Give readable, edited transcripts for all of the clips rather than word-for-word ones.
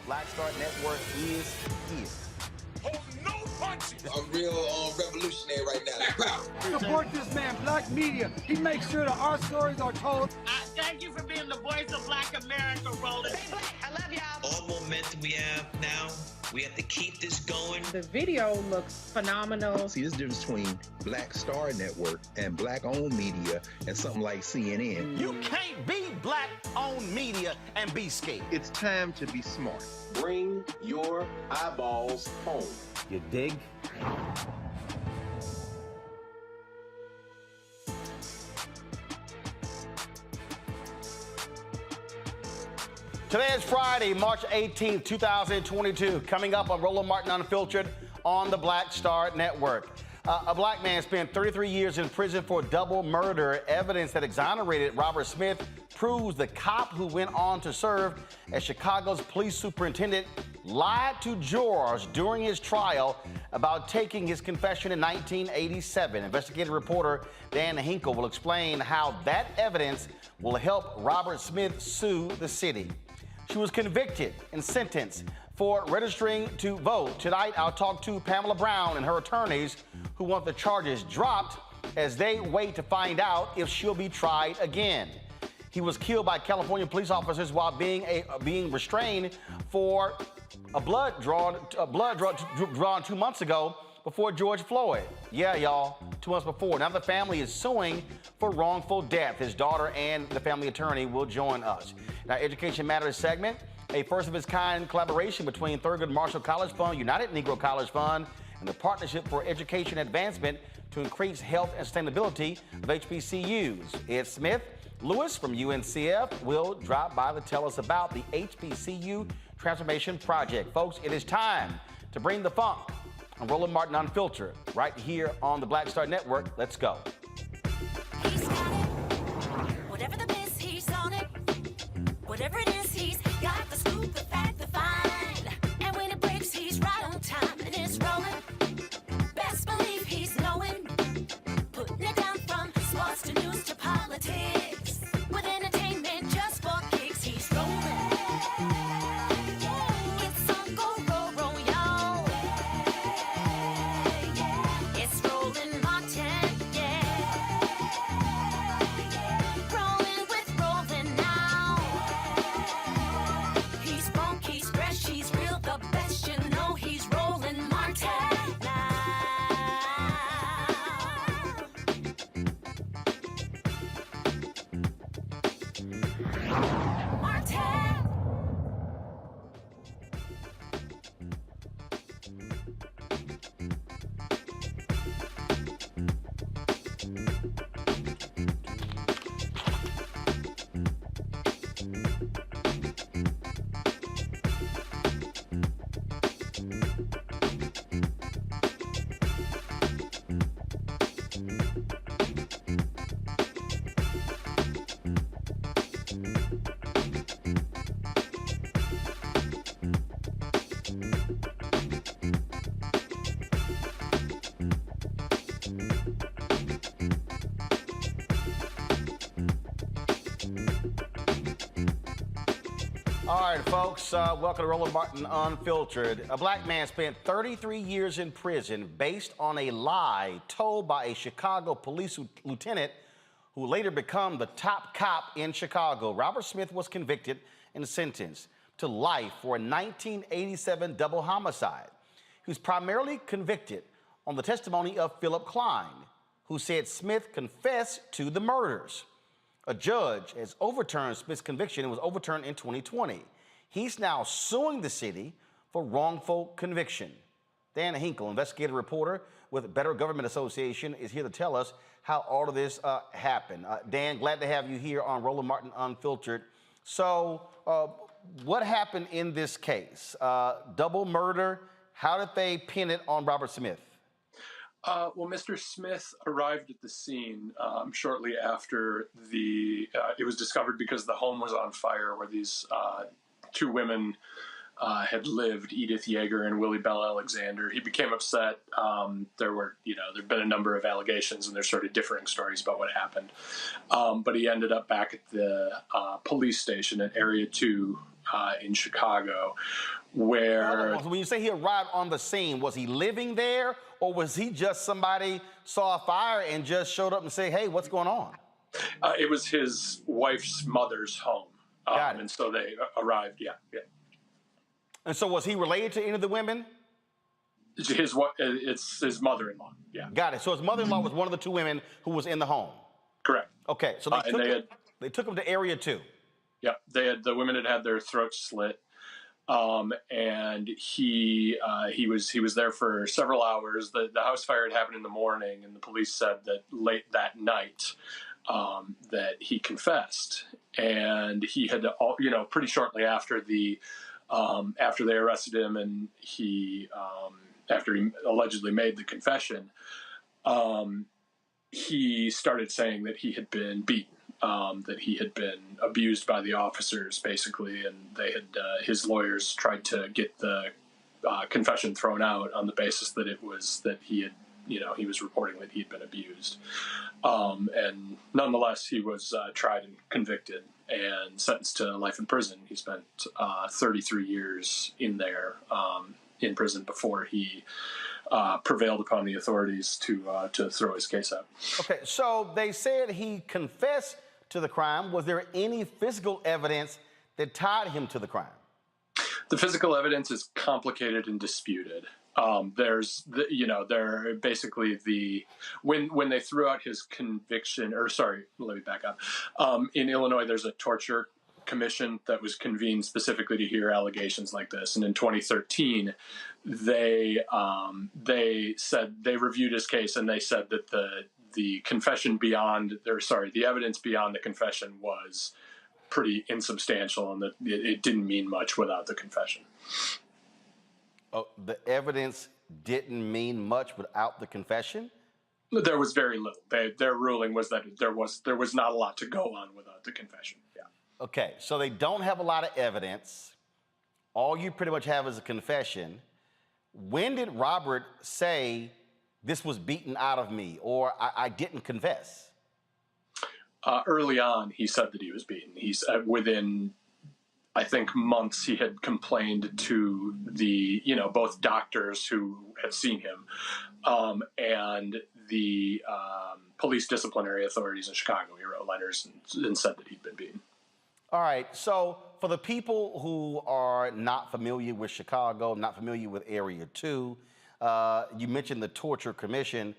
Black Star Network is here. Hold no punches. I'm real revolutionary right now. Support this man, Black Media. He makes sure that our stories are told. Thank you for being the voice of Black America, Roland. Stay black. I love y'all. All momentum we have now, we have to keep this going. The video looks phenomenal. See, there's a difference between Black Star Network and Black-owned media and something like CNN. You can't be Black-owned media and be scared. It's time to be smart. Bring your eyeballs home. You dig? Today is Friday, March 18th, 2022. Coming up on Roland Martin Unfiltered on the Black Star Network. A black man spent 33 years in prison for double murder. Evidence that exonerated Robert Smith proves the cop who went on to serve as Chicago's police superintendent lied to jurors during his trial about taking his confession in 1987. Investigative reporter Dan Hinkel will explain how that evidence will help Robert Smith sue the city. She was convicted and sentenced for registering to vote. Tonight, I'll talk to Pamela Brown and her attorneys who want the charges dropped as they wait to find out if she'll be tried again. He was killed by California police officers while being restrained for a blood drawn 2 months ago before George Floyd. Yeah, y'all, 2 months before. Now the family is suing for wrongful death. His daughter and the family attorney will join us. Now, Education Matters segment, a first-of-its-kind collaboration between Thurgood Marshall College Fund, United Negro College Fund, and the Partnership for Education Advancement to increase health and sustainability of HBCUs. Ed Smith Lewis from UNCF will drop by to tell us about the HBCU Transformation Project. Folks, it is time to bring the funk on Roland Martin Unfiltered right here on the Black Star Network. Let's go. He's got it. Whatever the miss, he's on it. Whatever it is, he's got the scoop, the fact, the find. And when it breaks, he's right on time and it's rolling. Best believe he's knowing. Putting it down from sports to news to politics. With entertainment just for kicks, he's rolling. It's on go, roll, roll, y'all. It's Roland Martin, yeah. Rolling with Roland now. He's funk, he's fresh, he's real, the best, you know he's Roland Martin now. Martin. All right, folks, welcome to Roland Martin Unfiltered. A black man spent 33 years in prison based on a lie told by a Chicago police lieutenant who later became the top cop in Chicago. Robert Smith was convicted and sentenced to life for a 1987 double homicide. He was primarily convicted on the testimony of Philip Klein, who said Smith confessed to the murders. A judge has overturned Smith's conviction. It was overturned in 2020. He's now suing the city for wrongful conviction. Dan Hinkel, investigative reporter with Better Government Association, is here to tell us how all of this happened. Dan, glad to have you here on Roland Martin Unfiltered. So what happened in this case? Double murder. How did they pin it on Robert Smith? Well, Mr. Smith arrived at the scene shortly after it was discovered because the home was on fire where these two women had lived, Edith Yeager and Willie Bell Alexander. He became upset. There'd been a number of allegations, and there's sort of differing stories about what happened. But he ended up back at the police station at Area 2 in Chicago, where... When you say he arrived on the scene, was he living there? Or was he just somebody saw a fire and just showed up and said, hey, what's going on? It was his wife's mother's home. Got it. And so they arrived, yeah. And so was he related to any of the women? It's his mother-in-law, yeah. Got it. So his mother-in-law was one of the two women who was in the home? Correct. Okay, so they took him to Area 2. Yeah, the women had their throats slit. And he was there for several hours. The house fire had happened in the morning, and the police said that late that night that he confessed. and he had, pretty shortly after after they arrested him, and after he allegedly made the confession, he started saying that he had been beaten, that he had been abused by the officers, basically, and they had his lawyers tried to get the confession thrown out on the basis that it was that he had, he was reporting that he'd been abused. And nonetheless, he was tried and convicted and sentenced to life in prison. He spent 33 years in there, in prison, before he prevailed upon the authorities to throw his case out. Okay, so they said he confessed to the crime. Was there any physical evidence that tied him to the crime? The physical evidence is complicated and disputed. There's, when they threw out his conviction, let me back up. In Illinois, there's a torture commission that was convened specifically to hear allegations like this. And in 2013, they said they reviewed his case, and they said that the evidence beyond the confession was pretty insubstantial, and that it didn't mean much without the confession. Oh, the evidence didn't mean much without the confession? There was very little. Their ruling was that there was not a lot to go on without the confession. Yeah. Okay, so they don't have a lot of evidence. All you pretty much have is a confession. When did Robert say, this was beaten out of me, or I didn't confess? Early on, he said that he was beaten. Within, I think, months, he had complained to the, both doctors who had seen him and the police disciplinary authorities in Chicago. He wrote letters and said that he'd been beaten. All right, so for the people who are not familiar with Chicago, not familiar with Area 2, you mentioned the Torture Commission.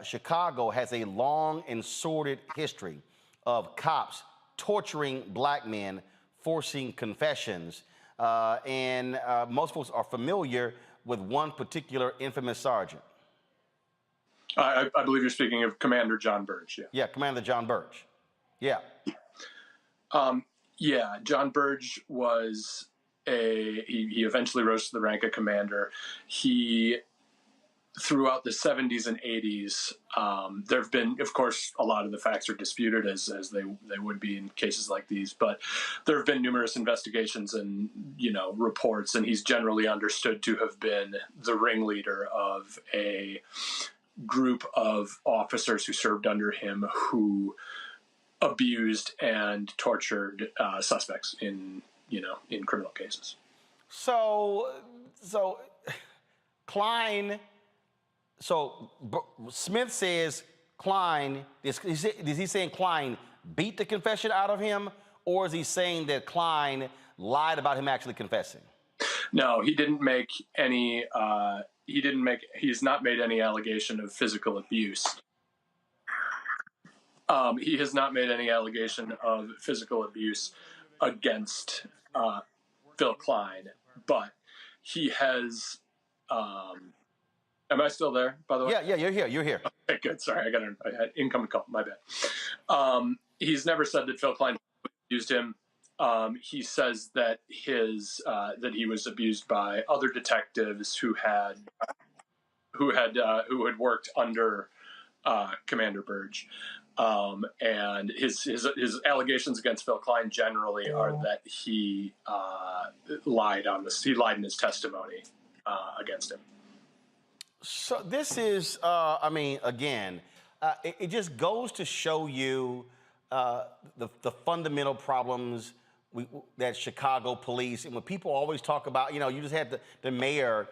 Chicago has a long and sordid history of cops torturing black men, forcing confessions. And most folks are familiar with one particular infamous sergeant. I believe you're speaking of Commander John Burge. Yeah. Yeah, Commander John Burge. Yeah. Yeah, John Burge was he eventually rose to the rank of commander. He, throughout the 70s and 80s, there have been, of course, a lot of the facts are disputed, as they would be in cases like these, but there have been numerous investigations and, reports, and he's generally understood to have been the ringleader of a group of officers who served under him who abused and tortured suspects in criminal cases. So Klein. So Smith says Klein. Is he saying Klein beat the confession out of him, or is he saying that Klein lied about him actually confessing? No, he didn't make any. He's not made any allegation of physical abuse. He has not made any allegation of physical abuse against Phil Klein, but he has. Am I still there, by the way? Yeah, you're here. You're here. Okay, good. Sorry, I had incoming call. My bad. He's never said that Phil Klein abused him. He says that that he was abused by other detectives who had worked under Commander Burge. And his allegations against Phil Klein generally are that he lied in his testimony against him. So this is, again, it just goes to show you the fundamental problems that Chicago police, and when people always talk about, you just had the mayor,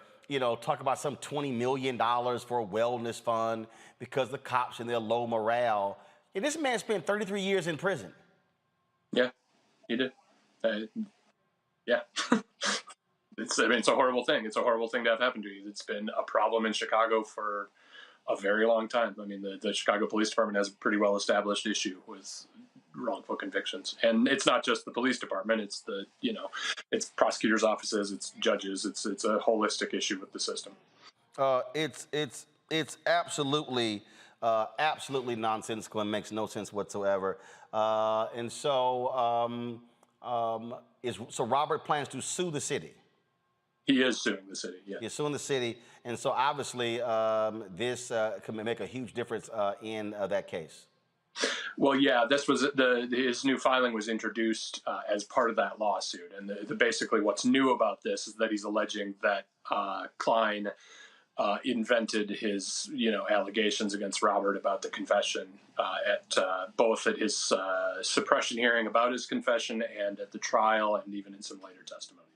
talk about some $20 million for a wellness fund because the cops and their low morale. And this man spent 33 years in prison. Yeah, he did. Yeah. It's a horrible thing. It's a horrible thing to have happen to you. It's been a problem in Chicago for a very long time. I mean, the Chicago Police Department has a pretty well-established issue with wrongful convictions. And it's not just the police department. It's it's prosecutors' offices, it's judges. It's a holistic issue with the system. It's absolutely absolutely nonsensical and makes no sense whatsoever. So Robert plans to sue the city. He is suing the city, yeah. He's suing the city, and so obviously this can make a huge difference in that case. Well, yeah, this was his new filing was introduced as part of that lawsuit, and basically what's new about this is that he's alleging that Klein invented his allegations against Robert about the confession both at his suppression hearing about his confession and at the trial, and even in some later testimony.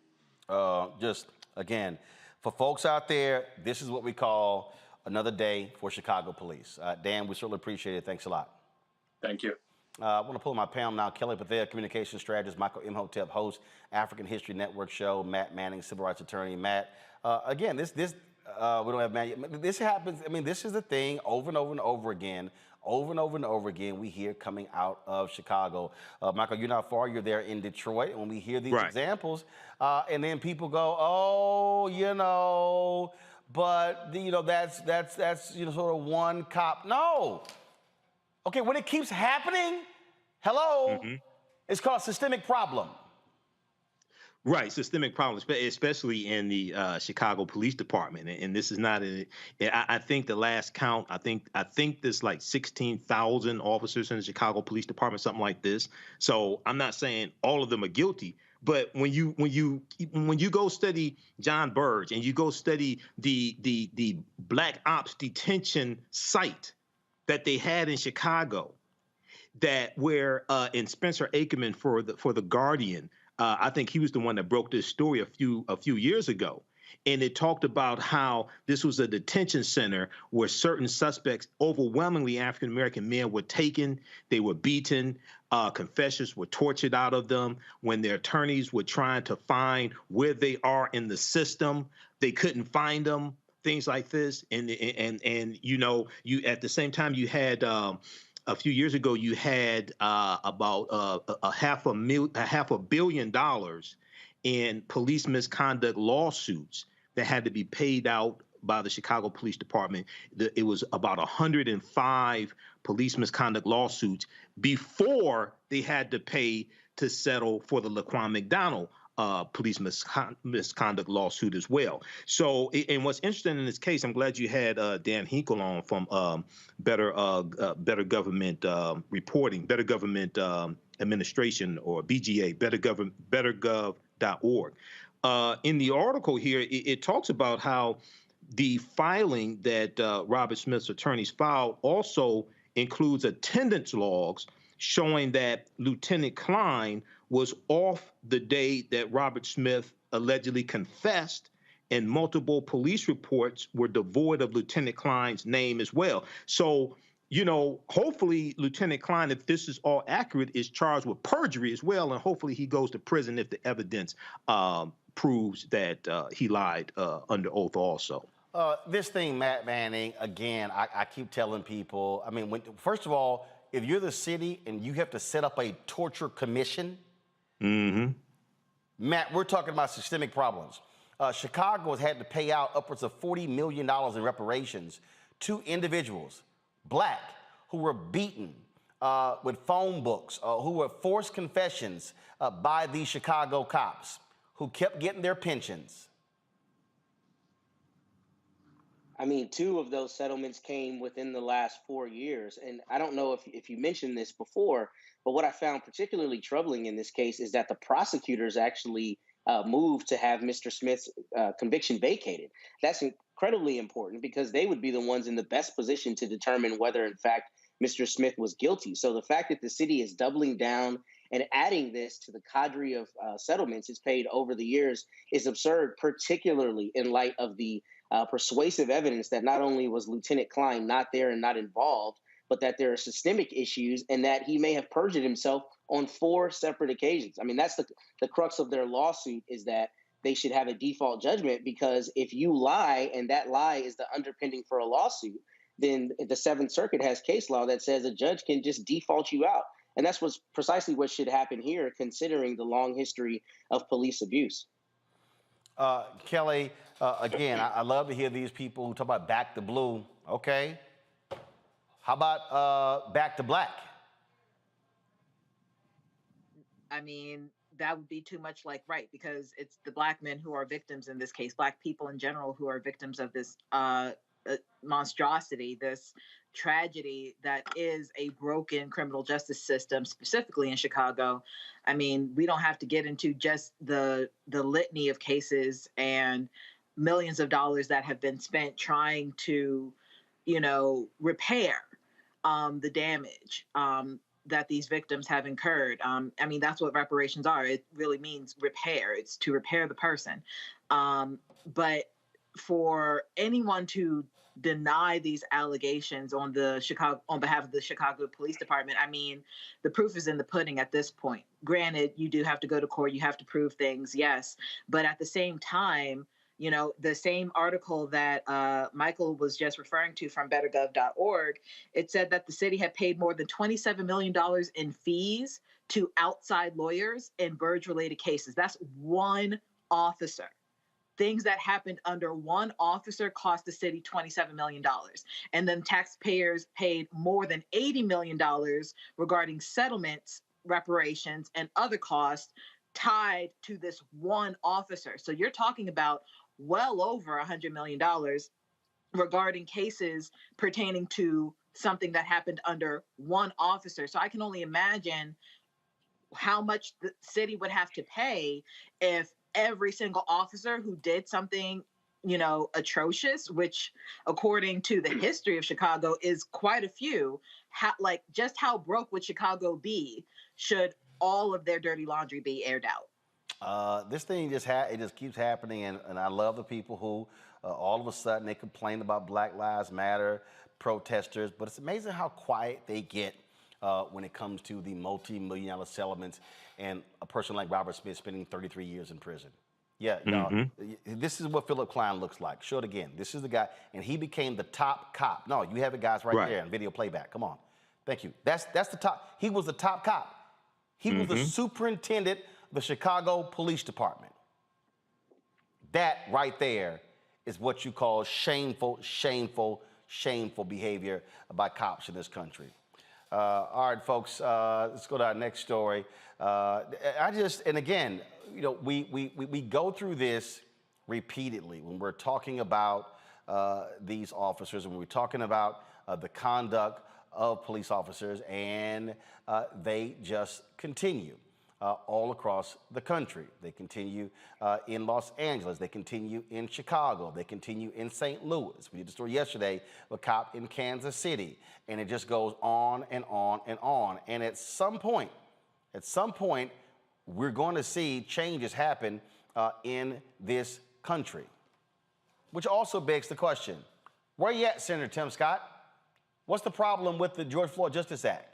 Just again, for folks out there, this is what we call another day for Chicago police. Dan, we certainly appreciate it. Thanks a lot. Thank you. I want to pull my Pam now. Kelly Pathea, communications strategist. Michael Imhotep, host, African History Network show. Matt Manning, civil rights attorney. Matt, again, this we don't have Matt yet. This happens. I mean, this is the thing over and over and over again. Over and over and over again, we hear coming out of Chicago. Michael, you're not far. You're there in Detroit. When we hear these examples, and then people go, "Oh, but that's sort of one cop." No. Okay, when it keeps happening, it's called a systemic problem. Right, systemic problems, especially in the Chicago Police Department, and this is not. I think the last count, I think there's like 16,000 officers in the Chicago Police Department, something like this. So I'm not saying all of them are guilty, but when you go study John Burge and you go study the Black Ops detention site that they had in Chicago, that where in Spencer Ackerman for the Guardian. I think he was the one that broke this story a few years ago. And it talked about how this was a detention center where certain suspects, overwhelmingly African-American men, were taken, they were beaten, confessions were tortured out of them. When their attorneys were trying to find where they are in the system, they couldn't find them, things like this. And you at the same time you had a few years ago, you had about $500 million in police misconduct lawsuits that had to be paid out by the Chicago Police Department. It was about 105 police misconduct lawsuits before they had to pay to settle for the Laquan McDonald police misconduct lawsuit as well. So, and what's interesting in this case, I'm glad you had Dan Hinkel on from Better Government Reporting, Better Government Administration, or BGA, bettergov.org. In the article here, it talks about how the filing that Robert Smith's attorneys filed also includes attendance logs showing that Lieutenant Klein was off the day that Robert Smith allegedly confessed, and multiple police reports were devoid of Lieutenant Klein's name as well. So, hopefully Lieutenant Klein, if this is all accurate, is charged with perjury as well, and hopefully he goes to prison if the evidence proves that he lied under oath also. This thing, Matt Manning, again, I keep telling people, I mean, first of all, if you're the city and you have to set up a torture commission, Matt, we're talking about systemic problems. Chicago has had to pay out upwards of $40 million in reparations to individuals, Black, who were beaten with phone books, who were forced confessions by these Chicago cops, who kept getting their pensions. I mean, 2 of those settlements came within the last 4 years. And I don't know if you mentioned this before, but what I found particularly troubling in this case is that the prosecutors actually moved to have Mr. Smith's conviction vacated. That's incredibly important because they would be the ones in the best position to determine whether, in fact, Mr. Smith was guilty. So the fact that the city is doubling down and adding this to the cadre of settlements it's paid over the years is absurd, particularly in light of the persuasive evidence that not only was Lieutenant Klein not there and not involved, but that there are systemic issues and that he may have perjured himself on 4 separate occasions. I mean, that's the crux of their lawsuit, is that they should have a default judgment, because if you lie and that lie is the underpinning for a lawsuit, then the Seventh Circuit has case law that says a judge can just default you out. And that's precisely what should happen here, considering the long history of police abuse. Kelly, again, I love to hear these people who talk about back the blue. Okay, How about back to black? I mean, that would be too much like right, because it's the black men who are victims in this case, black people in general who are victims of this monstrosity, this tragedy that is a broken criminal justice system, specifically in Chicago. I mean, we don't have to get into just the litany of cases and millions of dollars that have been spent trying to, repair the damage that these victims have incurred. I mean, that's what reparations are. It really means repair. It's to repair the person. But for anyone to deny these allegations on behalf of the Chicago Police Department, I mean, the proof is in the pudding at this point. Granted, you do have to go to court, you have to prove things, yes, but at the same time, the same article that Michael was just referring to from bettergov.org, it said that the city had paid more than $27 million in fees to outside lawyers in Burge-related cases. That's one officer. Things that happened under one officer cost the city $27 million. And then taxpayers paid more than $80 million regarding settlements, reparations, and other costs tied to this one officer. So you're talking about well over $100 million regarding cases pertaining to something that happened under one officer. So I can only imagine how much the city would have to pay if every single officer who did something, atrocious, which according to the history of Chicago is quite a few, how broke would Chicago be should all of their dirty laundry be aired out? This thing it just keeps happening, and I love the people who all of a sudden they complain about Black Lives Matter protesters, but it's amazing how quiet they get when it comes to the multi-million-dollar settlements and a person like Robert Smith spending 33 years in prison. Yeah, this is what Philip Klein looks like. Show it again. This is the guy, and he became the top cop. No, you have it, guys, right there in video playback. Come on. Thank you. That's the top. He was the top cop. He was the superintendent of the Chicago Police Department. That right there is what you call shameful, shameful, shameful behavior by cops in this country. All right, folks, let's go to our next story. And again, we go through this repeatedly when we're talking about these officers, and when we're talking about the conduct of police officers, and they just continue all across the country. They continue in Los Angeles. They continue in Chicago. They continue in St. Louis. We did the story yesterday of a cop in Kansas City, and it just goes on and on and on. And at some point, we're going to see changes happen in this country, which also begs the question, where you at, Senator Tim Scott? What's the problem with the George Floyd Justice Act?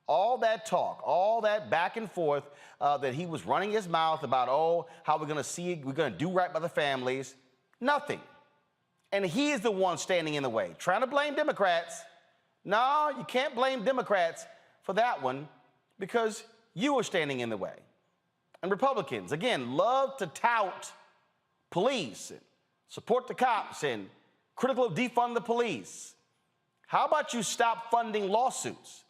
All that talk, all that back and forth that he was running his mouth about, how we're going to do right by the families. Nothing. And he is the one standing in the way, trying to blame Democrats. No, you can't blame Democrats for that one because you are standing in the way. And Republicans, again, love to tout police and support the cops and critical of defund the police. How about you stop funding lawsuits?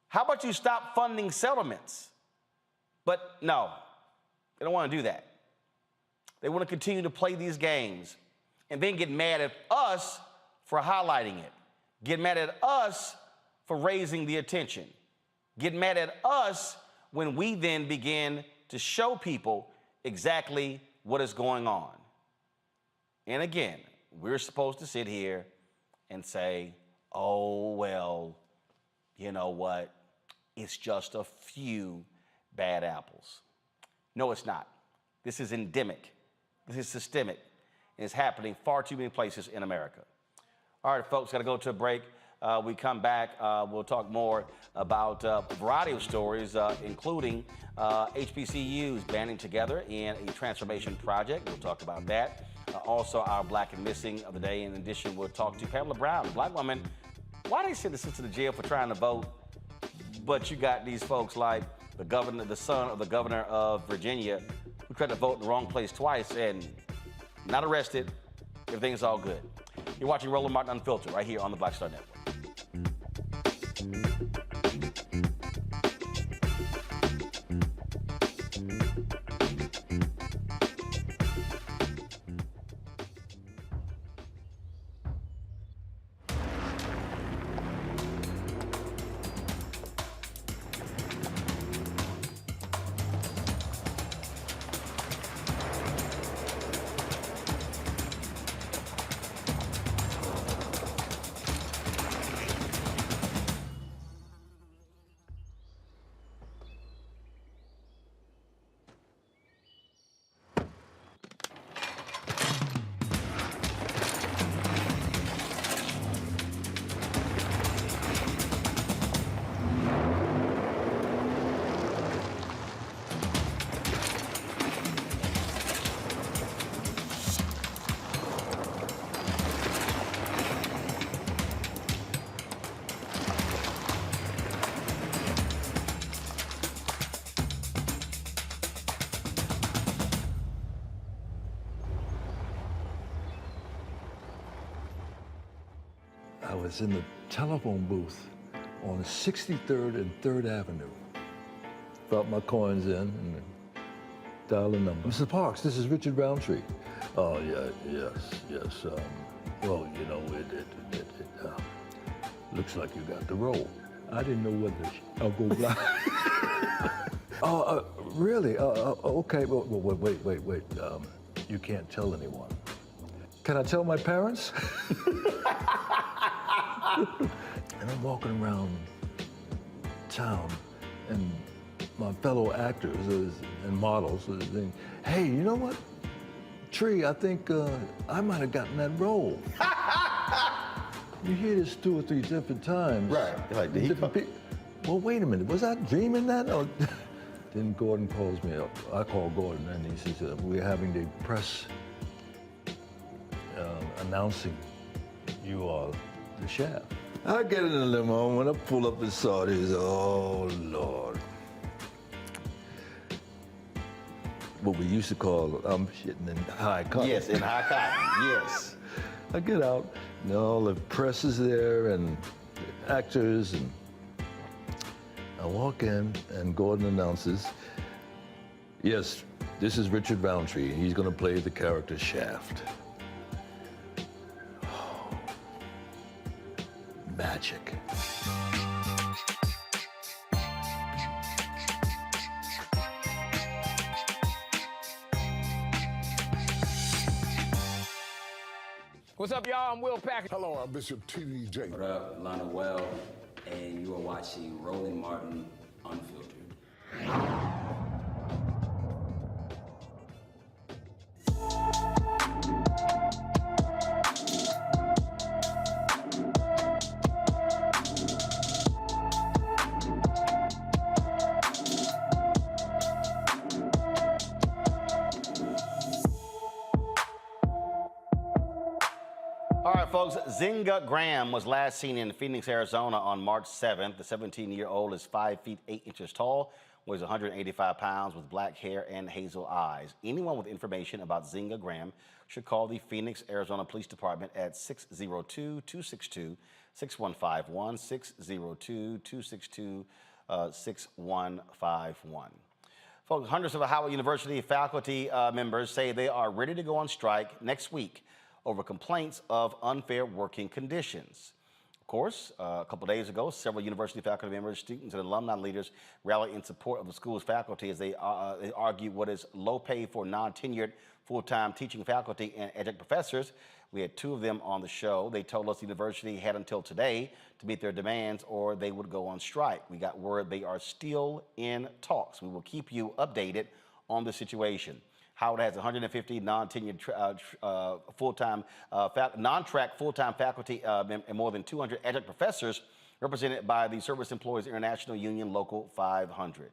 How about you stop funding settlements? But no, they don't want to do that. They want to continue to play these games and then get mad at us for highlighting it, get mad at us for raising the attention, get mad at us when we then begin to show people exactly what is going on. And again, we're supposed to sit here and say, oh, well, you know what? It's just a few bad apples. No, it's not. This is endemic. This is systemic. And it's happening far too many places in America. All right, folks, got to go to a break. We come back, we'll talk more about a variety of stories, including HBCUs banding together in a transformation project. We'll talk about that. Also, our Black and Missing of the day. In addition, we'll talk to Pamela Brown, a Black woman. Why they send the sister to jail for trying to vote? But you got these folks like the son of the governor of Virginia, who tried to vote in the wrong place twice and not arrested. Everything's all good. You're watching Roland Martin Unfiltered right here on the Black Star Network. I was in the telephone booth on 63rd and 3rd Avenue. Brought my coins in and dialed a number. Mr. Parks, this is Richard Roundtree. Oh, yeah, yes. Well, you know, it looks like you got the role. I didn't know whether I'll go blind. Oh, really? Okay, well, wait. You can't tell anyone. Can I tell my parents? And I'm walking around town, and my fellow actors and models are saying, hey, you know what? Tree, I think I might have gotten that role. You hear this 2 or 3 different times. Right. Like, did he well, wait a minute. Was I dreaming that? Or then Gordon calls me up. I call Gordon, and he says, we're having the press announcing you are the Shaft. I get in the limo, and when I pull up and saw this, oh, Lord. What we used to call, I'm shitting in high cotton. Yes, in high cotton, yes. I get out, and all the press is there, and the actors, and I walk in, and Gordon announces, yes, this is Richard Roundtree, and he's gonna play the character Shaft. Oh, magic. What's up, y'all? I'm Will Packer. Hello, I'm Bishop TDJ. What up, Lana Well, and you are watching Roland Martin Unfiltered. All right, folks, Zinga Graham was last seen in Phoenix, Arizona on March 7th. The 17-year-old is 5 feet 8 inches tall, weighs 185 pounds, with black hair and hazel eyes. Anyone with information about Zinga Graham should call the Phoenix, Arizona Police Department at 602-262-6151, 602-262-6151. Folks, hundreds of Howard University faculty members say they are ready to go on strike next week over complaints of unfair working conditions. Of course, a couple days ago, several university faculty members, students, and alumni leaders rallied in support of the school's faculty as they argue what is low pay for non-tenured full-time teaching faculty and adjunct professors. We had 2 of them on the show. They told us the university had until today to meet their demands or they would go on strike. We got word they are still in talks. We will keep you updated on the situation. Howard has 150 non-tenured non-track full-time faculty and more than 200 adjunct professors represented by the Service Employees International Union Local 500.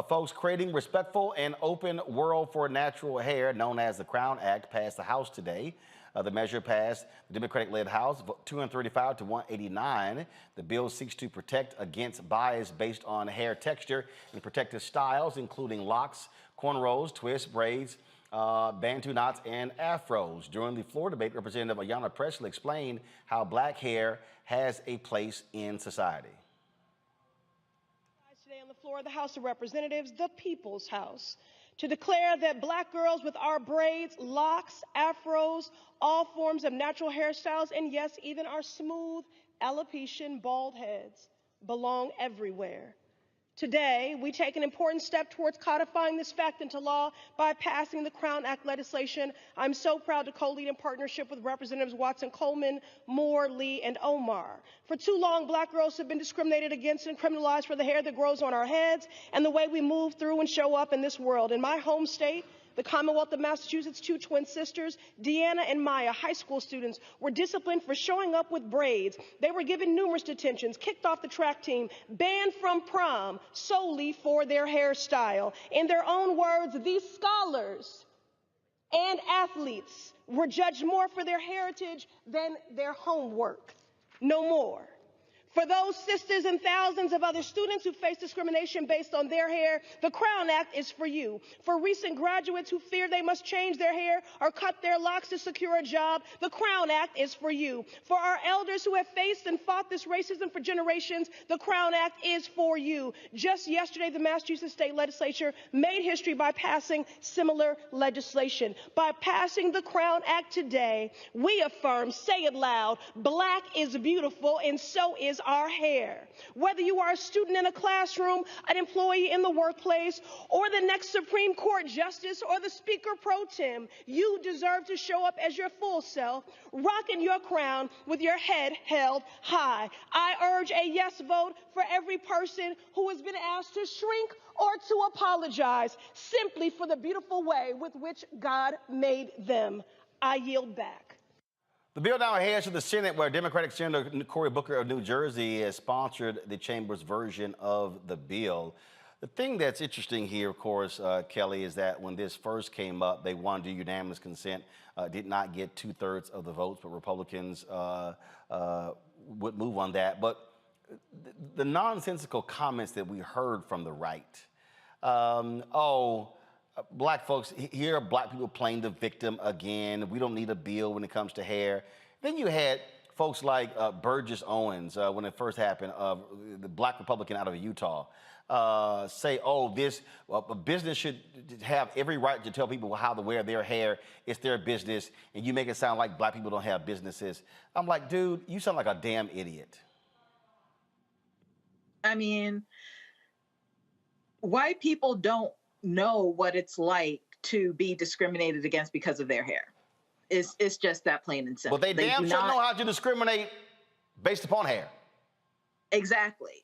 Folks, creating respectful and open world for natural hair, known as the Crown Act, passed the House today. The measure passed the Democratic-led House, 235 to 189. The bill seeks to protect against bias based on hair texture and protective styles, including locks, cornrows, twists, braids, bantu knots, and afros. During the floor debate, Representative Ayanna Pressley explained how black hair has a place in society. Today on the floor of the House of Representatives, the People's House, to declare that black girls with our braids, locks, afros, all forms of natural hairstyles, and yes, even our smooth alopecia bald heads belong everywhere. Today, we take an important step towards codifying this fact into law by passing the Crown Act legislation. I'm so proud to co-lead in partnership with Representatives Watson Coleman, Moore, Lee, and Omar. For too long, black girls have been discriminated against and criminalized for the hair that grows on our heads and the way we move through and show up in this world. In my home state, the Commonwealth of Massachusetts, 2 twin sisters, Deanna and Maya, high school students, were disciplined for showing up with braids. They were given numerous detentions, kicked off the track team, banned from prom solely for their hairstyle. In their own words, these scholars and athletes were judged more for their heritage than their homework. No more. For those sisters and thousands of other students who face discrimination based on their hair, the Crown Act is for you. For recent graduates who fear they must change their hair or cut their locks to secure a job, the Crown Act is for you. For our elders who have faced and fought this racism for generations, the Crown Act is for you. Just yesterday, the Massachusetts State Legislature made history by passing similar legislation. By passing the Crown Act today, we affirm, say it loud, Black is beautiful and so is our hair. Whether you are a student in a classroom, an employee in the workplace, or the next Supreme Court justice or the Speaker pro tem, you deserve to show up as your full self, rocking your crown with your head held high. I urge a yes vote for every person who has been asked to shrink or to apologize simply for the beautiful way with which God made them. I yield back. The bill now heads to the Senate, where Democratic Senator Cory Booker of New Jersey has sponsored the chamber's version of the bill. The thing that's interesting here, of course, Kelly, is that when this first came up, they wanted unanimous consent, did not get 2/3 of the votes, but Republicans would move on that. But the nonsensical comments that we heard from the right, Black folks, here are Black people playing the victim again. We don't need a bill when it comes to hair. Then you had folks like Burgess Owens, when it first happened, the Black Republican out of Utah, say, a business should have every right to tell people how to wear their hair. It's their business. And you make it sound like Black people don't have businesses. I'm like, dude, you sound like a damn idiot. I mean, white people don't know what it's like to be discriminated against because of their hair. It's just that plain and simple. Well, they damn sure know how to discriminate based upon hair. Exactly.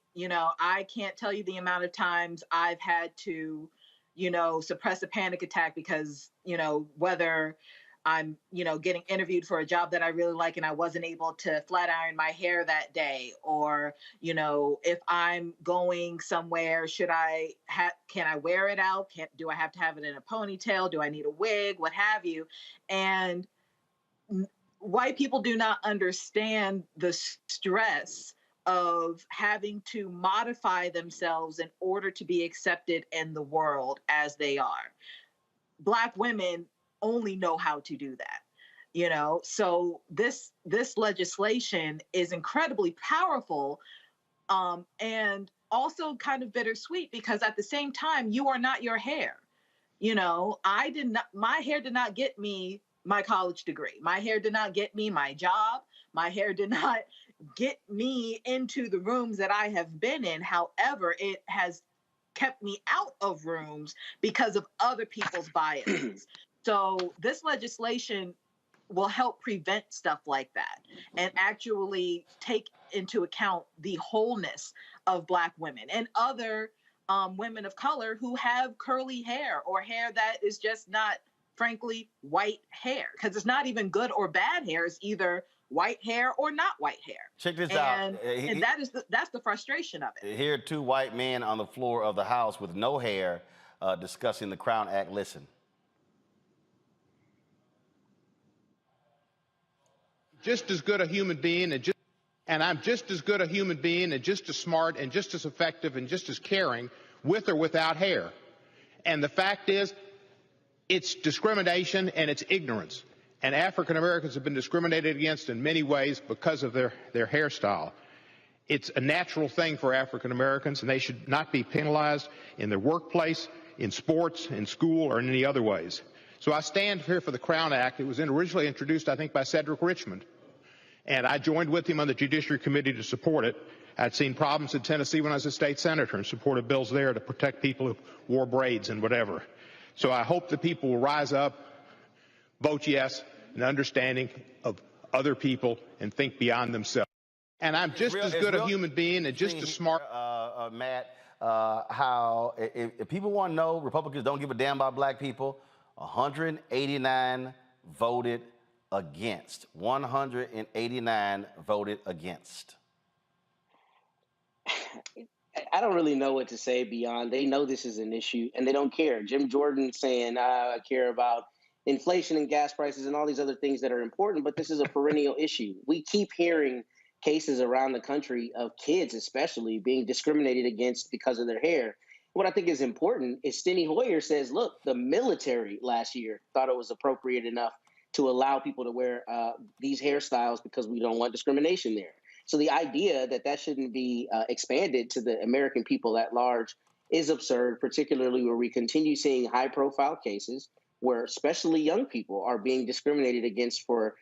I can't tell you the amount of times I've had to, suppress a panic attack because, whether I'm, getting interviewed for a job that I really like and I wasn't able to flat iron my hair that day, or, if I'm going somewhere, can I wear it out? Do I have to have it in a ponytail? Do I need a wig? What have you? And white people do not understand the stress of having to modify themselves in order to be accepted in the world as they are. Black women only know how to do that, so this legislation is incredibly powerful, and also kind of bittersweet, because at the same time, you are not your hair. My hair did not get me my college degree. My hair did not get me my job. My hair did not get me into the rooms that I have been in. However, it has kept me out of rooms because of other people's biases. So this legislation will help prevent stuff like that and actually take into account the wholeness of Black women and other women of color who have curly hair or hair that is just not, frankly, white hair. Because it's not even good or bad hair. It's either white hair or not white hair. Check this out. And that's the frustration of it. Here are two white men on the floor of the House with no hair discussing the Crown Act. Listen. Just as good a human being and I'm just as good a human being and just as smart and just as effective and just as caring with or without hair. And the fact is, it's discrimination and it's ignorance. And African Americans have been discriminated against in many ways because of their hairstyle. It's a natural thing for African Americans, and they should not be penalized in their workplace, in sports, in school, or in any other ways. So I stand here for the Crown Act. It was originally introduced, I think, by Cedric Richmond. And I joined with him on the Judiciary Committee to support it. I'd seen problems in Tennessee when I was a state senator and supported bills there to protect people who wore braids and whatever. So I hope that people will rise up, vote yes, in understanding of other people and think beyond themselves. And I'm just as good a human being and just as smart. Matt, how if people want to know, Republicans don't give a damn about Black people. 189 voted against. 189 voted against. I don't really know what to say beyond. They know this is an issue and they don't care. Jim Jordan saying, I care about inflation and gas prices and all these other things that are important, but this is a perennial issue. We keep hearing cases around the country of kids, especially being discriminated against because of their hair. What I think is important is Steny Hoyer says, look, the military last year thought it was appropriate enough to allow people to wear these hairstyles because we don't want discrimination there. So the idea that that shouldn't be expanded to the American people at large is absurd, particularly where we continue seeing high-profile cases where especially young people are being discriminated against for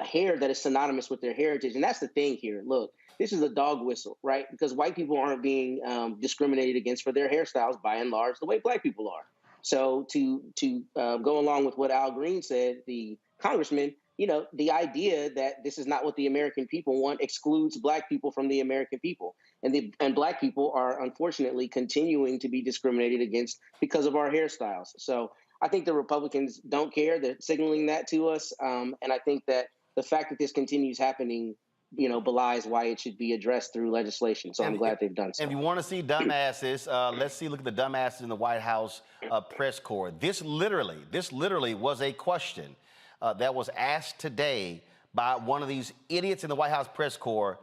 hair that is synonymous with their heritage. And that's the thing here. Look, this is a dog whistle, right? Because white people aren't being discriminated against for their hairstyles by and large the way black people are. So to go along with what Al Green said, the congressman, the idea that this is not what the American people want excludes black people from the American people. And black people are unfortunately continuing to be discriminated against because of our hairstyles. So I think the Republicans don't care. They're signaling that to us. And I think that the fact that this continues happening, belies why it should be addressed through legislation. So I'm glad they've done so. If you want to see dumbasses, look at the dumbasses in the White House press corps. This literally was a question that was asked today by one of these idiots in the White House press corps.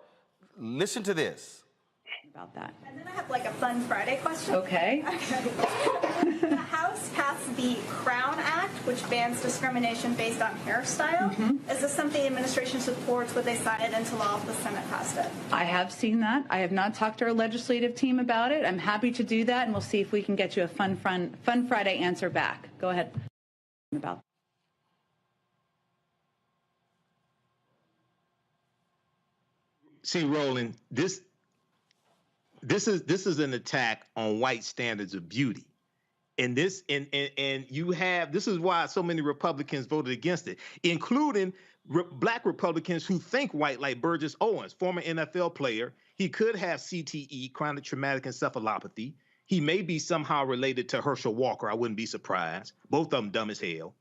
Listen to this. About that. And then I have like a fun Friday question. Okay. The House passed the Crown Act, which bans discrimination based on hairstyle. Is this something the administration supports? Would they sign it into law if the Senate passed it? I have seen that. I have not talked to our legislative team about it. I'm happy to do that, and we'll see if we can get you a fun Friday answer back. Go ahead. About. See, Roland, this is an attack on white standards of beauty. And this is why so many Republicans voted against it, including black Republicans who think white, like Burgess Owens, former NFL player. He could have CTE, chronic traumatic encephalopathy. He may be somehow related to Herschel Walker. I wouldn't be surprised. Both of them dumb as hell.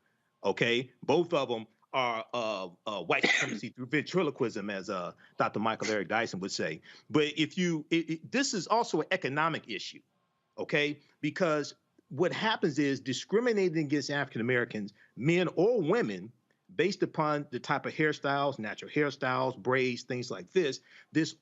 Okay, both of them are white supremacy through ventriloquism, as Dr. Michael Eric Dyson would say. But this is also an economic issue, okay? Because what happens is discriminating against African Americans, men or women, based upon the type of hairstyles, natural hairstyles, braids, things like this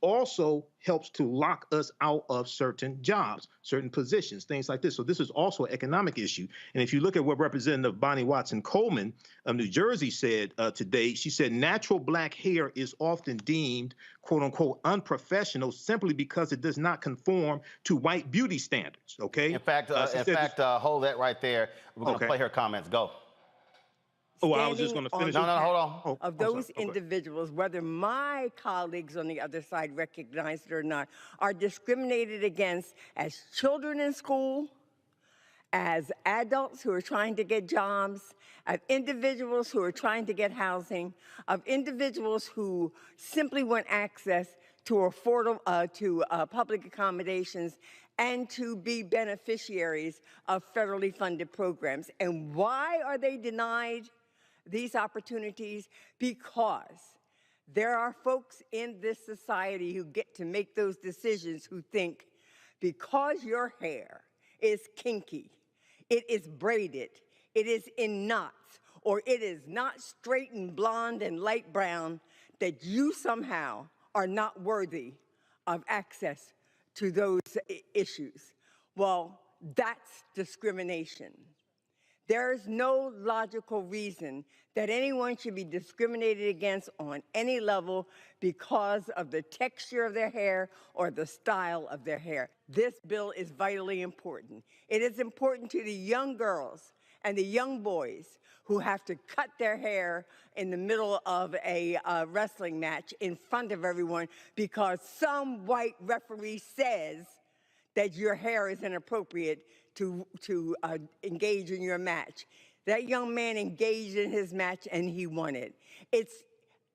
also helps to lock us out of certain jobs, certain positions, things like this. So this is also an economic issue. And if you look at what Representative Bonnie Watson Coleman of New Jersey said today, she said natural black hair is often deemed, quote unquote, unprofessional simply because it does not conform to white beauty standards, okay? In fact, hold that right there. We're going to play her comments. Go. Oh, I was just going to finish. No, hold on. Of those individuals, whether my colleagues on the other side recognize it or not, are discriminated against as children in school, as adults who are trying to get jobs, of individuals who are trying to get housing, of individuals who simply want access to affordable, public accommodations, and to be beneficiaries of federally funded programs. And why are they denied these opportunities? Because there are folks in this society who get to make those decisions who think because your hair is kinky, it is braided, it is in knots, or it is not straight and blonde and light brown, that you somehow are not worthy of access to those issues. Well, that's discrimination. There is no logical reason that anyone should be discriminated against on any level because of the texture of their hair or the style of their hair. This bill is vitally important. It is important to the young girls and the young boys who have to cut their hair in the middle of a wrestling match in front of everyone because some white referee says that your hair is inappropriate to engage in your match. That young man engaged in his match and he won it. It's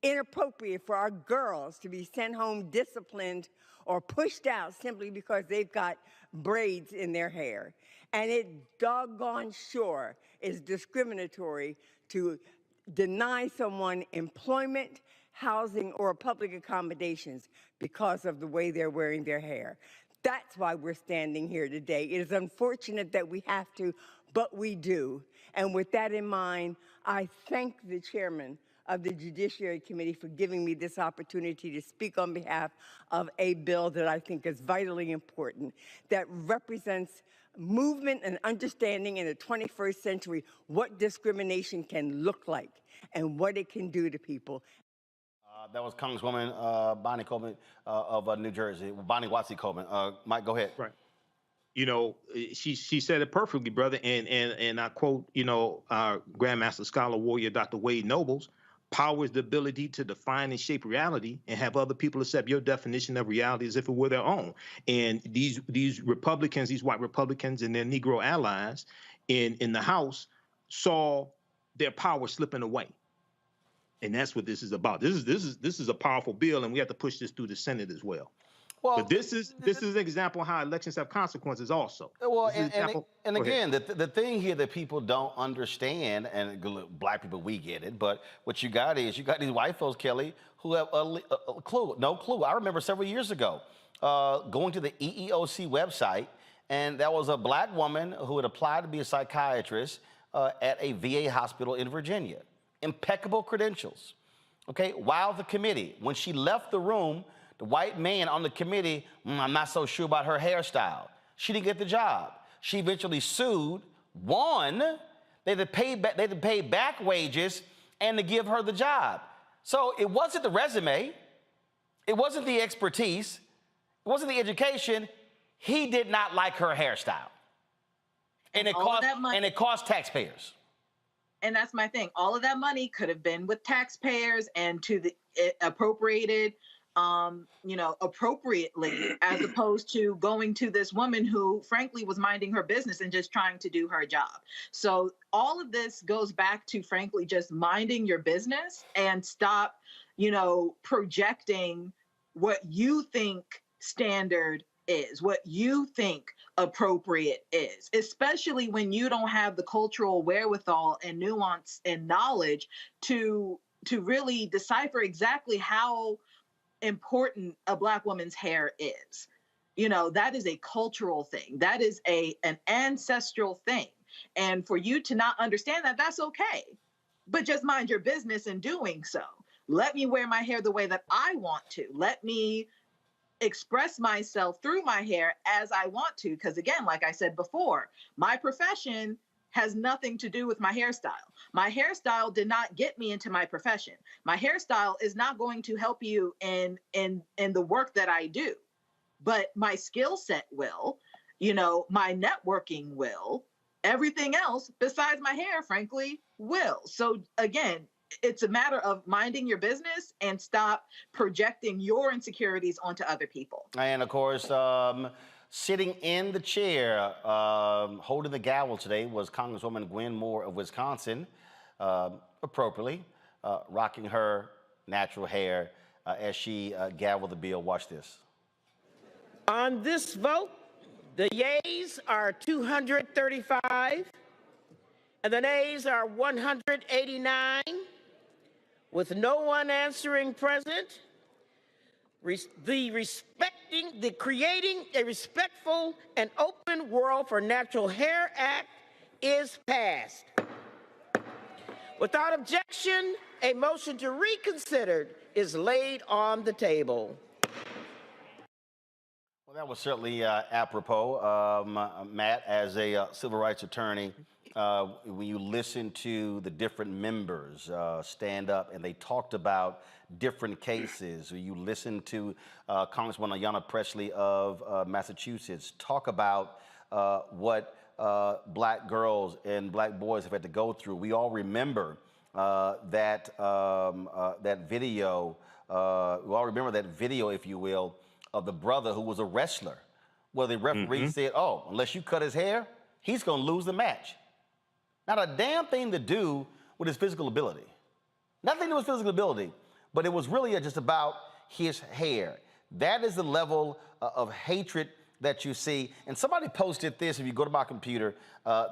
inappropriate for our girls to be sent home disciplined or pushed out simply because they've got braids in their hair. And it doggone sure is discriminatory to deny someone employment, housing, or public accommodations because of the way they're wearing their hair. That's why we're standing here today. It is unfortunate that we have to, but we do. And with that in mind, I thank the chairman of the Judiciary Committee for giving me this opportunity to speak on behalf of a bill that I think is vitally important, that represents movement and understanding in the 21st century what discrimination can look like and what it can do to people. That was Congresswoman Bonnie Coleman of New Jersey, Bonnie Watsy Coleman. Mike, go ahead. Right. You know, she said it perfectly, brother. And I quote, you know, our Grandmaster Scholar Warrior, Dr. Wade Nobles, power is the ability to define and shape reality and have other people accept your definition of reality as if it were their own. And these Republicans, these white Republicans and their Negro allies in the House saw their power slipping away. And that's what this is about. This is a powerful bill, and we have to push this through the Senate as well. Well, but this is an example of how elections have consequences also. Well, and again, the thing here that people don't understand, and black people, we get it, but what you got is you got these white folks, Kelly, who have no clue. I remember several years ago going to the EEOC website, and there was a black woman who had applied to be a psychiatrist at a VA hospital in Virginia. Impeccable credentials. Okay, while the committee, when she left the room, the white man on the committee, I'm not so sure about her hairstyle. She didn't get the job. She eventually sued, won. They had to pay back wages and to give her the job. So it wasn't the resume. It wasn't the expertise. It wasn't the education. He did not like her hairstyle. And it cost taxpayers. And that's my thing. All of that money could have been with taxpayers and to the appropriated, appropriately, as opposed to going to this woman who, frankly, was minding her business and just trying to do her job. So all of this goes back to, frankly, just minding your business and stop, projecting what you think standard is, what you think appropriate is, especially when you don't have the cultural wherewithal and nuance and knowledge to really decipher exactly how important a Black woman's hair is. That is a cultural thing. That is an ancestral thing. And for you to not understand that, that's okay. But just mind your business in doing so. Let me wear my hair the way that I want to. Let me express myself through my hair as I want to. Because again, like I said before, my profession has nothing to do with my hairstyle. My hairstyle did not get me into my profession. My hairstyle is not going to help you in the work that I do. But my skill set will, my networking will, everything else besides my hair, frankly, will. So again, it's a matter of minding your business and stop projecting your insecurities onto other people. And of course, sitting in the chair, holding the gavel today was Congresswoman Gwen Moore of Wisconsin, appropriately rocking her natural hair as she gavelled the bill. Watch this. On this vote, the yeas are 235 and the nays are 189, with no one answering present. The Creating a Respectful and Open World for Natural Hair Act is passed. Without objection, a motion to reconsider is laid on the table. Well, that was certainly apropos. Matt, as a civil rights attorney, when you listen to the different members stand up and they talked about different cases, or you listen to Congresswoman Ayanna Pressley of Massachusetts talk about what Black girls and Black boys have had to go through. We all remember that video. We all remember that video, if you will, of the brother who was a wrestler, where the referee said, "Oh, unless you cut his hair, he's going to lose the match." Not a damn thing to do with his physical ability. Nothing to do with his physical ability, but it was really just about his hair. That is the level of hatred that you see. And somebody posted this. If you go to my computer,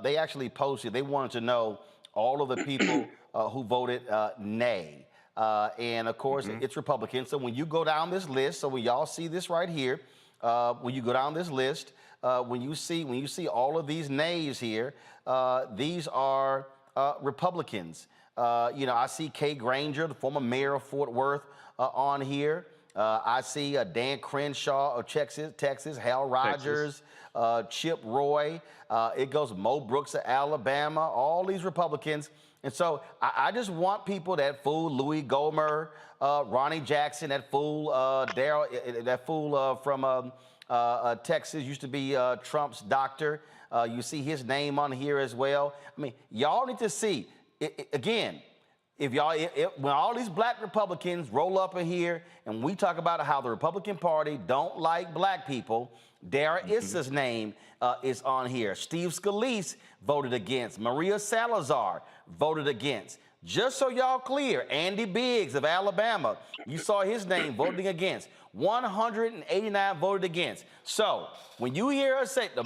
they actually posted, they wanted to know all of the people who voted nay. And of course, it's Republicans. So when you go down this list, so when y'all see this right here, when you go down this list, when you see all of these nays here, these are Republicans. I see Kay Granger, the former mayor of Fort Worth, on here. I see Dan Crenshaw of Texas, Hal Rogers, Chip Roy. It goes Mo Brooks of Alabama, all these Republicans. And so I just want people, that fool Louis Gohmert, Ronnie Jackson, that fool Daryl, that fool from Texas, used to be Trump's doctor. You see his name on here as well. I mean, y'all need to see, again, when all these black Republicans roll up in here and we talk about how the Republican Party don't like black people, Dara Issa's name is on here. Steve Scalise voted against. Maria Salazar voted against. Just so y'all clear, Andy Biggs of Alabama, you saw his name voting against. 189 voted against. So when you hear us say the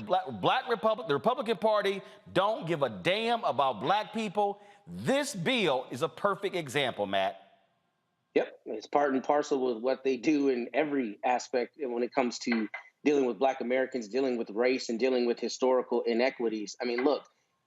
Republican Party don't give a damn about black people, this bill is a perfect example, Matt. Yep, it's part and parcel with what they do in every aspect when it comes to dealing with black Americans, dealing with race, and dealing with historical inequities. I mean, look,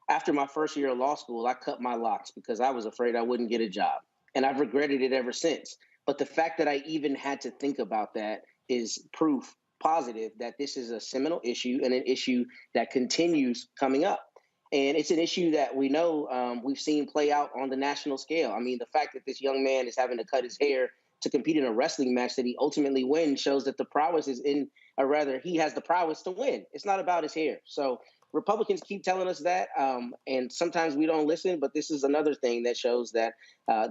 after my first year of law school, I cut my locks because I was afraid I wouldn't get a job. And I've regretted it ever since. But the fact that I even had to think about that is proof positive that this is a seminal issue and an issue that continues coming up. And it's an issue that we know we've seen play out on the national scale. I mean, the fact that this young man is having to cut his hair to compete in a wrestling match that he ultimately wins shows that the prowess is in, or rather, he has the prowess to win. It's not about his hair. So Republicans keep telling us that, and sometimes we don't listen, but this is another thing that shows that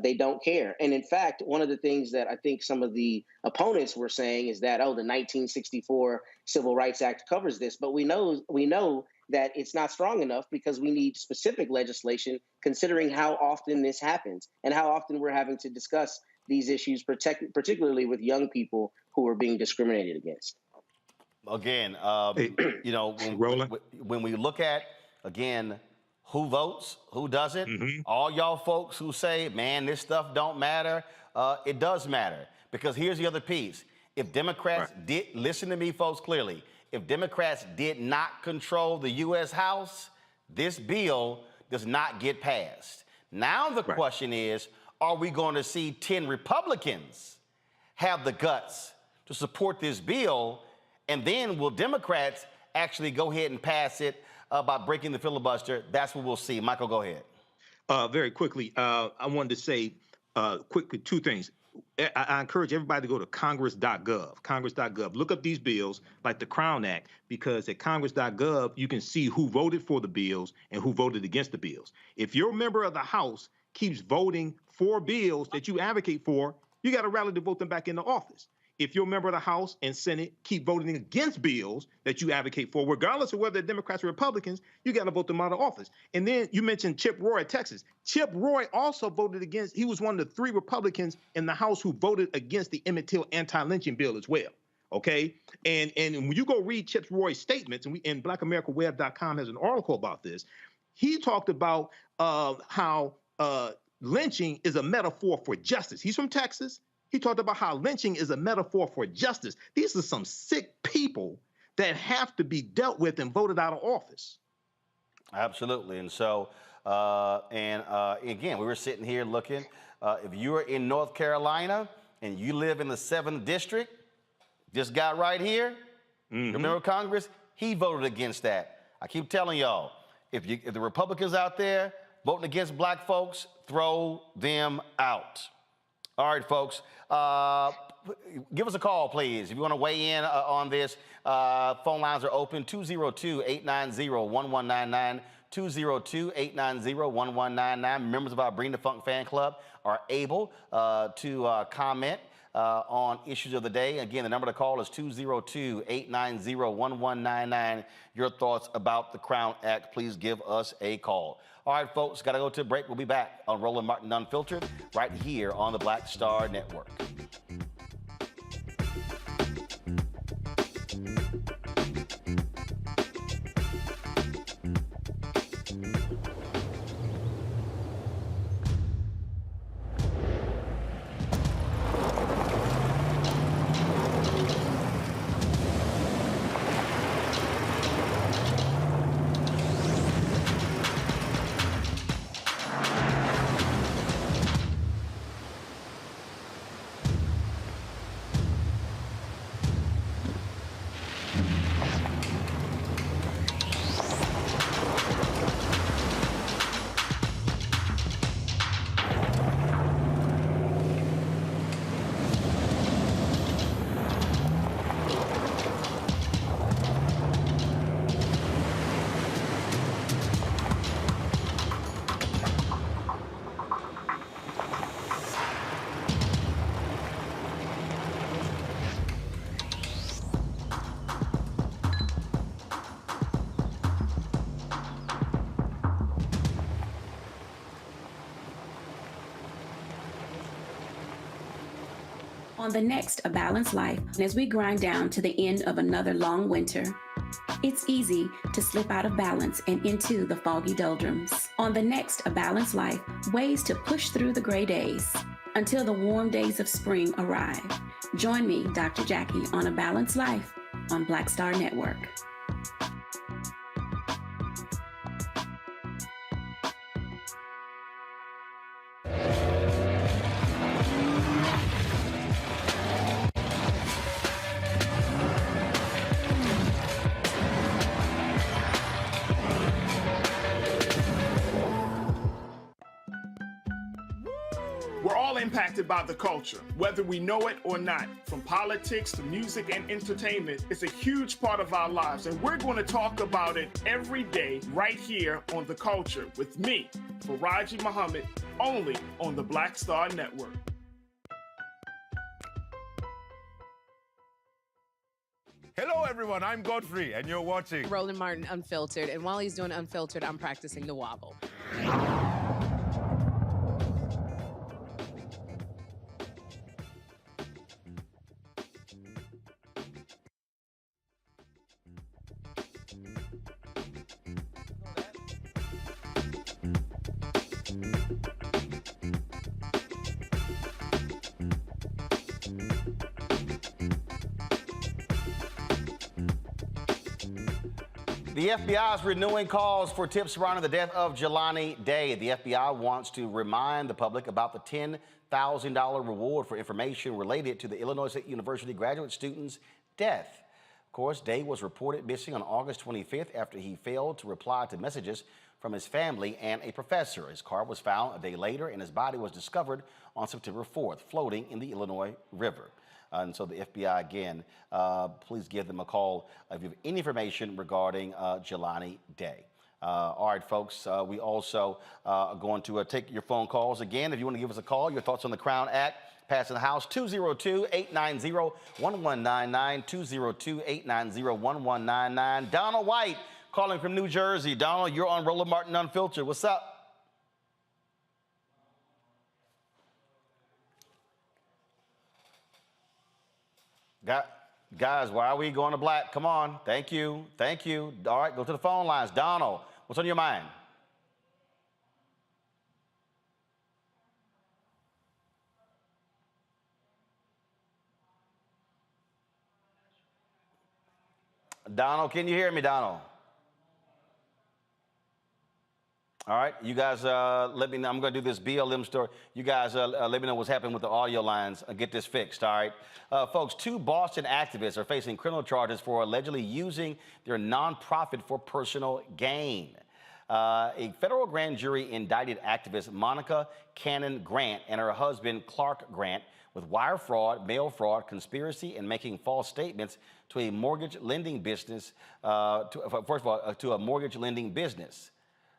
they don't care. And in fact, one of the things that I think some of the opponents were saying is that, the 1964 Civil Rights Act covers this, but we know that it's not strong enough because we need specific legislation considering how often this happens and how often we're having to discuss these issues, particularly with young people who are being discriminated against. Again, when we look at, again, who votes, who doesn't, all y'all folks who say, man, this stuff don't matter, it does matter. Because here's the other piece. If Democrats did, listen to me, folks, clearly, if Democrats did not control the U.S. House, this bill does not get passed. Now the question is, are we going to see 10 Republicans have the guts to support this bill? And then will Democrats actually go ahead and pass it by breaking the filibuster? That's what we'll see. Michael, go ahead. Very quickly, I wanted to say quickly two things. I encourage everybody to go to congress.gov. Look up these bills like the Crown Act, because at congress.gov, you can see who voted for the bills and who voted against the bills. If your member of the House keeps voting for bills that you advocate for, you got to rally to vote them back into office. If you're a member of the House and Senate keep voting against bills that you advocate for, regardless of whether they're Democrats or Republicans, you got to vote them out of office. And then you mentioned Chip Roy of Texas. Chip Roy also voted against, he was one of the 3 Republicans in the House who voted against the Emmett Till anti-lynching bill as well. Okay. And when you go read Chip Roy's statements, and BlackAmericaWeb.com has an article about this, he talked about how lynching is a metaphor for justice. He's from Texas. He talked about how lynching is a metaphor for justice. These are some sick people that have to be dealt with and voted out of office. Absolutely. And so, again, we were sitting here looking. If you are in North Carolina and you live in the 7th District, this guy right here, remember Congress, he voted against that. I keep telling y'all, if the Republicans out there voting against black folks, throw them out. All right, folks, give us a call, please. If you want to weigh in on this, phone lines are open, 202-890-1199, 202-890-1199. Members of our Bring the Funk fan club are able to comment on issues of the day. Again, the number to call is 202-890-1199. Your thoughts about the Crown Act, please give us a call. All right, folks, got to go to a break. We'll be back on Roland Martin Unfiltered right here on the Black Star Network. On the next A Balanced Life, as we grind down to the end of another long winter, it's easy to slip out of balance and into the foggy doldrums. On the next A Balanced Life, ways to push through the gray days until the warm days of spring arrive. Join me, Dr. Jackie, on A Balanced Life on Black Star Network. We're all impacted by the culture, whether we know it or not. From politics to music and entertainment, it's a huge part of our lives, and we're going to talk about it every day right here on The Culture with me, Faraji Muhammad, only on the Black Star Network. Hello, everyone. I'm Godfrey, and you're watching Roland Martin Unfiltered, and while he's doing Unfiltered, I'm practicing the wobble. The FBI is renewing calls for tips surrounding the death of Jelani Day. The FBI wants to remind the public about the $10,000 reward for information related to the Illinois State University graduate student's death. Of course, Day was reported missing on August 25th after he failed to reply to messages from his family and a professor. His car was found a day later, and his body was discovered on September 4th, floating in the Illinois River. And so the FBI, again, please give them a call if you have any information regarding Jelani Day. All right, folks, we also are going to take your phone calls. Again, if you want to give us a call, your thoughts on the Crown Act passing the House, 202-890-1199, 202-890-1199. Donald White calling from New Jersey. Donald, you're on Roland Martin Unfiltered. What's up? Guys, why are we going to black? Come on. Thank you. Thank you. All right, go to the phone lines. Donald, what's on your mind? Donald, can you hear me, Donald? All right, you guys let me know. I'm going to do this BLM story. You guys let me know what's happening with the audio lines and get this fixed, all right? Folks, 2 Boston activists are facing criminal charges for allegedly using their nonprofit for personal gain. A federal grand jury indicted activist Monica Cannon Grant and her husband Clark Grant with wire fraud, mail fraud, conspiracy, and making false statements to a mortgage lending business, to a mortgage lending business.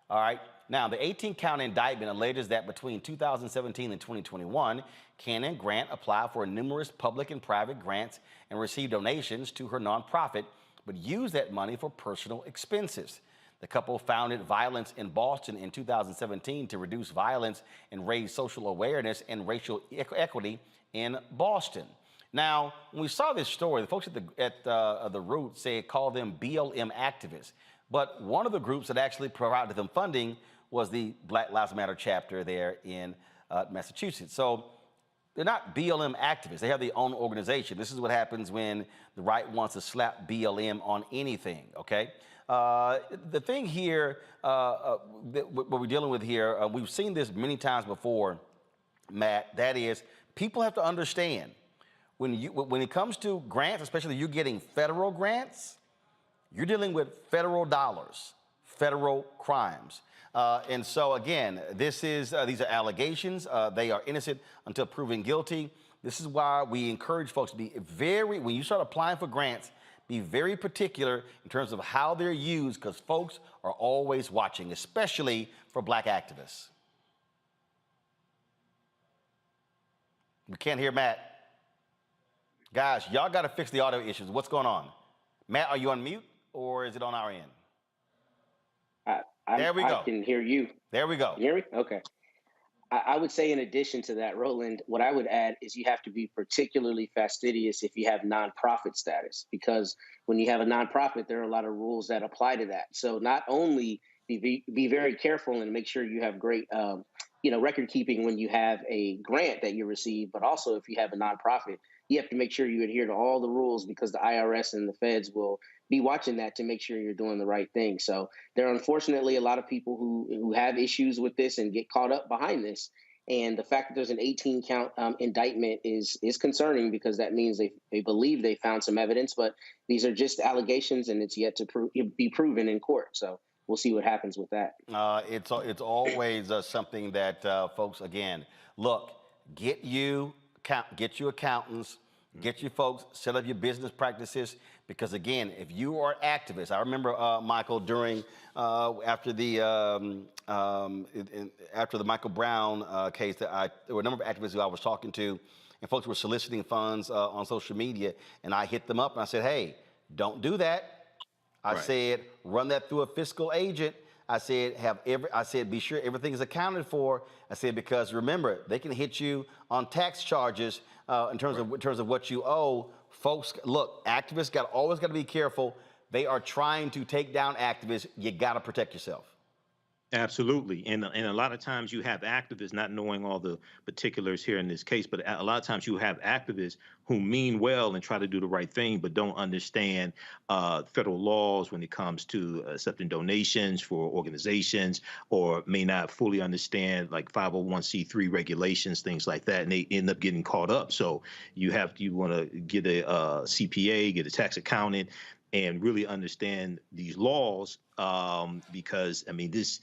All right. Now, the 18-count indictment alleges that between 2017 and 2021, Cannon Grant applied for numerous public and private grants and received donations to her nonprofit, but used that money for personal expenses. The couple founded Violence in Boston in 2017 to reduce violence and raise social awareness and racial equity in Boston. Now, when we saw this story, the folks at the root called them BLM activists. But one of the groups that actually provided them funding was the Black Lives Matter chapter there in Massachusetts. So they're not BLM activists. They have their own organization. This is what happens when the right wants to slap BLM on anything, okay? The thing here, what we're dealing with here, we've seen this many times before, Matt, that is, people have to understand, when it comes to grants, especially you're getting federal grants, you're dealing with federal dollars, federal crimes. And so, again, these are allegations. They are innocent until proven guilty. This is why we encourage folks to be when you start applying for grants, be very particular in terms of how they're used, because folks are always watching, especially for black activists. We can't hear Matt. Guys, y'all got to fix the audio issues. What's going on? Matt, are you on mute? Or is it on our end? There we go. I can hear you. There we go. You hear me? Okay. I would say in addition to that, Roland, what I would add is you have to be particularly fastidious if you have nonprofit status, because when you have a nonprofit, there are a lot of rules that apply to that. So not only be very careful and make sure you have great, record keeping when you have a grant that you receive, but also if you have a nonprofit, you have to make sure you adhere to all the rules, because the IRS and the feds will be watching that to make sure you're doing the right thing. So there are unfortunately a lot of people who have issues with this and get caught up behind this. And the fact that there's an 18 count indictment is concerning, because that means they believe they found some evidence, but these are just allegations and it's yet to be proven in court. So we'll see what happens with that. It's always something that folks, again, look, get you accountants, get you folks, set up your business practices, because again, if you are activists, I remember Michael during after the Michael Brown case, there were a number of activists who I was talking to, and folks were soliciting funds on social media, and I hit them up and I said, hey, don't do that. I said, run that through a fiscal agent. I said, be sure everything is accounted for. I said, because remember, they can hit you on tax charges in terms of what you owe. Folks, look, activists always got to be careful. They are trying to take down activists. You got to protect yourself. Absolutely. And a lot of times you have activists, not knowing all the particulars here in this case, but a lot of times you have activists who mean well and try to do the right thing, but don't understand federal laws when it comes to accepting donations for organizations, or may not fully understand like 501c3 regulations, things like that, and they end up getting caught up. So you want to get a CPA, get a tax accountant, and really understand these laws, because I mean this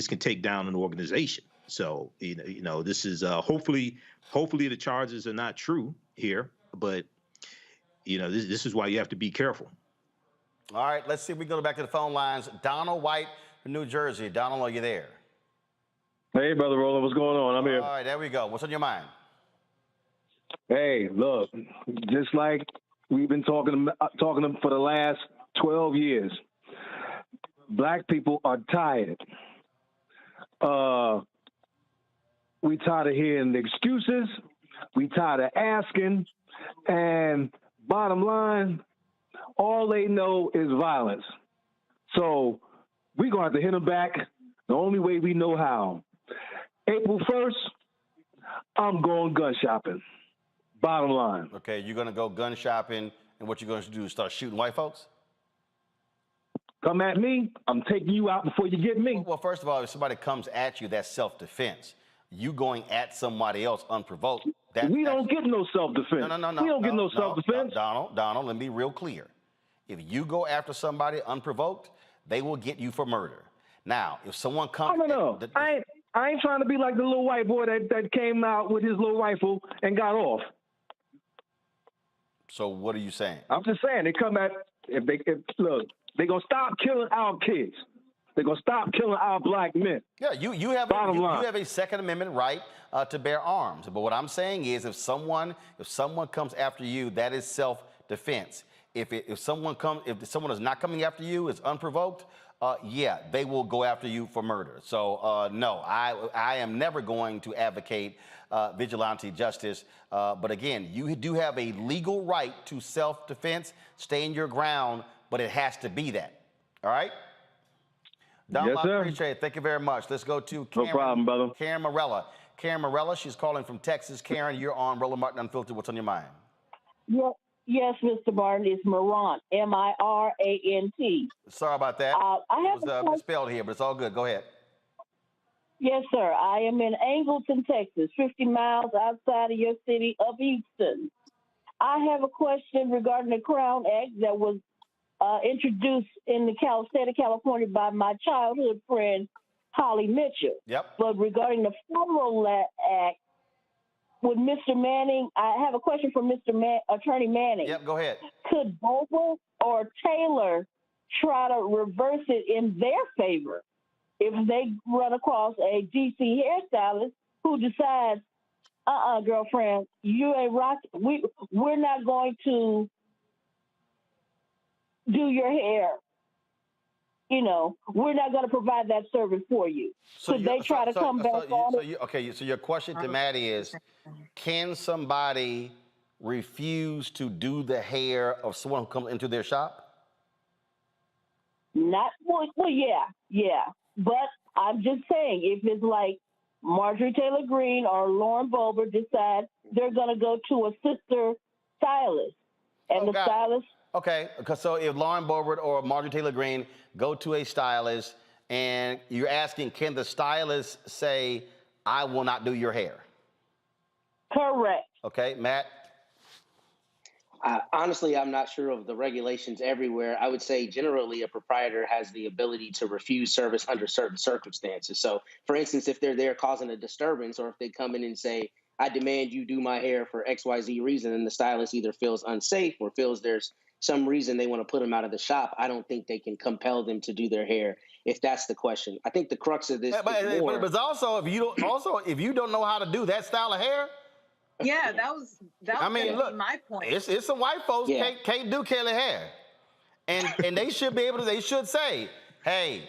can take down an organization. So this is hopefully the charges are not true here, but this is why you have to be careful. All right, let's see if we go back to the phone lines. Donald White from New Jersey. Donald, are you there? Hey, Brother Roland, what's going on? I'm here. All right, there we go. What's on your mind? Hey, look, just like we've been talking for the last 12 years, Black people are tired. We tired of hearing the excuses. We tired of asking. And bottom line, all they know is violence. So we're going to have to hit them back the only way we know how. April 1st, I'm going gun shopping. Bottom line. Okay, you're going to go gun shopping, and what you're going to do is start shooting white folks? Come at me, I'm taking you out before you get me. Well, first of all, if somebody comes at you, that's self-defense. You going at somebody else unprovoked. We don't get no self-defense. No. We don't get no self-defense. Donald, let me be real clear. If you go after somebody unprovoked, they will get you for murder. Now, if someone comes... No. I ain't trying to be like the little white boy that came out with his little rifle and got off. So what are you saying? I'm just saying, they come at... Look, they're going to stop killing our kids. They're going to stop killing our Black men. Yeah, you have a Second Amendment right to bear arms. But what I'm saying is, if someone comes after you, that is self-defense. If someone is not coming after you, is unprovoked, yeah, they will go after you for murder. So no, I am never going to advocate vigilante justice. But again, you do have a legal right to self-defense. Stand your ground, but it has to be that. All right? Donald, yes, sir. I appreciate it. Thank you very much. Let's go to Karen. No problem, brother. Karen Morella. Karen Morella, she's calling from Texas. Karen, you're on Roland Martin Unfiltered. What's on your mind? Yes, Mr. Martin, it's Morant, M-I-R-A-N-T. Sorry about that. It was misspelled here, but it's all good. Go ahead. Yes, sir. I am in Angleton, Texas, 50 miles outside of your city of Easton. I have a question regarding the Crown Act that was introduced in the state of California by my childhood friend, Holly Mitchell. Yep. But regarding the federal act, with Mr. Manning, I have a question for Attorney Manning. Yep, go ahead. Could Bogle or Taylor try to reverse it in their favor if they run across a DC hairstylist who decides, girlfriend, you ain't rocking. We're not going to do your hair we're not going to provide that service for you. So they try to come back on it. So your question to Maddie is, can somebody refuse to do the hair of someone who comes into their shop? Yeah. But I'm just saying, if it's like Marjorie Taylor Greene or Lauren Boebert decide they're going to go to a sister stylist, and the stylist. Okay, so if Lauren Boebert or Marjorie Taylor Greene go to a stylist, and you're asking, can the stylist say, I will not do your hair? Correct. Okay, Matt? Honestly, I'm not sure of the regulations everywhere. I would say generally a proprietor has the ability to refuse service under certain circumstances. So, for instance, if they're there causing a disturbance, or if they come in and say, I demand you do my hair for XYZ reason, and the stylist either feels unsafe or feels there's some reason they want to put them out of the shop, I don't think they can compel them to do their hair, if that's the question. I think the crux of this is more... But also, if you don't know how to do that style of hair... Yeah, that was my point. It's some white folks can't do Kelly hair, and they should be able to. They should say, "Hey,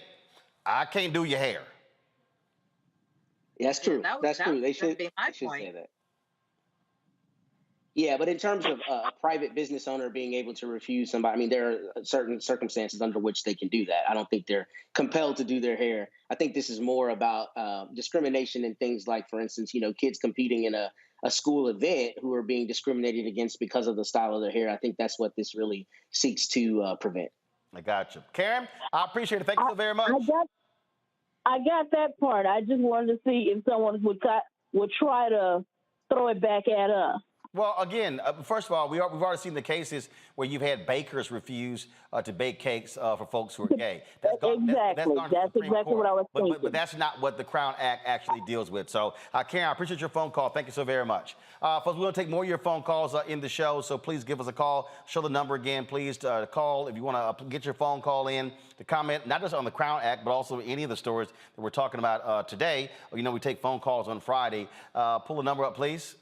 I can't do your hair." Yeah, that's true. That's true. They should say that. Yeah, but in terms of a private business owner being able to refuse somebody, I mean, there are certain circumstances under which they can do that. I don't think they're compelled to do their hair. I think this is more about discrimination and things like, for instance, kids competing in a school event who are being discriminated against because of the style of their hair. I think that's what this really seeks to prevent. I got you. Karen, I appreciate it. Thank you so very much. I got that part. I just wanted to see if someone would try to throw it back at us. Well, again, first of all, we've already seen the cases where you've had bakers refuse to bake cakes for folks who are gay. That's exactly what I was thinking. But that's not what the Crown Act actually deals with. So, Karen, I appreciate your phone call. Thank you so very much. Folks, we're going to take more of your phone calls in the show, so please give us a call. Show the number again, please. Call if you want to get your phone call in to comment, not just on the Crown Act, but also any of the stories that we're talking about today. We take phone calls on Friday. Pull the number up, please.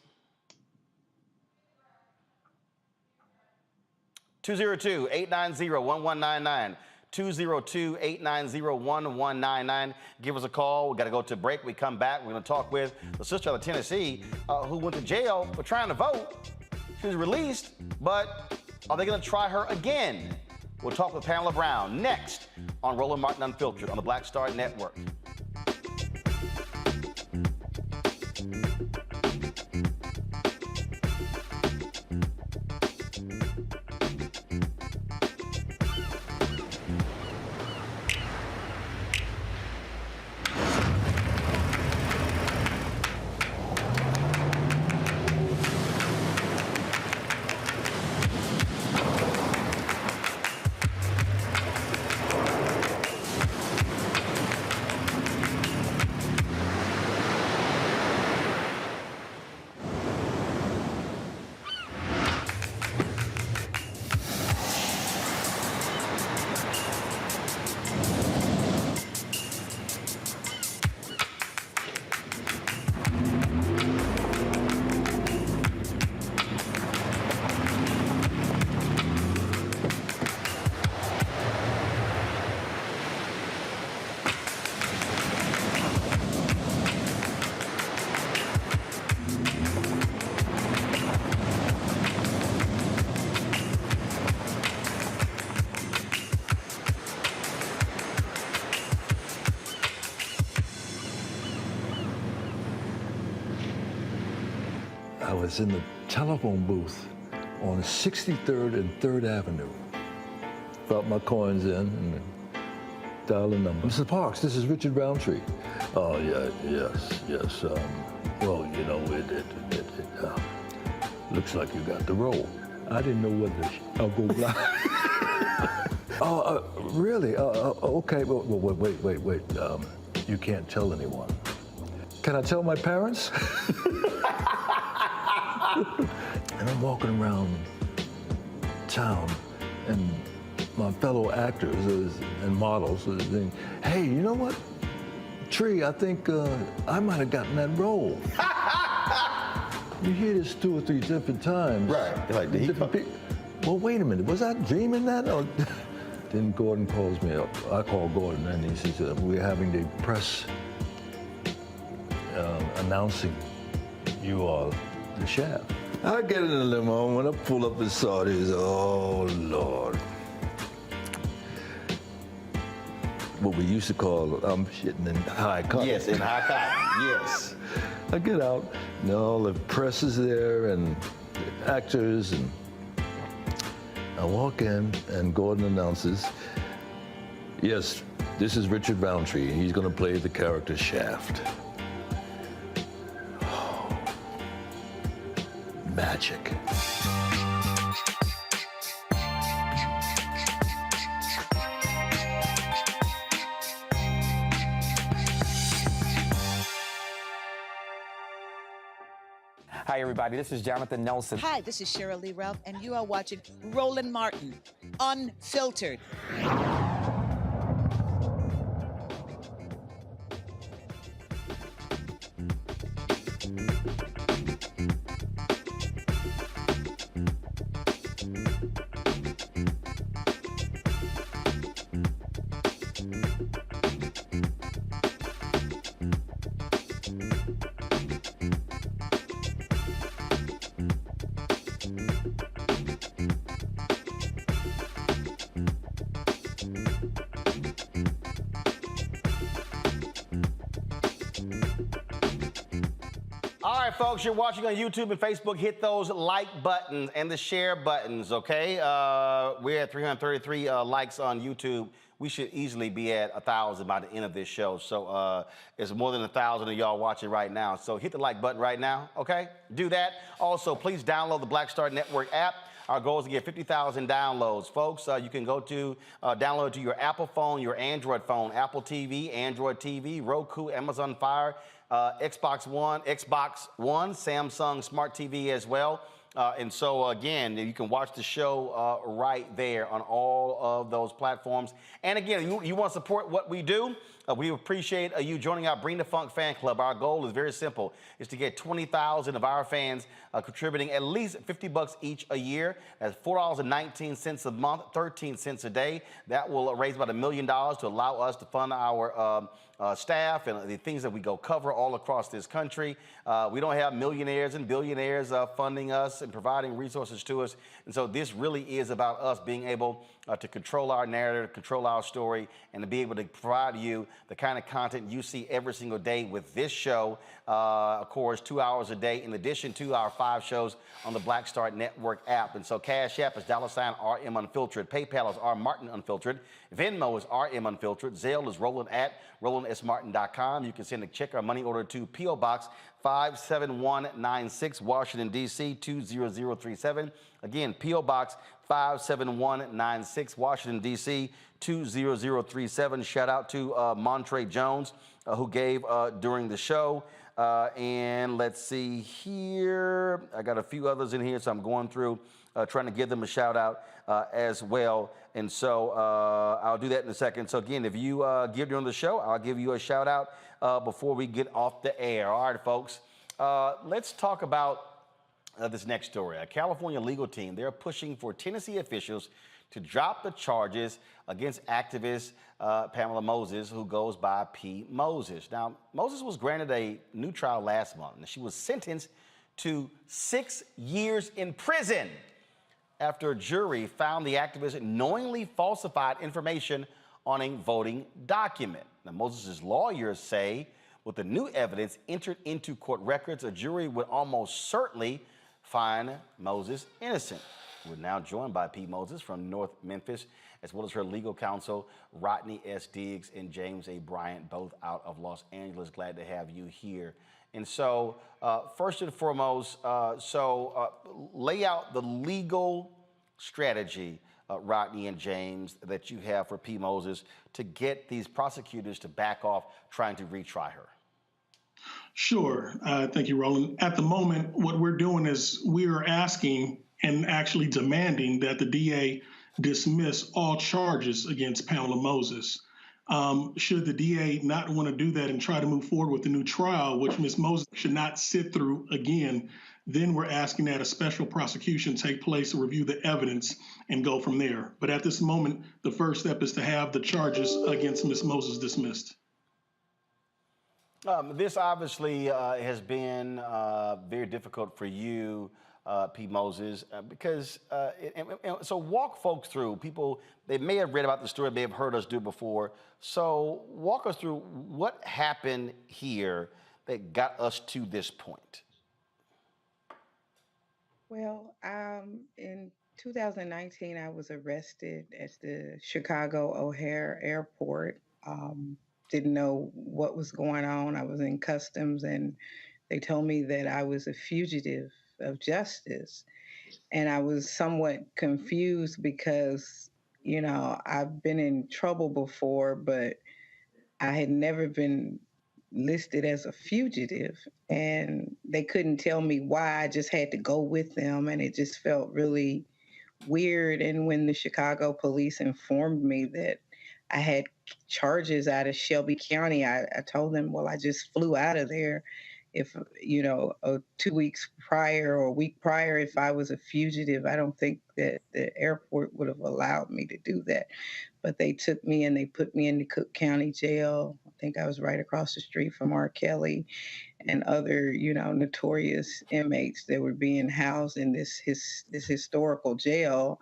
202-890-1199. 202-890-1199. Give us a call. We got to go to break. We come back. We're going to talk with the sister out of Tennessee who went to jail for trying to vote. She was released, but are they going to try her again? We'll talk with Pamela Brown next on Roland Martin Unfiltered on the Black Star Network. I was in the telephone booth on 63rd and 3rd Avenue. Brought my coins in and dialed the number. Mrs. Parks, this is Richard Roundtree. Oh, yeah, yes. Well, it looks like you got the role. I didn't know whether I'll go blind. Oh, really? Okay, well, wait. You can't tell anyone. Can I tell my parents? And I'm walking around town, and my fellow actors and models are saying, hey, you know what? Tree, I think I might have gotten that role. You hear this 2 or 3 different times. Right. Like, Well, wait a minute. Was I dreaming that? Or Then Gordon calls me up. I call Gordon, and he says, we're having the press announcing you are the shaft. I get in the limo, when I pull up and saw this, oh, Lord. What we used to call, I'm shitting in high cotton. Yes, in high cotton, yes. I get out, and all the press is there, and the actors, and I walk in, and Gordon announces, yes, this is Richard Roundtree, and he's going to play the character Shaft. Oh, magic. Hi, everybody. This is Jonathan Nelson. Hi, this is Cheryl Lee Ralph, and you are watching Roland Martin, Unfiltered. All right, folks, you're watching on YouTube and Facebook. Hit those like buttons and the share buttons, okay? We're at 333 likes on YouTube. We should easily be at 1,000 by the end of this show. So it's more than 1,000 of y'all watching right now. So hit the like button right now, okay? Do that. Also, please download the Black Star Network app. Our goal is to get 50,000 downloads. Folks, you can go to download it to your Apple phone, your Android phone, Apple TV, Android TV, Roku, Amazon Fire, Xbox One, Samsung Smart TV as well. And so, again, you can watch the show right there on all of those platforms. And again, you want to support what we do? We appreciate you joining our Bring the Funk fan club. Our goal is very simple, is to get 20,000 of our fans contributing at least $50 each a year. That's $4.19 a month, 13 cents a day. That will raise about $1 million to allow us to fund our staff and the things that we go cover all across this country. We don't have millionaires and billionaires funding us and providing resources to us. And so this really is about us being able to control our narrative, control our story, and to be able to provide you the kind of content you see every single day with this show. Of course, 2 hours a day, in addition to our 5 shows on the Black Star Network app. And so Cash App is $RM Unfiltered. PayPal is R Martin Unfiltered. Venmo is RM Unfiltered. Zelle is Roland at RolandSMartin.com. You can send a check or money order to P.O. Box 57196, Washington, D.C. 20037. Again, P.O. Box 57196, Washington, D.C. 20037. Shout out to Montre Jones, who gave during the show. And let's see here. I got a few others in here, so I'm going through trying to give them a shout out as well. And so I'll do that in a second. So again, if you give during the show, I'll give you a shout out before we get off the air. All right, folks. Let's talk about this next story. A California legal team, they're pushing for Tennessee officials to drop the charges against activist Pamela Moses, who goes by P. Moses. Now, Moses was granted a new trial last month, and she was sentenced to 6 years in prison after a jury found the activist knowingly falsified information on a voting document. Now, Moses' lawyers say with the new evidence entered into court records, a jury would almost certainly find Moses innocent. We're now joined by P. Moses from North Memphis, as well as her legal counsel, Rodney S. Diggs and James A. Bryant, both out of Los Angeles. Glad to have you here. And so, first and foremost, lay out the legal strategy, Rodney and James, that you have for P. Moses to get these prosecutors to back off trying to retry her. Sure. Thank you, Roland. At the moment, what we're doing is we are asking and actually demanding that the DA dismiss all charges against Pamela Moses. Should the DA not want to do that and try to move forward with the new trial, which Ms. Moses should not sit through again, then we're asking that a special prosecution take place to review the evidence and go from there. But at this moment, the first step is to have the charges against Ms. Moses dismissed. This obviously has been very difficult for you, P. Moses, because, so walk folks through, people, they may have read about the story, may have heard us do before. So walk us through what happened here that got us to this point. Well, in 2019, I was arrested at the Chicago O'Hare Airport. Didn't know what was going on. I was in customs, and they told me that I was a fugitive of justice. And I was somewhat confused because, you know, I've been in trouble before, but I had never been listed as a fugitive, and they couldn't tell me why. I just had to go with them, and it just felt really weird. And when the Chicago police informed me that I had charges out of Shelby County, I told them, well, I just flew out of there. If, you know, 2 weeks prior or a week prior, if I was a fugitive, I don't think that the airport would have allowed me to do that. But they took me and they put me in the Cook County Jail. I think I was right across the street from R. Kelly and other, you know, notorious inmates that were being housed in this historical jail.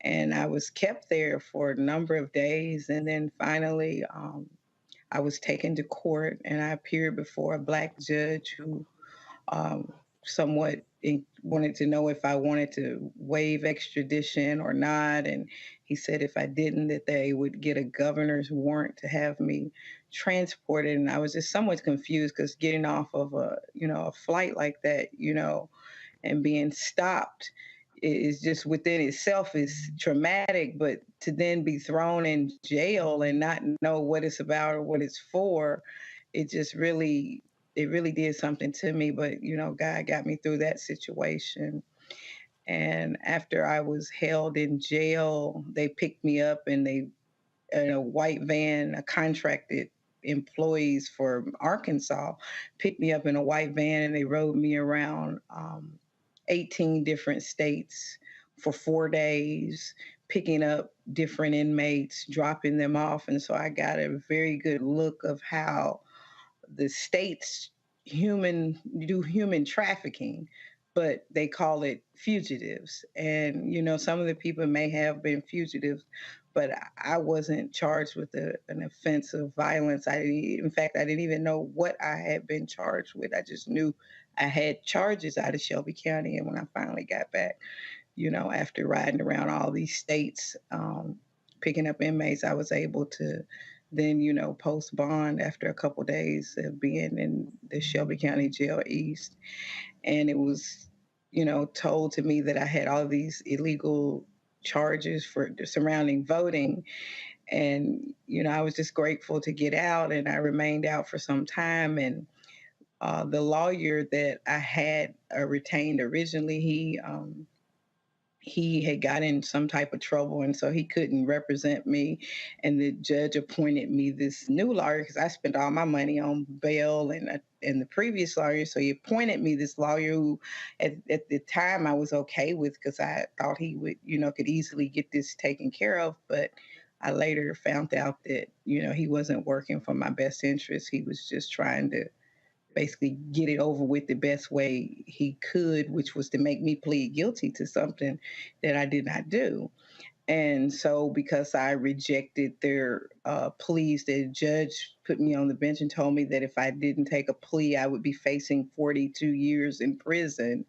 And I was kept there for a number of days. And then finally, I was taken to court, and I appeared before a Black judge who somewhat wanted to know if I wanted to waive extradition or not. And he said if I didn't, that they would get a governor's warrant to have me transported. And I was just somewhat confused because getting off of a flight like that, you know, and being stopped is just within itself is traumatic, but to then be thrown in jail and not know what it's about or what it's for, it really did something to me. But, you know, God got me through that situation. And after I was held in jail, they picked me up and they, in a white van, a contracted employees for Arkansas, picked me up in a white van and they rode me around 18 different states for 4 days, picking up different inmates, dropping them off. And so I got a very good look of how the states do human trafficking, but they call it fugitives. And, you know, some of the people may have been fugitives, but I wasn't charged with an offense of violence. In fact, I didn't even know what I had been charged with. I just knew I had charges out of Shelby County. And when I finally got back, you know, after riding around all these states, picking up inmates, I was able to then, you know, post bond after a couple of days of being in the Shelby County Jail East. And it was, you know, told to me that I had all these illegal charges for surrounding voting. And, you know, I was just grateful to get out, and I remained out for some time. And the lawyer that I had retained originally, he had got in some type of trouble, and so he couldn't represent me. And the judge appointed me this new lawyer because I spent all my money on bail and the previous lawyer. So he appointed me this lawyer who, at the time, I was okay with because I thought he would, you know, could easily get this taken care of. But I later found out that, you know, he wasn't working for my best interest. He was just trying to basically get it over with the best way he could, which was to make me plead guilty to something that I did not do. And so because I rejected their pleas, the judge put me on the bench and told me that if I didn't take a plea, I would be facing 42 years in prison.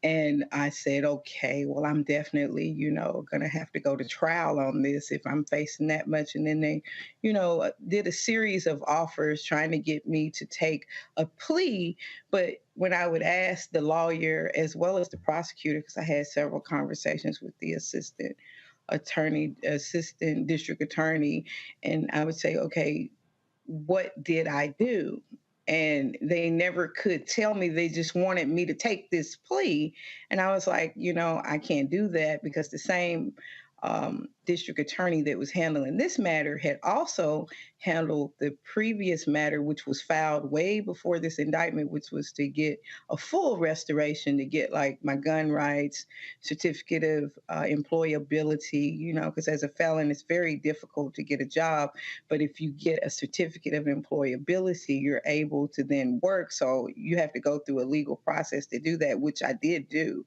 And I said, okay, well, I'm definitely, you know, going to have to go to trial on this if I'm facing that much. And then they, you know, did a series of offers trying to get me to take a plea. But when I would ask the lawyer as well as the prosecutor, because I had several conversations with the assistant district attorney, and I would say, okay, what did I do? And they never could tell me. They just wanted me to take this plea. And I was like, you know, I can't do that because the same district attorney that was handling this matter had also handled the previous matter, which was filed way before this indictment, which was to get a full restoration, to get like my gun rights, certificate of employability, you know, because as a felon, it's very difficult to get a job. But if you get a certificate of employability, you're able to then work. So you have to go through a legal process to do that, which I did do.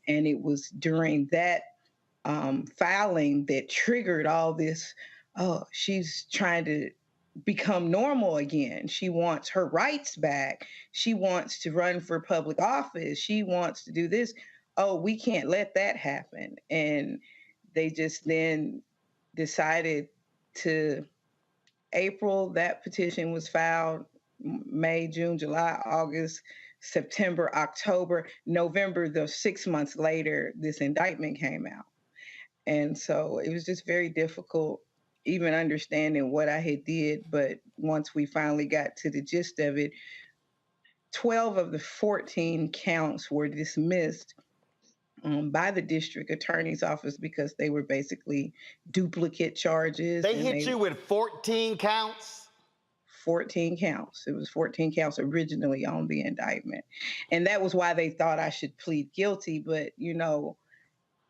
And it was during that filing that triggered all this. Oh, she's trying to become normal again. She wants her rights back. She wants to run for public office. She wants to do this. Oh, we can't let that happen. And they just then decided to April, that petition was filed, May, June, July, August, September, October, November, the 6 months later, this indictment came out. And so it was just very difficult even understanding what I had did. But once we finally got to the gist of it, 12 of the 14 counts were dismissed by the district attorney's office because they were basically duplicate charges. They hit you with 14 counts? 14 counts. It was 14 counts originally on the indictment. And that was why they thought I should plead guilty. But, you know,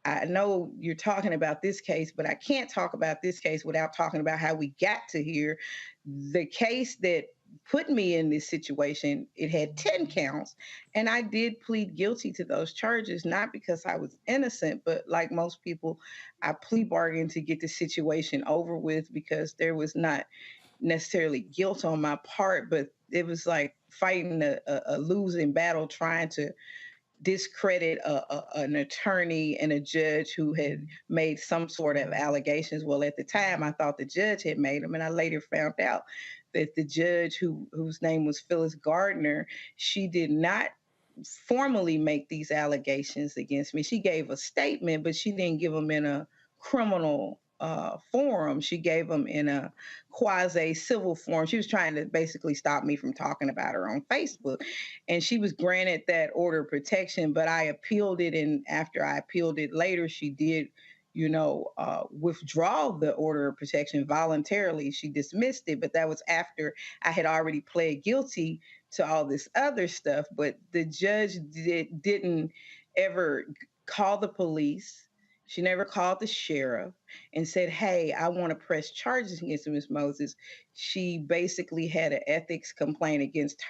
I know you're talking about this case, but I can't talk about this case without talking about how we got to here. The case that put me in this situation, it had 10 counts, and I did plead guilty to those charges, not because I was innocent, but like most people, I plea bargained to get the situation over with because there was not necessarily guilt on my part, but it was like fighting a losing battle, trying to discredit an attorney and a judge who had made some sort of allegations. Well, at the time, I thought the judge had made them, and I later found out that the judge, whose name was Phyllis Gardner, she did not formally make these allegations against me. She gave a statement, but she didn't give them in a criminal forum. She gave them in a quasi-civil forum. She was trying to basically stop me from talking about her on Facebook. And she was granted that order of protection, but I appealed it. And after I appealed it later, she did, you know, withdraw the order of protection voluntarily. She dismissed it, but that was after I had already pled guilty to all this other stuff. But the judge didn't ever call the police. She never called the sheriff and said, hey, I want to press charges against Ms. Moses. She basically had an ethics complaint against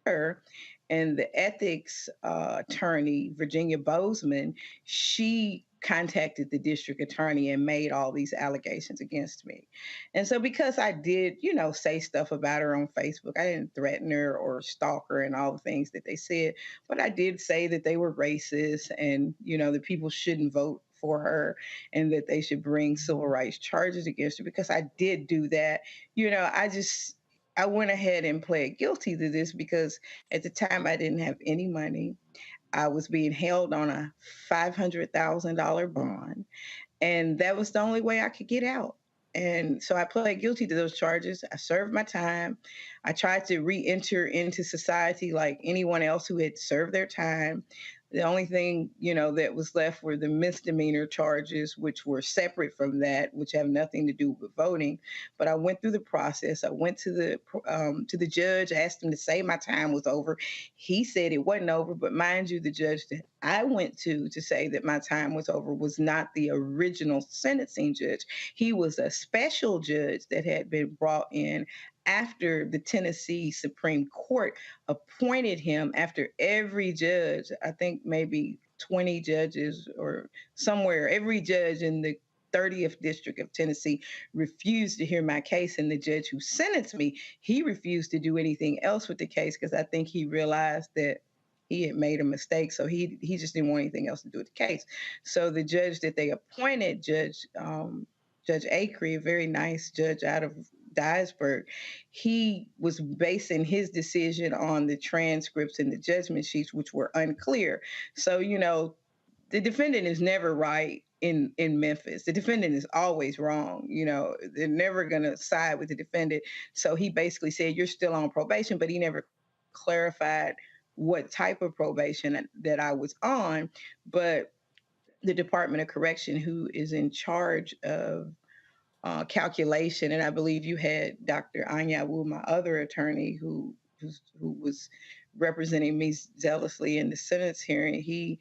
her. And the ethics attorney, Virginia Bozeman, she contacted the district attorney and made all these allegations against me. And so because I did, you know, say stuff about her on Facebook, I didn't threaten her or stalk her and all the things that they said, but I did say that they were racist and, you know, that people shouldn't vote for her and that they should bring civil rights charges against her because I did do that. You know, I went ahead and pled guilty to this because at the time I didn't have any money. I was being held on a $500,000 bond, and that was the only way I could get out. And so I pled guilty to those charges. I served my time. I tried to re-enter into society like anyone else who had served their time. The only thing, you know, that was left were the misdemeanor charges, which were separate from that, which have nothing to do with voting. But I went through the process. I went to the judge, asked him to say my time was over. He said it wasn't over, but mind you, the judge that I went to say that my time was over was not the original sentencing judge. He was a special judge that had been brought in after the Tennessee Supreme Court appointed him, after every judge, I think maybe 20 judges or somewhere, every judge in the 30th District of Tennessee refused to hear my case. And the judge who sentenced me, he refused to do anything else with the case because I think he realized that he had made a mistake. So he just didn't want anything else to do with the case. So the judge that they appointed, Judge Acree, a very nice judge out of Dyersburg, he was basing his decision on the transcripts and the judgment sheets, which were unclear. So, you know, the defendant is never right in Memphis. The defendant is always wrong. You know, they're never going to side with the defendant. So he basically said, you're still on probation, but he never clarified what type of probation that I was on. But the Department of Correction, who is in charge of calculation, and I believe you had Dr. Anya Wu, my other attorney, who was representing me zealously in the sentence hearing. He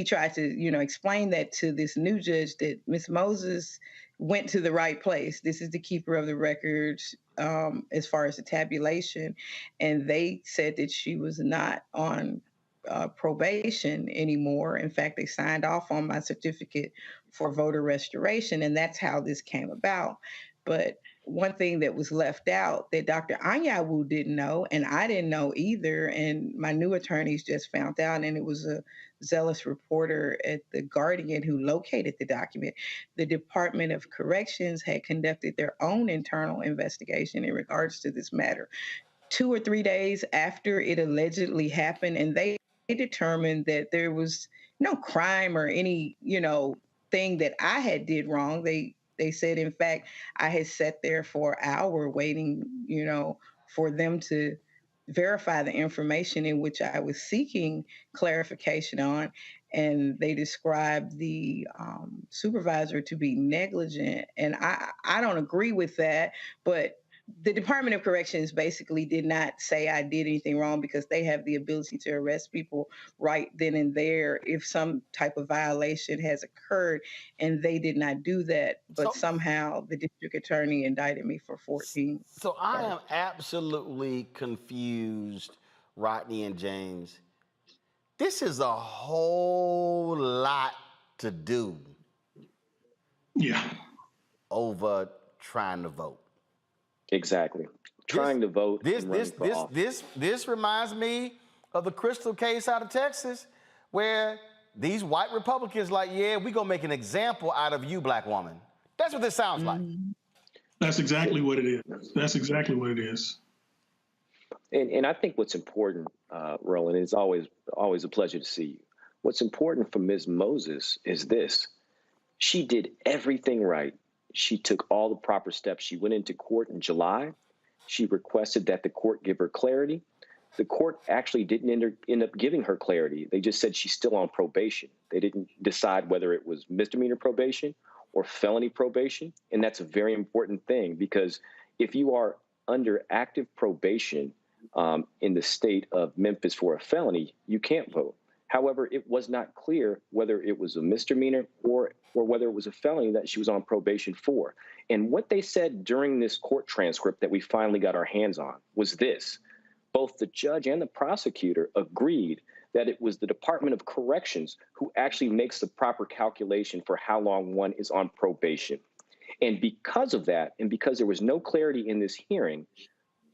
tried to, explain that to this new judge that Ms. Moses went to the right place. This is the keeper of the records as far as the tabulation, and they said that she was not on probation anymore. In fact, they signed off on my certificate for voter restoration, and that's how this came about. But one thing that was left out that Dr. Anyawu didn't know, and I didn't know either, and my new attorneys just found out, and it was a zealous reporter at The Guardian who located the document. The Department of Corrections had conducted their own internal investigation in regards to this matter 2 or 3 days after it allegedly happened, and they determined that there was no crime or any, thing that I had did wrong. They said, in fact, I had sat there for an hour waiting, for them to verify the information in which I was seeking clarification on. And they described the supervisor to be negligent. And I don't agree with that, but the Department of Corrections basically did not say I did anything wrong because they have the ability to arrest people right then and there if some type of violation has occurred, and they did not do that. But somehow the district attorney indicted me for 14. So I am absolutely confused, Rodney and James. This is a whole lot to do. Yeah. Over trying to vote. Exactly. Trying to vote. This reminds me of the Crystal case out of Texas, where these white Republicans like, yeah, we gonna make an example out of you, black woman. That's what this sounds like. That's exactly what it is. That's exactly what it is. And I think what's important, Roland, it's always a pleasure to see you. What's important for Ms. Moses is this. She did everything right. She took all the proper steps. She went into court in July. She requested that the court give her clarity. The court actually didn't end up giving her clarity. They just said she's still on probation. They didn't decide whether it was misdemeanor probation or felony probation. And that's a very important thing, because if you are under active probation in the state of Memphis for a felony, you can't vote. However, it was not clear whether it was a misdemeanor or whether it was a felony that she was on probation for. And what they said during this court transcript that we finally got our hands on was this. Both the judge and the prosecutor agreed that it was the Department of Corrections who actually makes the proper calculation for how long one is on probation. And because of that, and because there was no clarity in this hearing,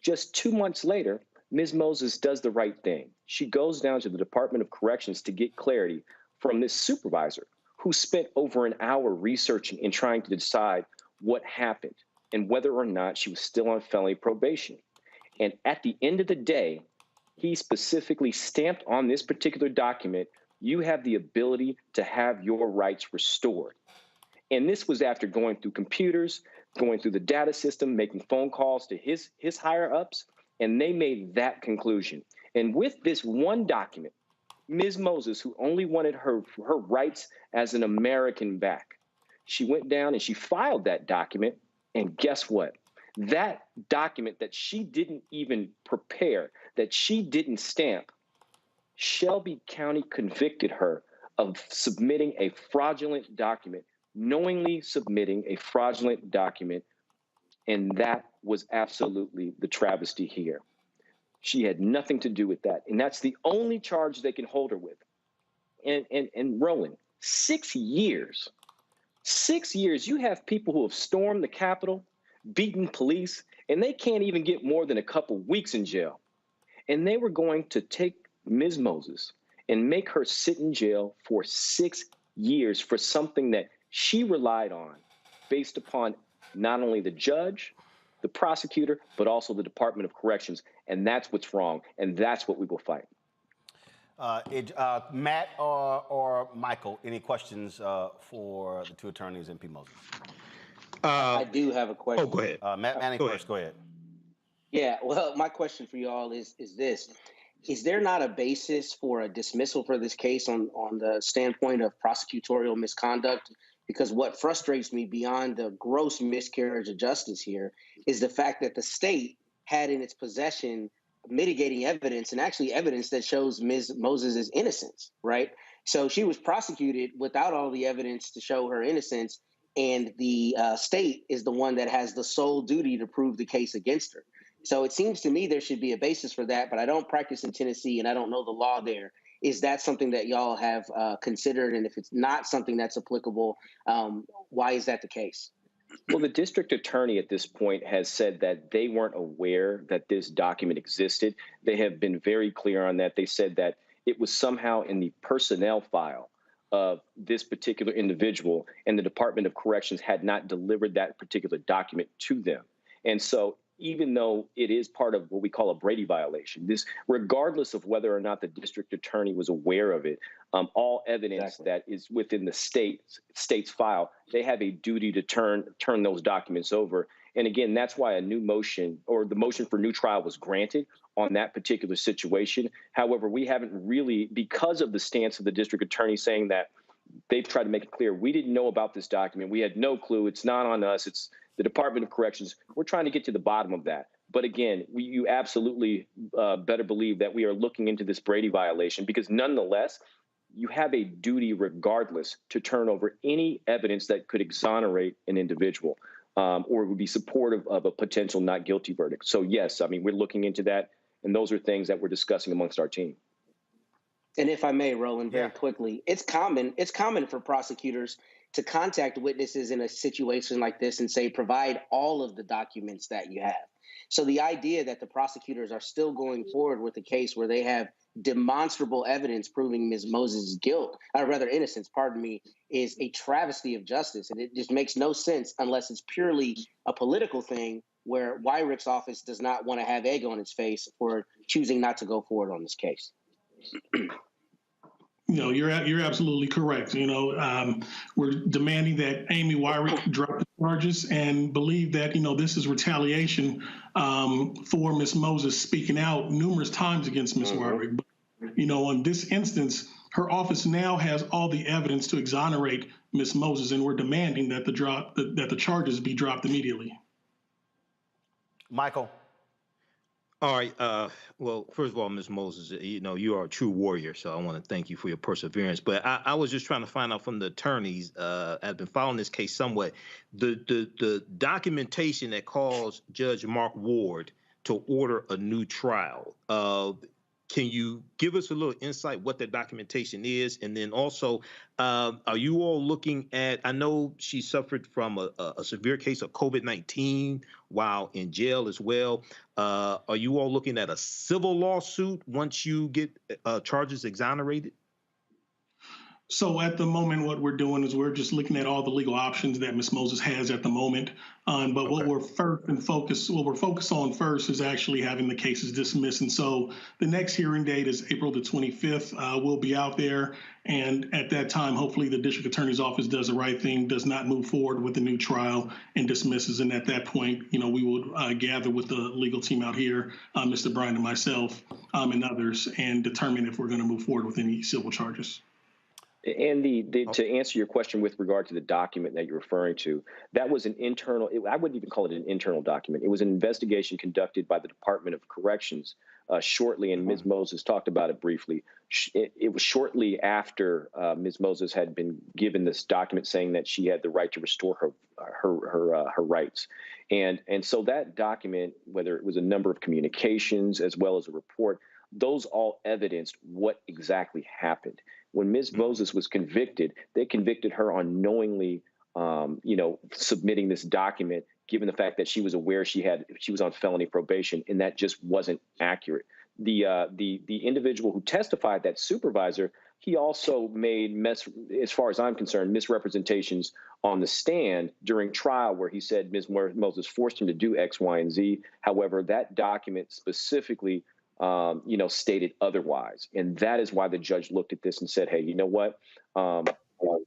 just 2 months later, Ms. Moses does the right thing. She goes down to the Department of Corrections to get clarity from this supervisor who spent over an hour researching and trying to decide what happened and whether or not she was still on felony probation. And at the end of the day, he specifically stamped on this particular document, you have the ability to have your rights restored. And this was after going through computers, going through the data system, making phone calls to his higher ups, and they made that conclusion. And with this one document, Ms. Moses, who only wanted her rights as an American back, she went down and she filed that document. And guess what? That document that she didn't even prepare, that she didn't stamp, Shelby County convicted her of submitting a fraudulent document, knowingly submitting a fraudulent document. And that was absolutely the travesty here. She had nothing to do with that. And that's the only charge they can hold her with. And Roland, 6 years. 6 years, you have people who have stormed the Capitol, beaten police, and they can't even get more than a couple weeks in jail. And they were going to take Ms. Moses and make her sit in jail for 6 years for something that she relied on based upon not only the judge, the prosecutor, but also the Department of Corrections. And that's what's wrong. And that's what we will fight. Matt or Michael, any questions for the two attorneys and P. Moses? I do have a question. Oh, go ahead. Matt Manning Go first. Go ahead. Yeah, well, my question for you all is this. is there not a basis for a dismissal for this case on the standpoint of prosecutorial misconduct? Because what frustrates me beyond the gross miscarriage of justice here is the fact that the state had in its possession mitigating evidence and actually evidence that shows Ms. Moses' innocence, right? So she was prosecuted without all the evidence to show her innocence, and the state is the one that has the sole duty to prove the case against her. So it seems to me there should be a basis for that, but I don't practice in Tennessee and I don't know the law there. Is that something that y'all have considered? And if it's not something that's applicable, why is that the case? Well, the district attorney at this point has said that they weren't aware that this document existed. They have been very clear on that. They said that it was somehow in the personnel file of this particular individual, and the Department of Corrections had not delivered that particular document to them. And so even though it is part of what we call a Brady violation, this, regardless of whether or not the district attorney was aware of it, all evidence that is within the state's file, they have a duty to turn those documents over. And again, that's why a new motion, or the motion for new trial, was granted on that particular situation. However, we haven't really, because of the stance of the district attorney saying that they've tried to make it clear, we didn't know about this document. We had no clue. It's not on us. It's the Department of Corrections. We're trying to get to the bottom of that. But again, you absolutely better believe that we are looking into this Brady violation, because nonetheless, you have a duty regardless to turn over any evidence that could exonerate an individual or would be supportive of a potential not guilty verdict. So yes, I mean, we're looking into that, and those are things that we're discussing amongst our team. And if I may, Roland, very quickly, it's common for prosecutors to contact witnesses in a situation like this and say, provide all of the documents that you have. So the idea that the prosecutors are still going forward with a case where they have demonstrable evidence proving Ms. Moses' guilt, or rather innocence, pardon me, is a travesty of justice. And it just makes no sense unless it's purely a political thing where Wyrick's office does not want to have egg on its face for choosing not to go forward on this case. No, you're absolutely correct. We're demanding that Amy Wyrick drop the charges and believe that, this is retaliation for Ms. Moses speaking out numerous times against Ms. Wyrick. But, in this instance, her office now has all the evidence to exonerate Ms. Moses, and we're demanding that the charges be dropped immediately. Michael. All right. Well, first of all, Ms. Moses, you are a true warrior, so I want to thank you for your perseverance. But I was just trying to find out from the attorneys, I've been following this case somewhat, the documentation that caused Judge Mark Ward to order a new trial. Can you give us a little insight what that documentation is? And then also, are you all looking at, I know she suffered from a severe case of COVID-19 while in jail as well. Are you all looking at a civil lawsuit once you get charges exonerated? So at the moment, what we're doing is we're just looking at all the legal options that Ms. Moses has at the moment. But what we're focused on first is actually having the cases dismissed. And so the next hearing date is April the 25th. We'll be out there. And at that time, hopefully the district attorney's office does the right thing, does not move forward with the new trial and dismisses. And at that point, we would gather with the legal team out here, Mr. Bryan and myself and others, and determine if we're going to move forward with any civil charges. And to answer your question with regard to the document that you're referring to, that was an internal, I wouldn't even call it an internal document. It was an investigation conducted by the Department of Corrections shortly, and Ms. Moses talked about it briefly. It was shortly after Ms. Moses had been given this document saying that she had the right to restore her rights. And so that document, whether it was a number of communications as well as a report, those all evidenced what exactly happened. When Ms. Moses was convicted, they convicted her on knowingly, submitting this document, given the fact that she was aware she was on felony probation, and that just wasn't accurate. The individual who testified, that supervisor, he also made, as far as I'm concerned, misrepresentations on the stand during trial where he said Ms. Moses forced him to do X, Y, and Z. However, that document specifically stated otherwise. And that is why the judge looked at this and said, hey, you know what?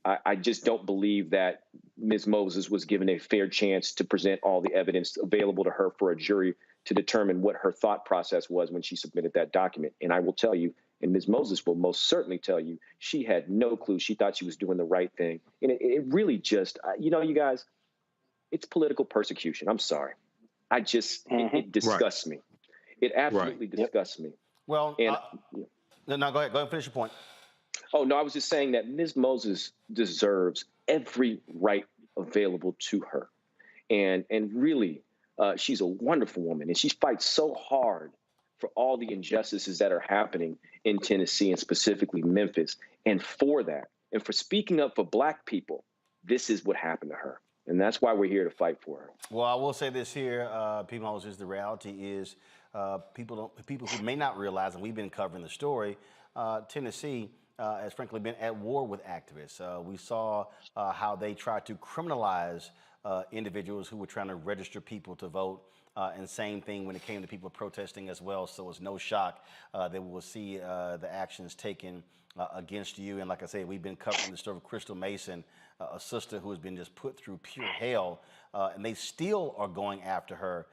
I just don't believe that Ms. Moses was given a fair chance to present all the evidence available to her for a jury to determine what her thought process was when she submitted that document. And I will tell you, and Ms. Moses will most certainly tell you, she had no clue. She thought she was doing the right thing. And it really just, you know, you guys, it's political persecution. I'm sorry. It disgusts me. It absolutely disgusts me. Well, and, no, go ahead. Go ahead and finish your point. Oh, no, I was just saying that Ms. Moses deserves every right available to her. And really, she's a wonderful woman, and she fights so hard for all the injustices that are happening in Tennessee and specifically Memphis. And for that, and for speaking up for Black people, this is what happened to her. And that's why we're here to fight for her. Well, I will say this here, Pamela Moses, the reality is people who may not realize, and we've been covering the story, Tennessee has frankly been at war with activists. We saw how they tried to criminalize individuals who were trying to register people to vote. And same thing when it came to people protesting as well. So it's no shock that we will see the actions taken against you. And like I said, we've been covering the story of Crystal Mason, a sister who has been just put through pure hell. And they still are going after her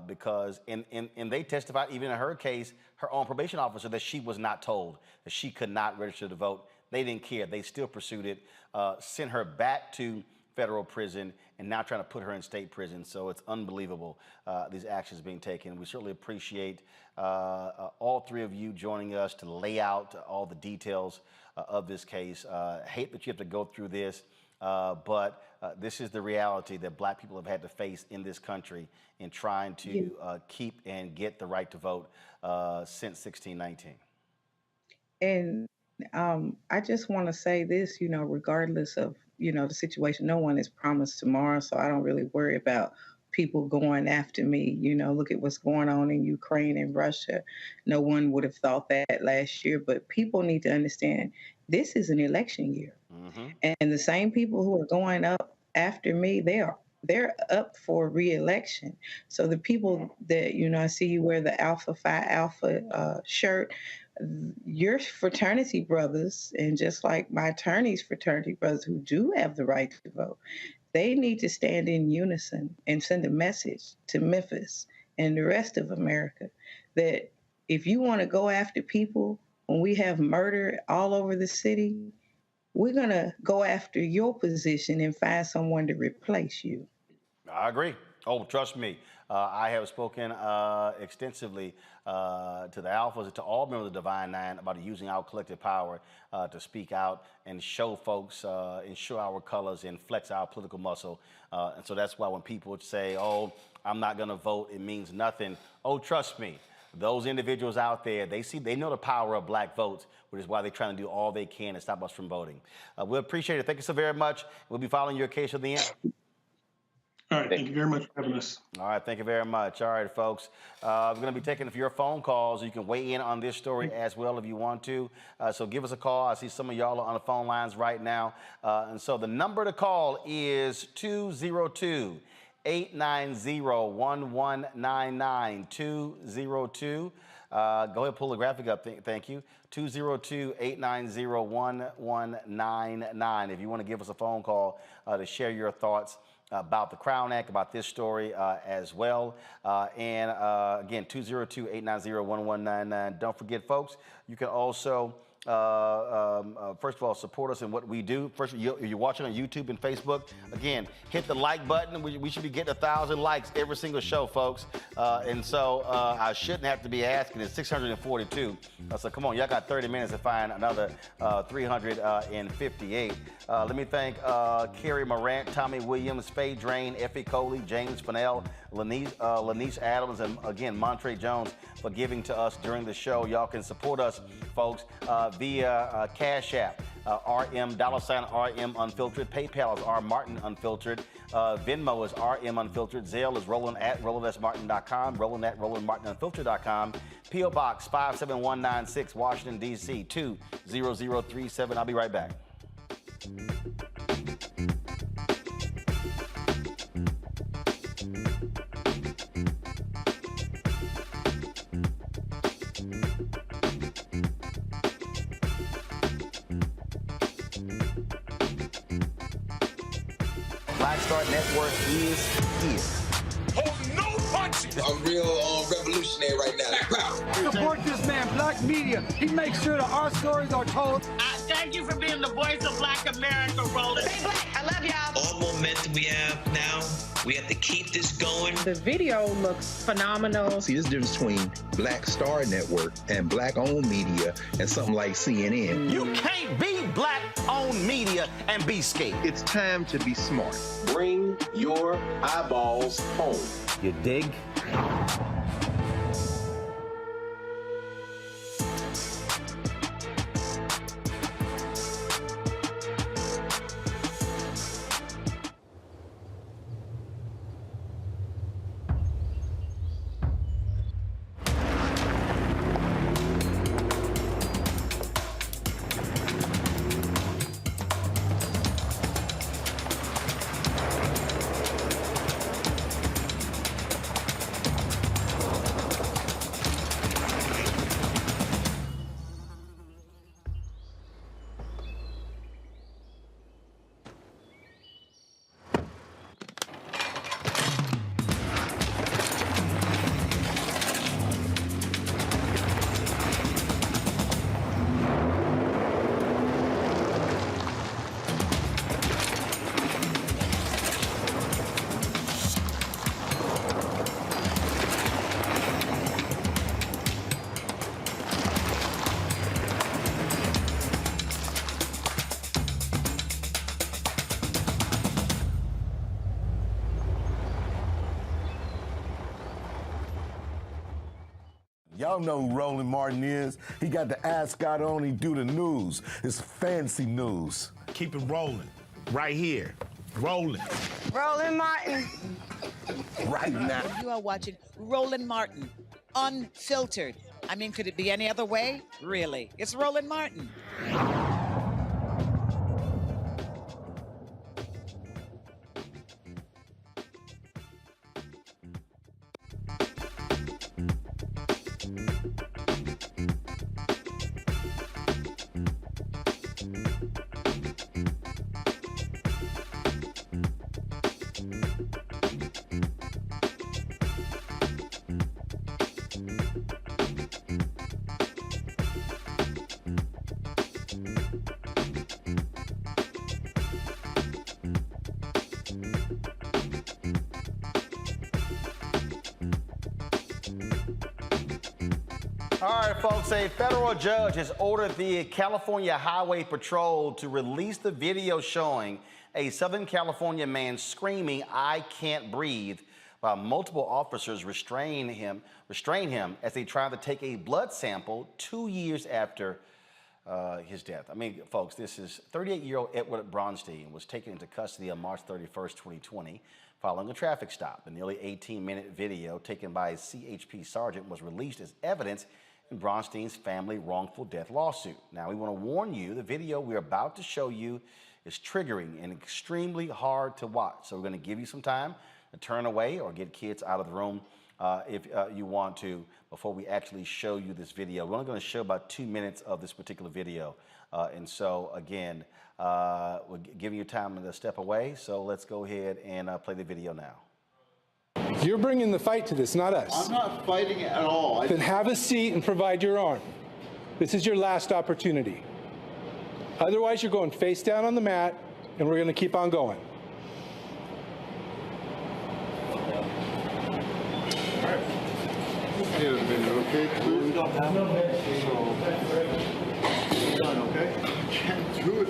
because, and they testified, even in her case, her own probation officer, that she was not told that she could not register to vote. They didn't care. They still pursued it, sent her back to federal prison, and now trying to put her in state prison. So it's unbelievable, these actions being taken. We certainly appreciate all three of you joining us to lay out all the details of this case. Hate that you have to go through this, but this is the reality that Black people have had to face in this country in trying to keep and get the right to vote since 1619. And I just want to say this, you know, regardless of, you know, the situation, no one is promised tomorrow, so I don't really worry about people going after me. You know, look at what's going on in Ukraine and Russia. No one would have thought that last year, but people need to understand this is an election year. And the same people who are going up after me, they're up for re-election. So the people that, you know, I see you wear the Alpha Phi Alpha shirt, your fraternity brothers, and just like my attorney's fraternity brothers who do have the right to vote, they need to stand in unison and send a message to Memphis and the rest of America that if you want to go after people when we have murder all over the city, we're going to go after your position and find someone to replace you. I agree. Oh, trust me. I have spoken extensively to the Alphas and to all members of the Divine Nine about using our collective power to speak out and show folks and show our colors and flex our political muscle. And so that's why when people say, oh, I'm not going to vote, it means nothing. Oh, trust me. Those individuals out there, they know the power of Black votes, which is why they're trying to do all they can to stop us from voting. We appreciate it. Thank you so very much. We'll be following your case to the end. All right, thank you very much for having us. All right, thank you very much. All right, folks, we're going to be taking your phone calls. You can weigh in on this story as well if you want to. So give us a call. I see some of y'all are on the phone lines right now. And so the number to call is 202-890-1199, 202. Go ahead and pull the graphic up. Thank you. 202-890-1199. If you want to give us a phone call to share your thoughts about the Crown Act, about this story as well. And again, 202-890-1199. Don't forget, folks, you can also, first of all, support us in what we do. First, you're watching on YouTube and Facebook. Again, hit the like button. We should be getting 1,000 likes every single show, folks. And so I shouldn't have to be asking. It's 642. So come on, y'all got 30 minutes to find another 358. Let me thank Kerry Morant, Tommy Williams, Faye Drain, Effie Coley, James Fennell, Lanice Adams, and again, Montre Jones for giving to us during the show. Y'all can support us, folks, via Cash App, RM, $RM Unfiltered. PayPal is R Martin Unfiltered. Venmo is RM Unfiltered. Zelle is Roland@RolandSMartin.com, Roland@RolandMartinUnfiltered.com. P.O. Box 57196, Washington, D.C. 20037. I'll be right back. Black Star Network is here. Hold no punches! I'm real revolutionary right now. Support this man, Black media. He makes sure that our stories are told. Thank you for being the voice of Black America, Roland. Stay Black. I love y'all. All momentum we have now, we have to keep this going. The video looks phenomenal. See, there's a difference between Black Star Network and Black-owned media and something like CNN. You can't be Black-owned media and be scared. It's time to be smart. Bring your eyeballs home. You dig? Y'all know who Roland Martin is. He got the ascot on, he do the news. It's fancy news. Keep it rolling. Right here. Rolling. Roland Martin. Right now. You are watching Roland Martin, unfiltered. I mean, could it be any other way? Really? It's Roland Martin. All right, folks, a federal judge has ordered the California Highway Patrol to release the video showing a Southern California man screaming, "I can't breathe," while multiple officers restrain him as they try to take a blood sample 2 years after his death. I mean, folks, this is 38-year-old Edward Bronstein was taken into custody on March 31st, 2020, following a traffic stop. The nearly 18-minute video taken by a CHP sergeant was released as evidence in Bronstein's family wrongful death lawsuit. Now, we want to warn you, the video we're about to show you is triggering and extremely hard to watch. So we're going to give you some time to turn away or get kids out of the room if you want to, before we actually show you this video. We're only going to show about 2 minutes of this particular video. And so, again, we're giving you time to step away. So let's go ahead and play the video now. You're bringing the fight to this, not us. I'm not fighting it at all. Then have a seat and provide your arm. This is your last opportunity. Otherwise, you're going face down on the mat, and we're going to keep on going. Okay, please. Done, okay? Can't do it.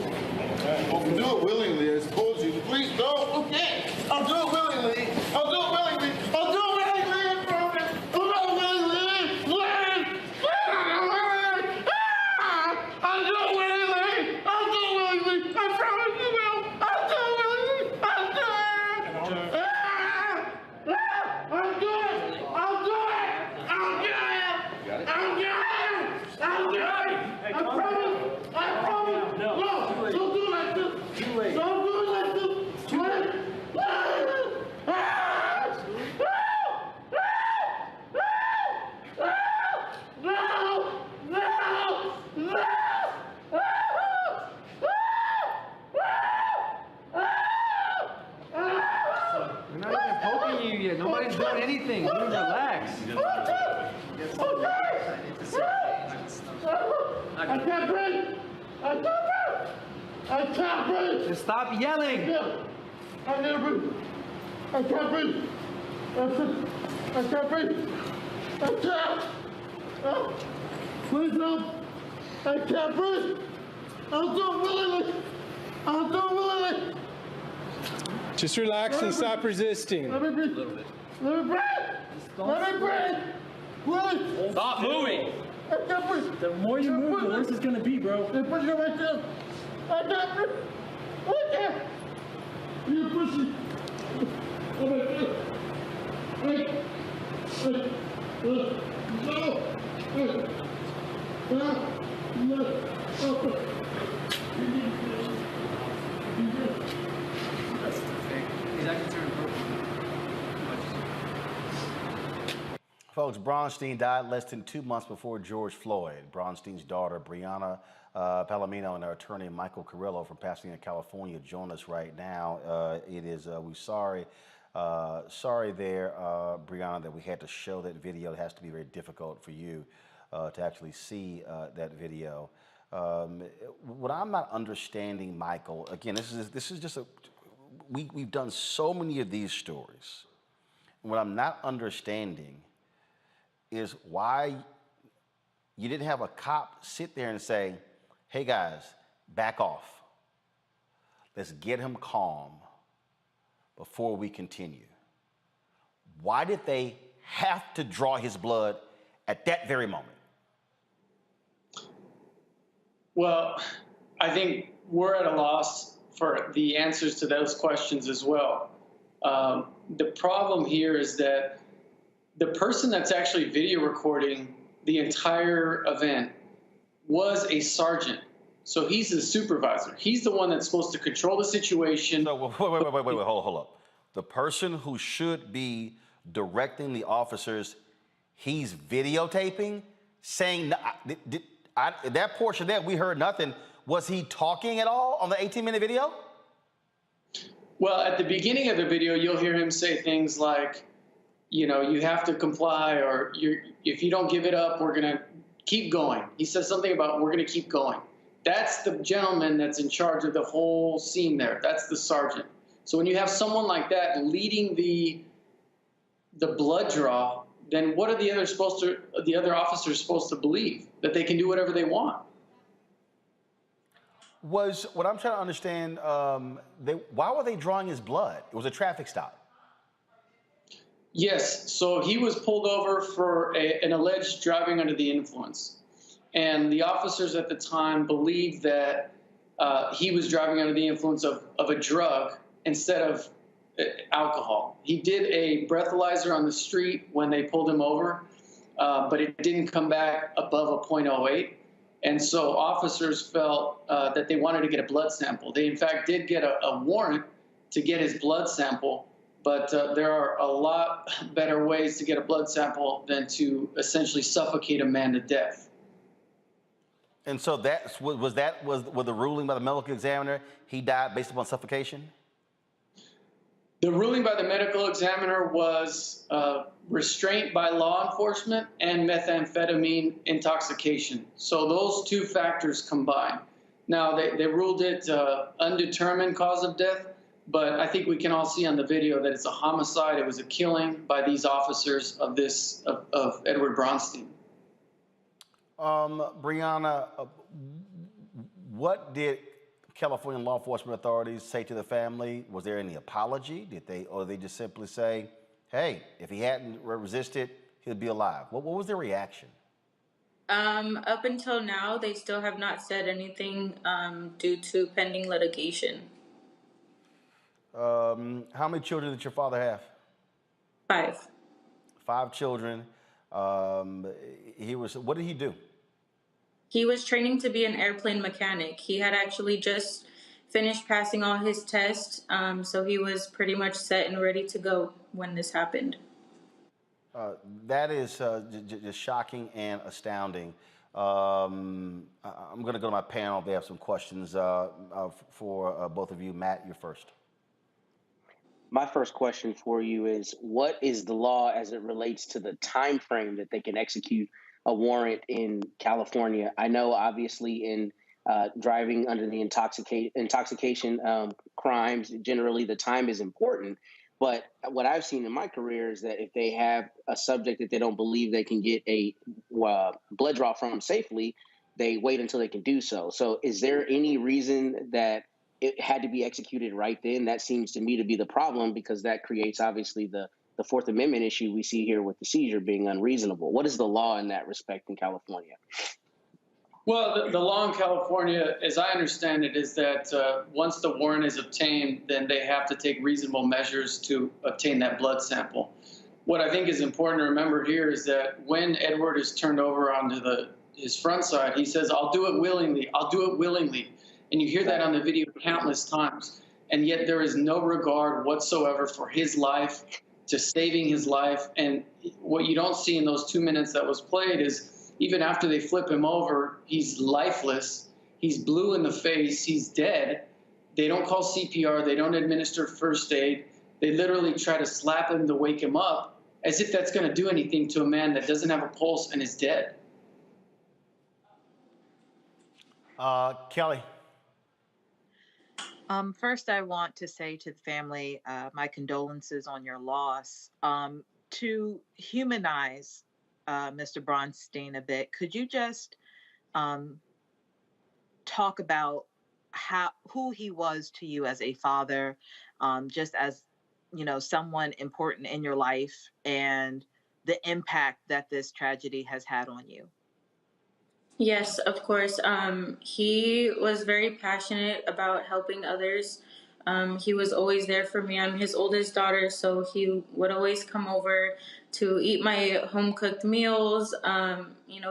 I'll do it willingly, I told you. Please don't. Okay. I'll do it willingly. I'll do it willingly. I'll do it willingly. I promise. I'll do it willingly. I'll do it willingly. I'll do it willingly. I promise you will. I'll do it willingly. I'll do it. I'll do it. I'll do it. I'll do it. I'll do it. I'll do it. I promise. I promise. No, don't do it like this. Too late. Don't do it like this. Too late. We're not even poking you yet. Nobody's doing anything. Leave it alone. I can't breathe. I can't breathe. I can't breathe. Just stop yelling. I can't breathe. I can't breathe. I can't breathe. I can't. Please help. I can't breathe. I'll do it willingly. I'll do it willingly. Just relax and stop resisting. Let me breathe. Let me breathe. Let me breathe. Please. Stop moving. I can't breathe. The more you move, the worse it's gonna be, bro. They're pushing on my chest. I can't breathe. I can't. You're pushing. Oh my God. Folks, Braunstein died less than 2 months before George Floyd. Braunstein's daughter, Breonna Palomino, and her attorney, Michael Carrillo from Pasadena, California, join us right now. We're sorry there, Breonna, that we had to show that video. It has to be very difficult for you to actually see that video. What I'm not understanding, Michael, again, this is just we've done so many of these stories. What I'm not understanding is why you didn't have a cop sit there and say, hey guys, back off. Let's get him calm before we continue. Why did they have to draw his blood at that very moment? Well, I think we're at a loss for the answers to those questions as well. The problem here is that the person that's actually video recording the entire event was a sergeant. So he's the supervisor. He's the one that's supposed to control the situation. So, wait, hold up. The person who should be directing the officers, he's videotaping, saying, that portion there, we heard nothing. Was he talking at all on the 18-minute video? Well, at the beginning of the video, you'll hear him say things like, you know, you have to comply, or if you don't give it up, we're going to keep going. He says something about we're going to keep going. That's the gentleman that's in charge of the whole scene there. That's the sergeant. So when you have someone like that leading the blood draw, then what are the other officers supposed to believe? That they can do whatever they want? What I'm trying to understand, why were they drawing his blood? It was a traffic stop. Yes, so he was pulled over for an alleged driving under the influence. And the officers at the time believed that he was driving under the influence of a drug instead of alcohol. He did a breathalyzer on the street when they pulled him over, but it didn't come back above a .08. And so officers felt that they wanted to get a blood sample. They, in fact, did get a warrant to get his blood sample. But there are a lot better ways to get a blood sample than to essentially suffocate a man to death. And so was the ruling by the medical examiner, he died based upon suffocation? The ruling by the medical examiner was restraint by law enforcement and methamphetamine intoxication. So those two factors combined. Now, they ruled it undetermined cause of death. But I think we can all see on the video that it's a homicide. It was a killing by these officers of Edward Braunstein. Breonna, what did California law enforcement authorities say to the family? Was there any apology? Or they just simply say, hey, if he hadn't resisted, he'd be alive? What was their reaction? Up until now, they still have not said anything due to pending litigation. How many children did your father have? 5. 5 children. What did he do? He was training to be an airplane mechanic. He had actually just finished passing all his tests, so he was pretty much set and ready to go when this happened. That is just shocking and astounding. I'm going to go to my panel. They have some questions for both of you. Matt, you're first. My first question for you is, what is the law as it relates to the time frame that they can execute a warrant in California. I know, obviously, in driving under the intoxication crimes, generally the time is important. But what I've seen in my career is that if they have a subject that they don't believe they can get a blood draw from safely, they wait until they can do so. So is there any reason that it had to be executed right then? That seems to me to be the problem, because that creates, obviously, the Fourth Amendment issue we see here with the seizure being unreasonable. What is the law in that respect in California? Well, the law in California, as I understand it, is that once the warrant is obtained, then they have to take reasonable measures to obtain that blood sample. What I think is important to remember here is that when Edward is turned over onto his front side, he says, "I'll do it willingly. I'll do it willingly." And you hear that on the video countless times. And yet there is no regard whatsoever for his life, to saving his life. And what you don't see in those 2 minutes that was played is, even after they flip him over, he's lifeless. He's blue in the face. He's dead. They don't call CPR. They don't administer first aid. They literally try to slap him to wake him up, as if that's going to do anything to a man that doesn't have a pulse and is dead. Kelly. First, I want to say to the family, my condolences on your loss. To humanize Mr. Bronstein a bit, could you just talk about who he was to you as a father, just as, someone important in your life, and the impact that this tragedy has had on you? Yes, of course. He was very passionate about helping others. He was always there for me. I'm his oldest daughter, so he would always come over to eat my home-cooked meals.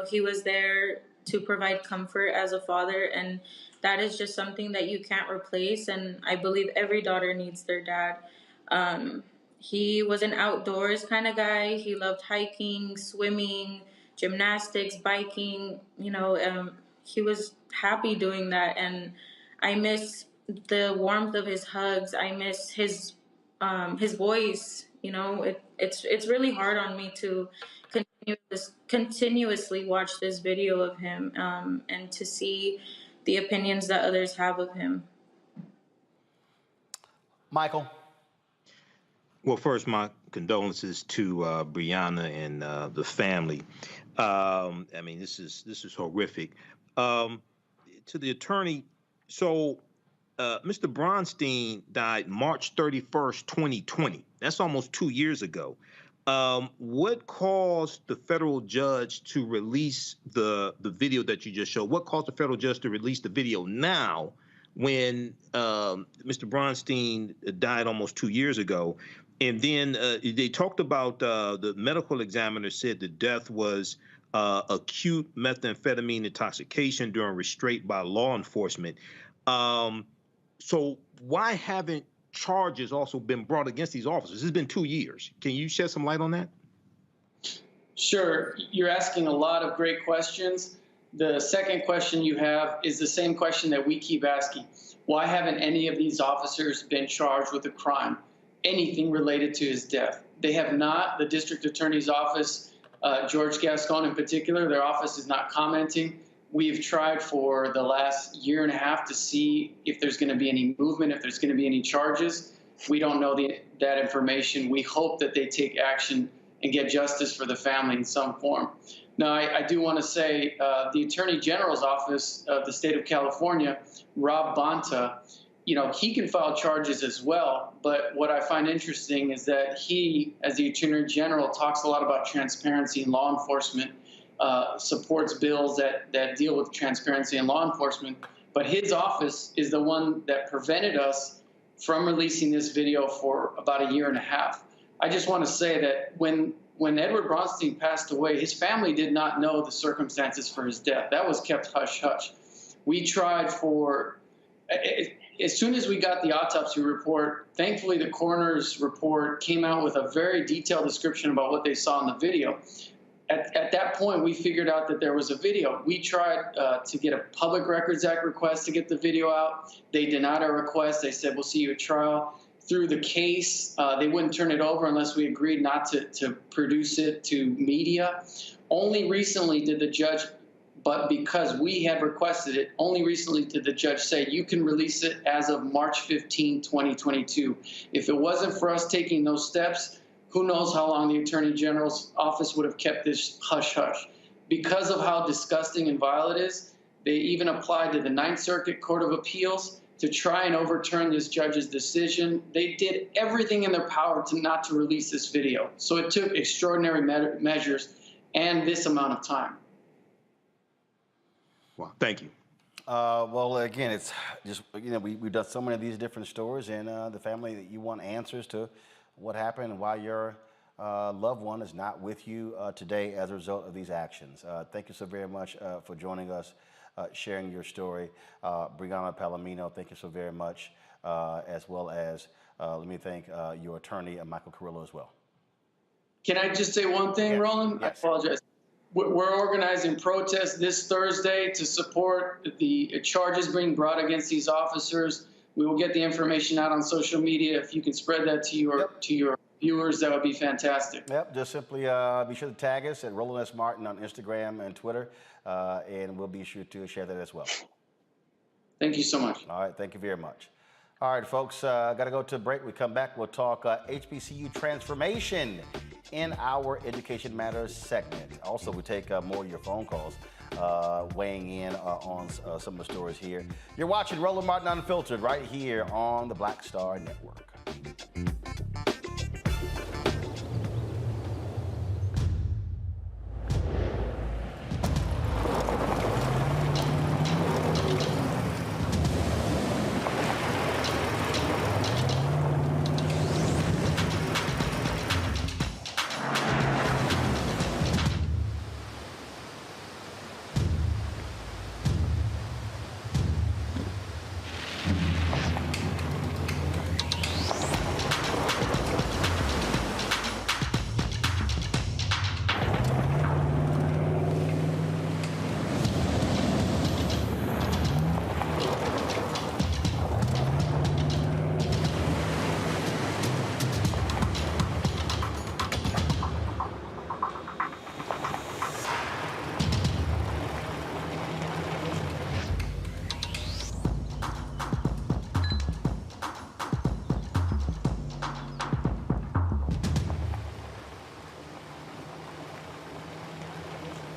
He was there to provide comfort as a father, and that is just something that you can't replace, and I believe every daughter needs their dad. He was an outdoors kind of guy. He loved hiking, swimming, gymnastics, biking. He was happy doing that, and I miss the warmth of his hugs. I miss his voice. It's really hard on me to continuously watch this video of him, and to see the opinions that others have of him. Michael. Well, first, my condolences to Brianna and the family. This is horrific. To the attorney, so Mr. Bronstein died March 31st, 2020. That's almost 2 years ago. What caused the federal judge to release the video that you just showed? What caused the federal judge to release the video now, when Mr. Bronstein died almost 2 years ago? And then they talked about the medical examiner said the death was acute methamphetamine intoxication during restraint by law enforcement. So why haven't charges also been brought against these officers? It's been 2 years. Can you shed some light on that? Sure. You're asking a lot of great questions. The second question you have is the same question that we keep asking. Why haven't any of these officers been charged with a crime, anything related to his death? They have not. The district attorney's office, George Gascon in particular, their office is not commenting. We've tried for the last year and a half to see if there's going to be any movement, if there's going to be any charges. We don't know that information. We hope that they take action and get justice for the family in some form. Now, I do want to say the Attorney General's office of the state of California, Rob Bonta, he can file charges as well. But what I find interesting is that he, as the Attorney General, talks a lot about transparency in law enforcement, supports bills that deal with transparency in law enforcement. But his office is the one that prevented us from releasing this video for about a year and a half. I just want to say that when Edward Bronstein passed away, his family did not know the circumstances for his death. That was kept hush-hush. We tried for, as soon as we got the autopsy report, thankfully the coroner's report came out with a very detailed description about what they saw in the video. At that point, we figured out that there was a video. We tried to get a Public Records Act request to get the video out. They denied our request. They said, we'll see you at trial. Through the case, they wouldn't turn it over unless we agreed not to produce it to media. Only recently did the judge, but because we had requested it, only recently did the judge say you can release it as of March 15, 2022. If it wasn't for us taking those steps, who knows how long the Attorney General's office would have kept this hush-hush. Because of how disgusting and vile it is, they even applied to the Ninth Circuit Court of Appeals to try and overturn this judge's decision. They did everything in their power not to release this video. So it took extraordinary measures and this amount of time. Wow, thank you. Well, again, it's just, we've done so many of these different stories, and the family, that you want answers to what happened and why your loved one is not with you today as a result of these actions. Thank you so very much for joining us, sharing your story. Brianna Palomino, thank you so very much, as well as let me thank your attorney, Michael Carrillo, as well. Can I just say one thing, Roland? Yes. I apologize. We're organizing protests this Thursday to support the charges being brought against these officers. We will get the information out on social media. If you can spread that to your viewers, that would be fantastic. Yep, just simply be sure to tag us at Roland S. Martin on Instagram and Twitter, and we'll be sure to share that as well. Thank you so much. All right, thank you very much. All right, folks, got to go to a break. We come back, we'll talk HBCU transformation in our Education Matters segment. Also, we take more of your phone calls, weighing in on some of the stories here. You're watching Roland Martin Unfiltered right here on the Black Star Network.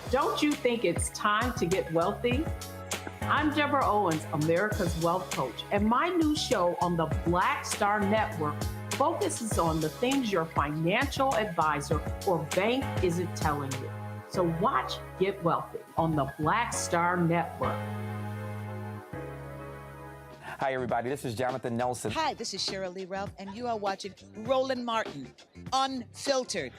Don't you think it's time to get wealthy? I'm Deborah Owens, America's Wealth Coach, and my new show on the Black Star Network focuses on the things your financial advisor or bank isn't telling you. So watch Get Wealthy on the Black Star Network. Hi, everybody. This is Jonathan Nelson. Hi, this is Cheryl Lee Ralph, and you are watching Roland Martin Unfiltered.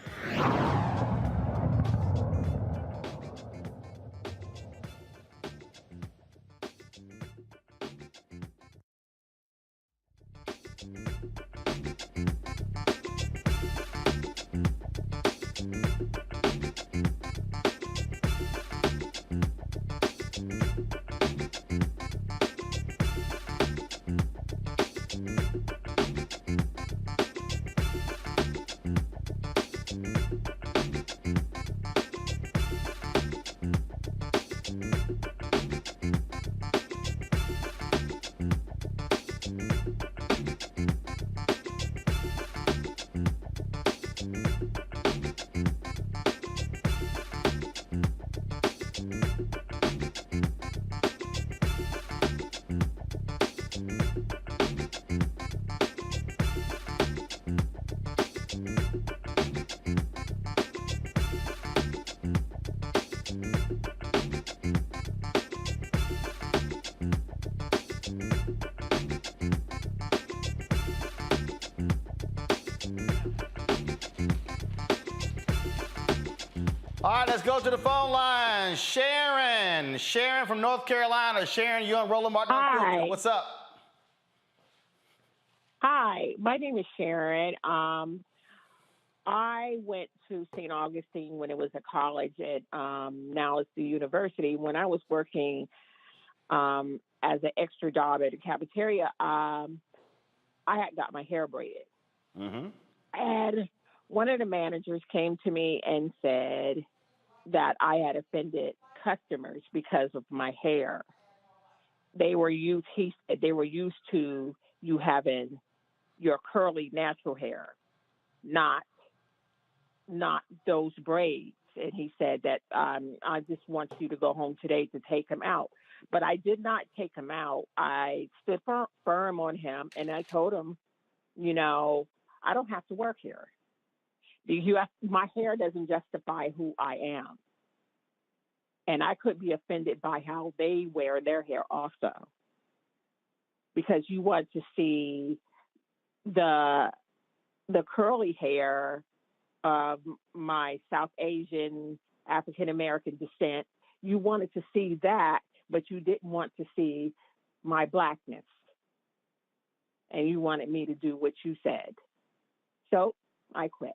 All right, let's go to the phone line. Sharon from North Carolina. Sharon, you're on Roland Martin Unfiltered. What's up? Hi, my name is Sharon. I went to St. Augustine when it was a college at now it's the university. When I was working as an extra job at a cafeteria, I had got my hair braided. Mm-hmm. And one of the managers came to me and said, that I had offended customers because of my hair. They were used, he said, they were used to you having your curly natural hair, not those braids. And he said that I just want you to go home today to take him out. But I did not take him out. I stood firm on him, and I told him, you know, I don't have to work here. My hair doesn't justify who I am. And I could be offended by how they wear their hair also. Because you want to see the curly hair of my South Asian, African American descent. You wanted to see that, but you didn't want to see my blackness. And you wanted me to do what you said. So I quit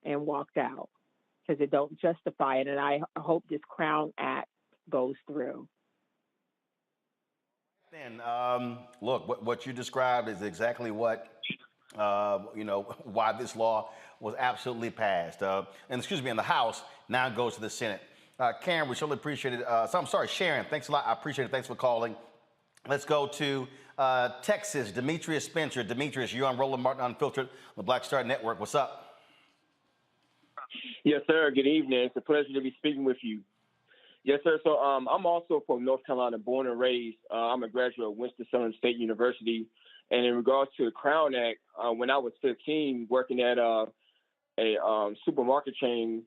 and walked out because it don't justify it. And I hope this Crown Act goes through. Then, look, what you described is exactly what, why this law was absolutely passed. And excuse me, in the House, now it goes to the Senate. Karen, we certainly appreciate it. Sharon, thanks a lot. I appreciate it. Thanks for calling. Let's go to Texas, Demetrius Spencer. Demetrius, you're on Roland Martin Unfiltered on the Black Star Network. What's up? Yes, sir. Good evening. It's a pleasure to be speaking with you. Yes, sir. So I'm also from North Carolina, born and raised. I'm a graduate of Winston-Salem State University. And in regards to the Crown Act, when I was 15, working at a supermarket chain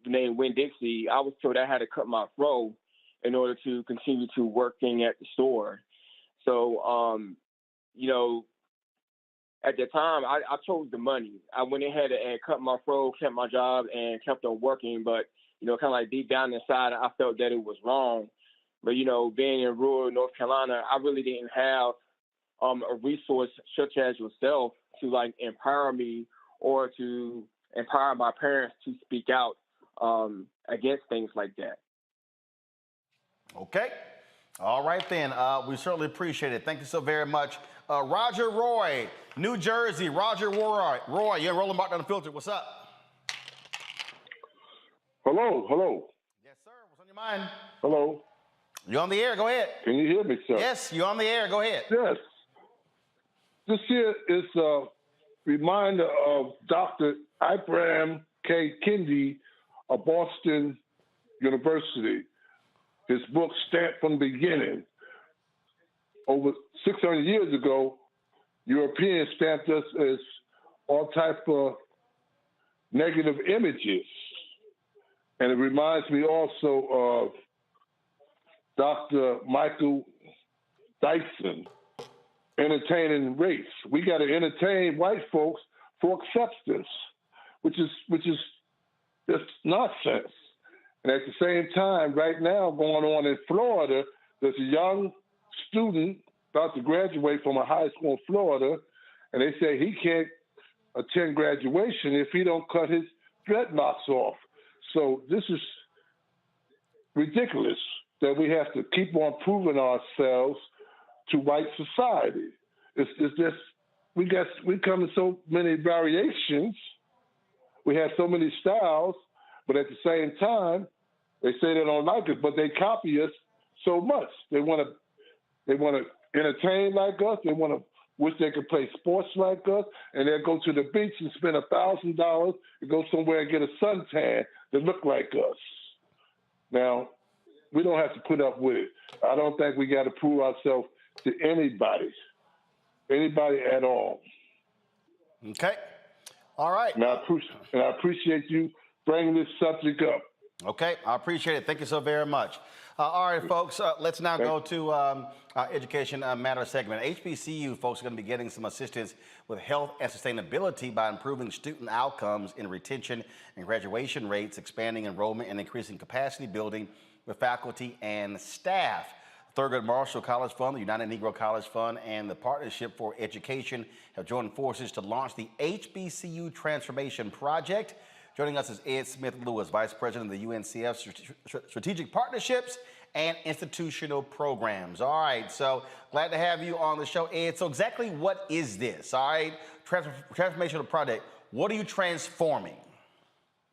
named Winn-Dixie, I was told I had to cut my fro in order to continue to working at the store. So, at the time, I chose the money. I went ahead and cut my fro, kept my job, and kept on working. But, kind of like deep down inside, I felt that it was wrong. But, being in rural North Carolina, I really didn't have a resource such as yourself to, like, empower me or to empower my parents to speak out against things like that. Okay. All right, then. We certainly appreciate it. Thank you so very much. Roger Roy, New Jersey. Roger Roy, you're Roland Martin Unfiltered. What's up? Hello. Yes, sir. What's on your mind? Hello. You're on the air. Go ahead. Can you hear me, sir? Yes, you're on the air. Go ahead. Yes. This here is a reminder of Dr. Ibrahim K. Kendi of Boston University. His book, Stamped from the Beginning. Over 600 years ago, Europeans stamped us as all type of negative images. And it reminds me also of Dr. Michael Dyson, entertaining race. We got to entertain white folks for acceptance, which is just nonsense. And at the same time, right now, going on in Florida, there's a young student about to graduate from a high school in Florida, and they say he can't attend graduation if he don't cut his dreadlocks off. So this is ridiculous that we have to keep on proving ourselves to white society. It's just we come in so many variations. We have so many styles, but at the same time, they say they don't like it, but they copy us so much. They want to entertain like us. They want to wish they could play sports like us, and they'll go to the beach and spend $1,000 to go somewhere and get a suntan that look like us. Now, we don't have to put up with it. I don't think we got to prove ourselves to anybody at all. Okay. All right. And I appreciate you bringing this subject up. Okay, I appreciate it. Thank you so very much. All right, folks, let's now go to our Education Matter segment. HBCU folks are going to be getting some assistance with health and sustainability by improving student outcomes in retention and graduation rates, expanding enrollment, and increasing capacity building with faculty and staff. Thurgood Marshall College Fund, the United Negro College Fund, and the Partnership for Education have joined forces to launch the HBCU Transformation Project. Joining us is Ed Smith-Lewis, Vice President of the UNCF Strategic Partnerships and Institutional Programs. All right, so glad to have you on the show, Ed. So exactly what is this, all right? Transformational project, what are you transforming?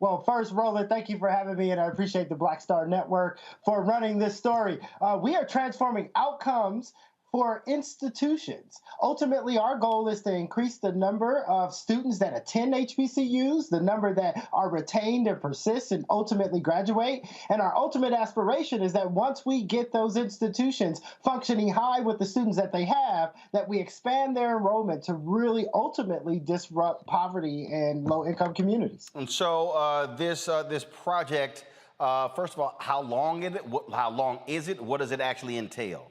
Well, first, Roland, thank you for having me, and I appreciate the Black Star Network for running this story. We are transforming outcomes for institutions. Ultimately, our goal is to increase the number of students that attend HBCUs, the number that are retained and persist and ultimately graduate. And our ultimate aspiration is that once we get those institutions functioning high with the students that they have, that we expand their enrollment to really ultimately disrupt poverty in low-income communities. And so this project, first of all, how long is it? How long is it? What does it actually entail?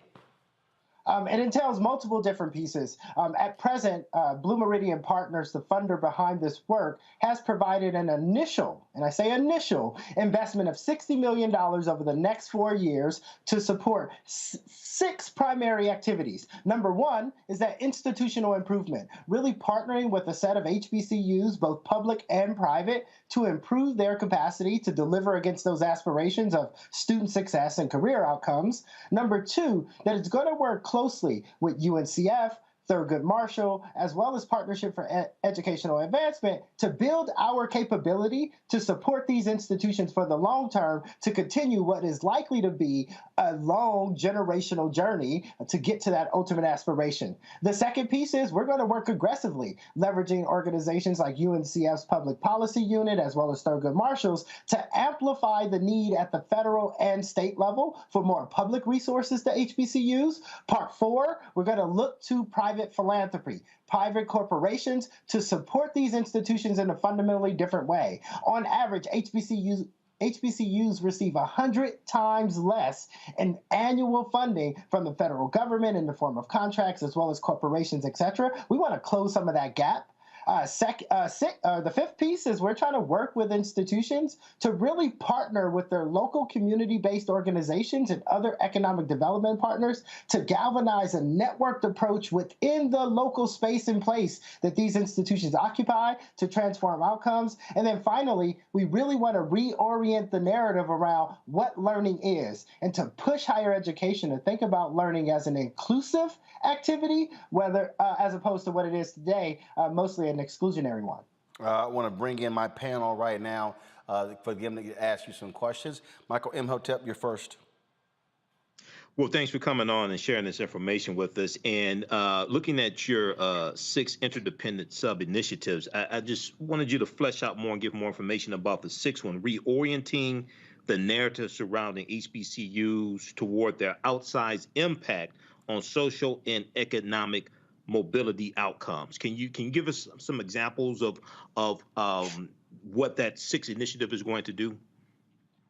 It entails multiple different pieces. At present, Blue Meridian Partners, the funder behind this work, has provided an initial, and I say initial, investment of $60 million over the next 4 years to support 6 primary activities. Number one is that institutional improvement, really partnering with a set of HBCUs, both public and private, to improve their capacity to deliver against those aspirations of student success and career outcomes. Number two, that it's going to work closely with UNCF, Thurgood Marshall, as well as Partnership for Educational Advancement to build our capability to support these institutions for the long term to continue what is likely to be a long generational journey to get to that ultimate aspiration. The second piece is we're going to work aggressively, leveraging organizations like UNCF's Public Policy Unit as well as Thurgood Marshall's to amplify the need at the federal and state level for more public resources to HBCUs. Part 4, we're going to look to private philanthropy, private corporations to support these institutions in a fundamentally different way. On average, HBCUs receive 100 times less in annual funding from the federal government in the form of contracts as well as corporations, et cetera. We want to close some of that gap. The fifth piece is we're trying to work with institutions to really partner with their local community-based organizations and other economic development partners to galvanize a networked approach within the local space and place that these institutions occupy to transform outcomes. And then finally, we really want to reorient the narrative around what learning is and to push higher education to think about learning as an inclusive activity, whether as opposed to what it is today, mostly an exclusionary one. I want to bring in my panel right now for them to ask you some questions. Michael Imhotep, you're first. Well, thanks for coming on and sharing this information with us. And looking at your 6 interdependent sub-initiatives, I just wanted you to flesh out more and give more information about the 6th one, reorienting the narrative surrounding HBCUs toward their outsized impact on social and economic mobility outcomes. Can you give us some examples of what that 6th initiative is going to do?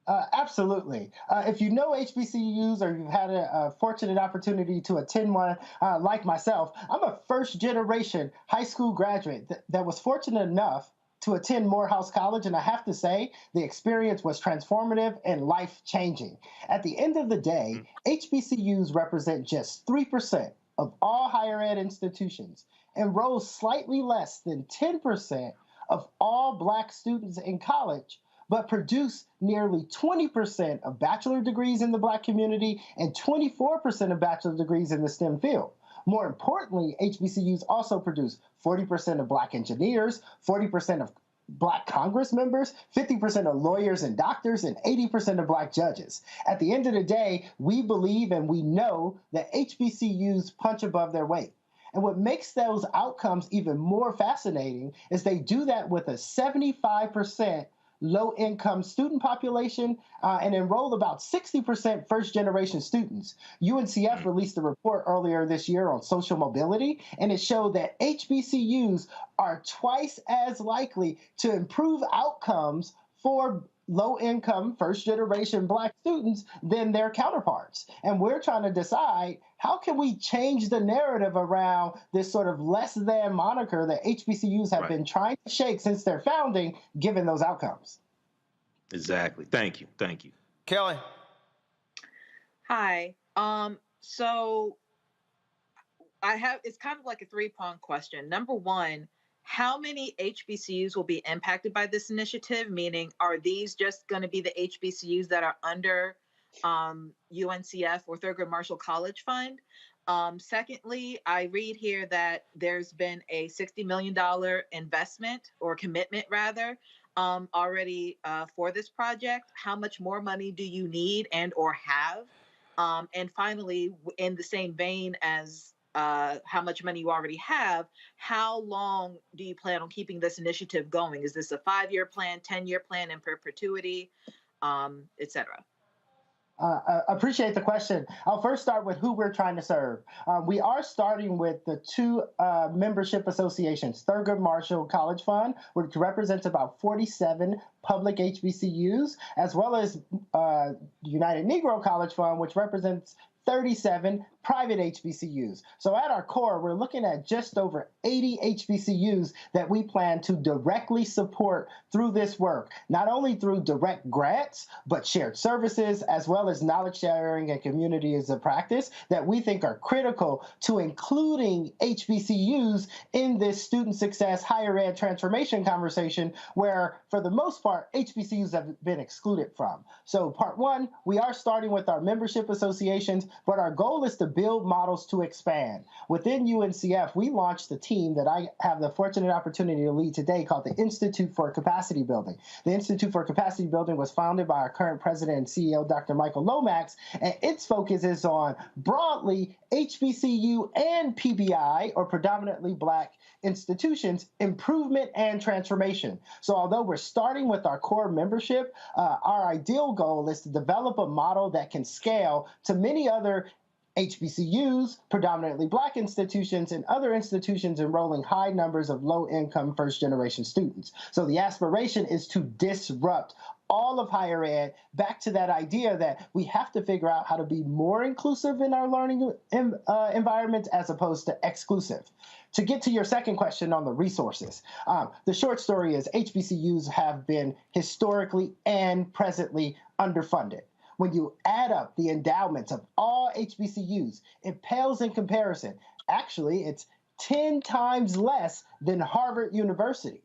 Absolutely. If you know HBCUs or you've had a fortunate opportunity to attend one like myself, I'm a first-generation high school graduate that was fortunate enough to attend Morehouse College, and I have to say the experience was transformative and life-changing. At the end of the day, HBCUs represent just 3% of all higher ed institutions, enroll slightly less than 10% of all Black students in college, but produce nearly 20% of bachelor degrees in the Black community and 24% of bachelor degrees in the STEM field. More importantly, HBCUs also produce 40% of Black engineers, 40% of Black Congress members, 50% of lawyers and doctors, and 80% of Black judges. At the end of the day, we believe and we know that HBCUs punch above their weight. And what makes those outcomes even more fascinating is they do that with a 75% low-income student population and enroll about 60% first-generation students. UNCF released a report earlier this year on social mobility, and it showed that HBCUs are twice as likely to improve outcomes for low-income first-generation Black students than their counterparts. And we're trying to decide how can we change the narrative around this sort of less than moniker that HBCUs have been trying to shake since their founding, given those outcomes. Exactly. Thank you. Thank you. Kelly. Hi. So it's kind of like a 3-pronged question. Number one, how many HBCUs will be impacted by this initiative? Meaning, are these just going to be the HBCUs that are under UNCF or Thurgood Marshall College Fund? Secondly, I read here that there's been a $60 million investment or commitment rather already for this project? How much more money do you need and or have? And finally, in the same vein as how much money you already have, how long do you plan on keeping this initiative going? Is this a 5-year plan, 10-year plan in perpetuity, et cetera? Appreciate the question. I'll first start with who we're trying to serve. We are starting with the two membership associations, Thurgood Marshall College Fund, which represents about 47 public HBCUs, as well as United Negro College Fund, which represents 37 private HBCUs. So at our core, we're looking at just over 80 HBCUs that we plan to directly support through this work, not only through direct grants, but shared services, as well as knowledge sharing and communities of practice that we think are critical to including HBCUs in this student success higher ed transformation conversation, where for the most part, HBCUs have been excluded from. So part one, we are starting with our membership associations, but our goal is to build models to expand. Within UNCF, we launched a team that I have the fortunate opportunity to lead today called the Institute for Capacity Building. The Institute for Capacity Building was founded by our current president and CEO, Dr. Michael Lomax, and its focus is on broadly HBCU and PBI, or predominantly Black institutions, improvement and transformation. So although we're starting with our core membership, our ideal goal is to develop a model that can scale to many other HBCUs, predominantly Black institutions, and other institutions enrolling high numbers of low-income first-generation students. So the aspiration is to disrupt all of higher ed back to that idea that we have to figure out how to be more inclusive in our learning environments as opposed to exclusive. To get to your second question on the resources, the short story is HBCUs have been historically and presently underfunded. When you add up the endowments of all HBCUs, it pales in comparison. Actually, it's 10 times less than Harvard University.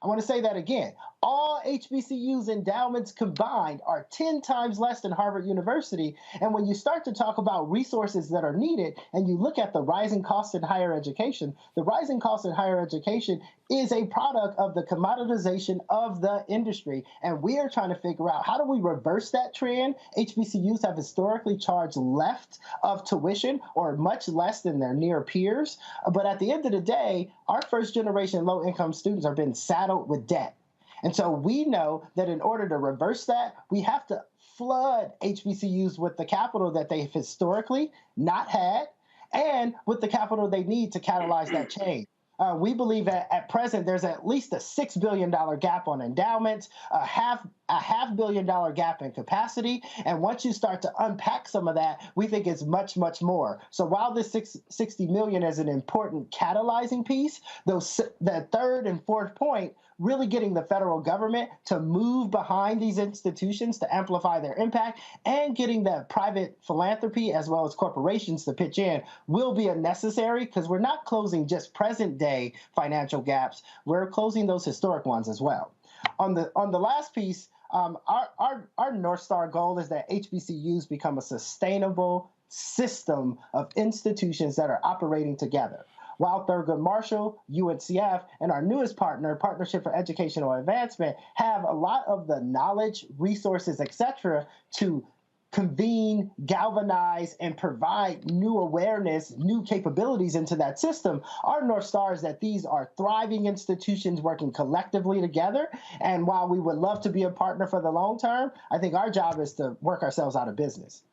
I want to say that again. All HBCUs endowments combined are 10 times less than Harvard University. And when you start to talk about resources that are needed and you look at the rising costs in higher education, the rising costs in higher education is a product of the commoditization of the industry. And we are trying to figure out how do we reverse that trend. HBCUs have historically charged left of tuition or much less than their near peers. But at the end of the day, our first generation low income students are being saddled with debt. And so we know that in order to reverse that, we have to flood HBCUs with the capital that they've historically not had and with the capital they need to catalyze that change. We believe that at present there's at least a $6 billion gap on endowments, a half $500 million gap in capacity. And once you start to unpack some of that, we think it's much, much more. So while this $60 million is an important catalyzing piece, the third and fourth point, really getting the federal government to move behind these institutions to amplify their impact and getting the private philanthropy as well as corporations to pitch in will be necessary, because we're not closing just present day financial gaps, we're closing those historic ones as well. On the last piece, our North Star goal is that HBCUs become a sustainable system of institutions that are operating together. While Thurgood Marshall, UNCF, and our newest partner, Partnership for Educational Advancement, have a lot of the knowledge, resources, etc., to convene, galvanize, and provide new awareness, new capabilities into that system, our North Star is that these are thriving institutions working collectively together. And while we would love to be a partner for the long term, I think our job is to work ourselves out of business.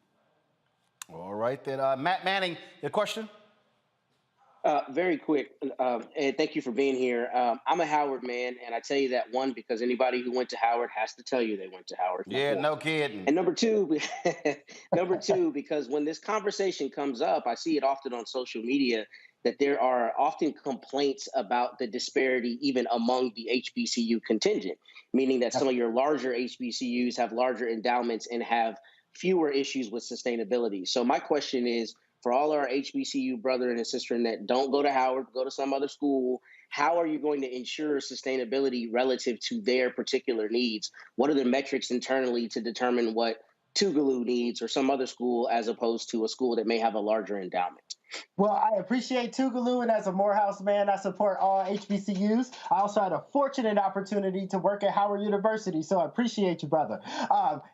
All right, then. Matt Manning, your question? Very quick, and thank you for being here. I'm a Howard man, and I tell you that, one, because anybody who went to Howard has to tell you they went to Howard. Yeah, no kidding. And number two, because when this conversation comes up, I see it often on social media that there are often complaints about the disparity even among the HBCU contingent, meaning that some of your larger HBCUs have larger endowments and have fewer issues with sustainability. So my question is, for all our HBCU brother and sister that don't go to Howard, go to some other school, how are you going to ensure sustainability relative to their particular needs? What are the metrics internally to determine what Tougaloo needs or some other school as opposed to a school that may have a larger endowment. Well, I appreciate Tougaloo, and as a Morehouse man, I support all HBCUs. I also had a fortunate opportunity to work at Howard University, so I appreciate you, brother.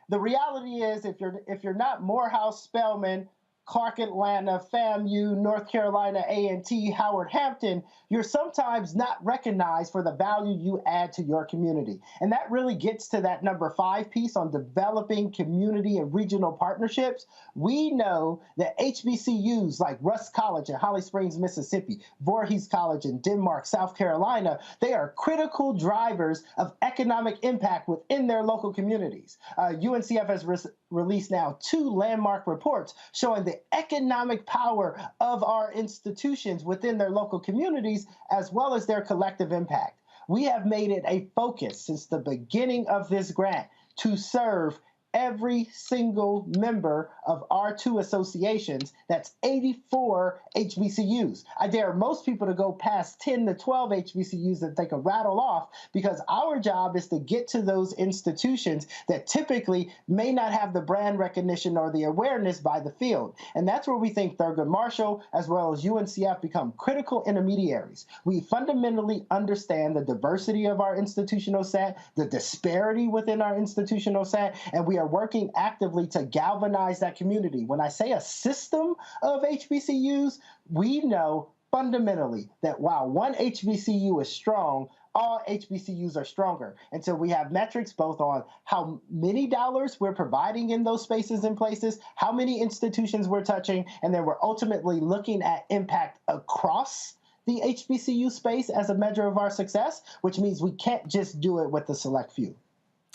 The reality is, if you're not Morehouse, Spelman, Clark Atlanta, FAMU, North Carolina A&T, Howard Hampton, you're sometimes not recognized for the value you add to your community. And that really gets to that number 5 piece on developing community and regional partnerships. We know that HBCUs like Rusk College in Holly Springs, Mississippi, Voorhees College in Denmark, South Carolina, they are critical drivers of economic impact within their local communities. UNCF has released now 2 landmark reports showing the economic power of our institutions within their local communities, as well as their collective impact. We have made it a focus since the beginning of this grant to serve every single member of our 2 associations. That's 84 HBCUs. I dare most people to go past 10 to 12 HBCUs that they can rattle off, because our job is to get to those institutions that typically may not have the brand recognition or the awareness by the field. And that's where we think Thurgood Marshall as well as UNCF become critical intermediaries. We fundamentally understand the diversity of our institutional set, the disparity within our institutional set, and we are working actively to galvanize that community. When I say a system of HBCUs, we know fundamentally that while one HBCU is strong, all HBCUs are stronger. And so we have metrics both on how many dollars we're providing in those spaces and places, how many institutions we're touching, and then we're ultimately looking at impact across the HBCU space as a measure of our success, which means we can't just do it with the select few.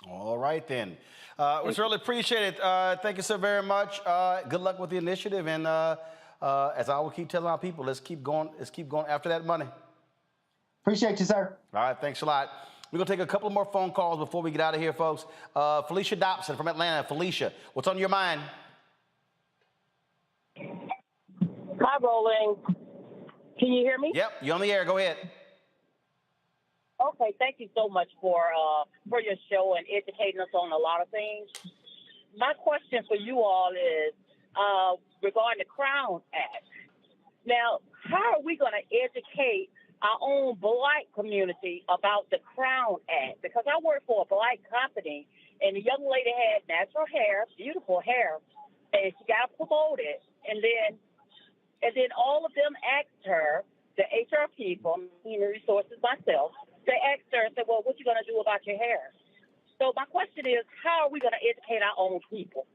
All right, then. We certainly appreciate it. Thank you so very much. Good luck with the initiative. And as I will keep telling our people, let's keep going after that money. Appreciate you, sir. All right, thanks a lot. We're going to take a couple more phone calls before we get out of here, folks. Felicia Dobson from Atlanta. Felicia, what's on your mind? Hi, Roland. Can you hear me? Yep, you're on the air. Go ahead. Okay, thank you so much for your show and educating us on a lot of things. My question for you all is regarding the Crown Act. Now, how are we going to educate our own Black community about the Crown Act? Because I work for a Black company, and the young lady had natural hair, beautiful hair, and she got promoted, and then all of them asked her, the HR people, human resources myself, they asked her and said, well, what you going to do about your hair? So my question is, how are we going to educate our own people?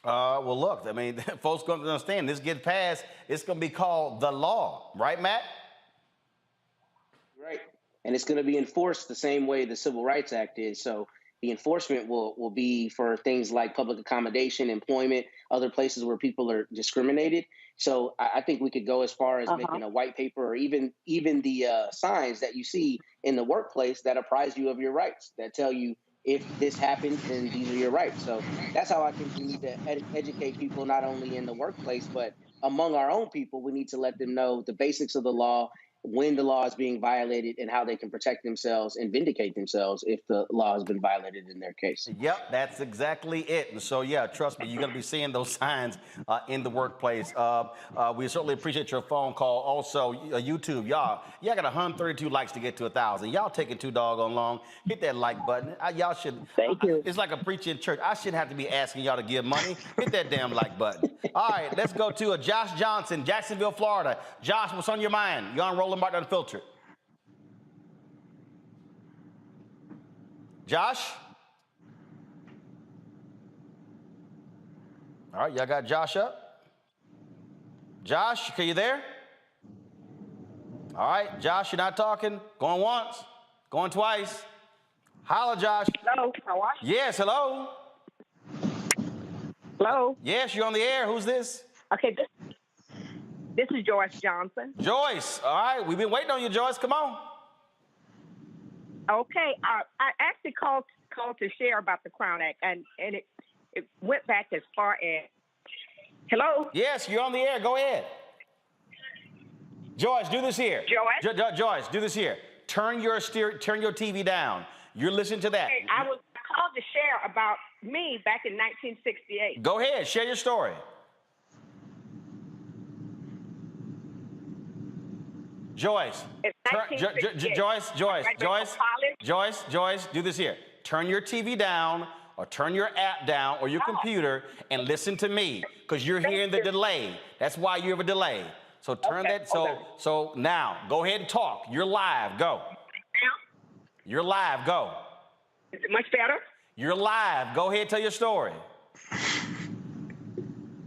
Well, look, I mean, folks going to understand this gets passed. It's going to be called the law. Right, Matt? Right. And it's going to be enforced the same way the Civil Rights Act is. So the enforcement will be for things like public accommodation, employment, other places where people are discriminated. So I think we could go as far as making a white paper or even the signs that you see in the workplace that apprise you of your rights, that tell you if this happens, then these are your rights. So that's how I think we need to educate people, not only in the workplace, but among our own people. We need to let them know the basics of the law, when the law is being violated, and how they can protect themselves and vindicate themselves if the law has been violated in their case. Yep, that's exactly it. And so, yeah, trust me, you're going to be seeing those signs in the workplace. We certainly appreciate your phone call. Also, YouTube, y'all got 132 likes to get to 1,000. Y'all taking too doggone long. Hit that like button. Y'all should. Thank you. It's like a preacher in church. I shouldn't have to be asking y'all to give money. Hit that damn like button. All right, let's go to Josh Johnson, Jacksonville, Florida. Josh, what's on your mind? You're on Roland Martin Unfiltered. Josh? All right, y'all got Josh up? Josh, are you there? All right, Josh, you're not talking. Going once, going twice. Holla, Josh. Hello, how are you? Yes, hello. Hello? Yes, you're on the air. Who's this? Okay, this is Joyce Johnson. Joyce, all right. We've been waiting on you, Joyce. Come on. Okay, I actually called to share about the Crown Act, and it went back as far as, hello? Yes, you're on the air. Go ahead. Joyce, do this here. Joyce? Joyce, do this here. Turn your TV down. You're listening to that. Okay, I called to share about me back in 1968. Go ahead, share your story. Joyce, Joyce, do this here. Turn your TV down or turn your app down or your computer and listen to me because you're hearing the delay. That's why you have a delay. So turn so now go ahead and talk. You're live, go. You're live, go. Is it much better? You're live, go ahead, tell your story.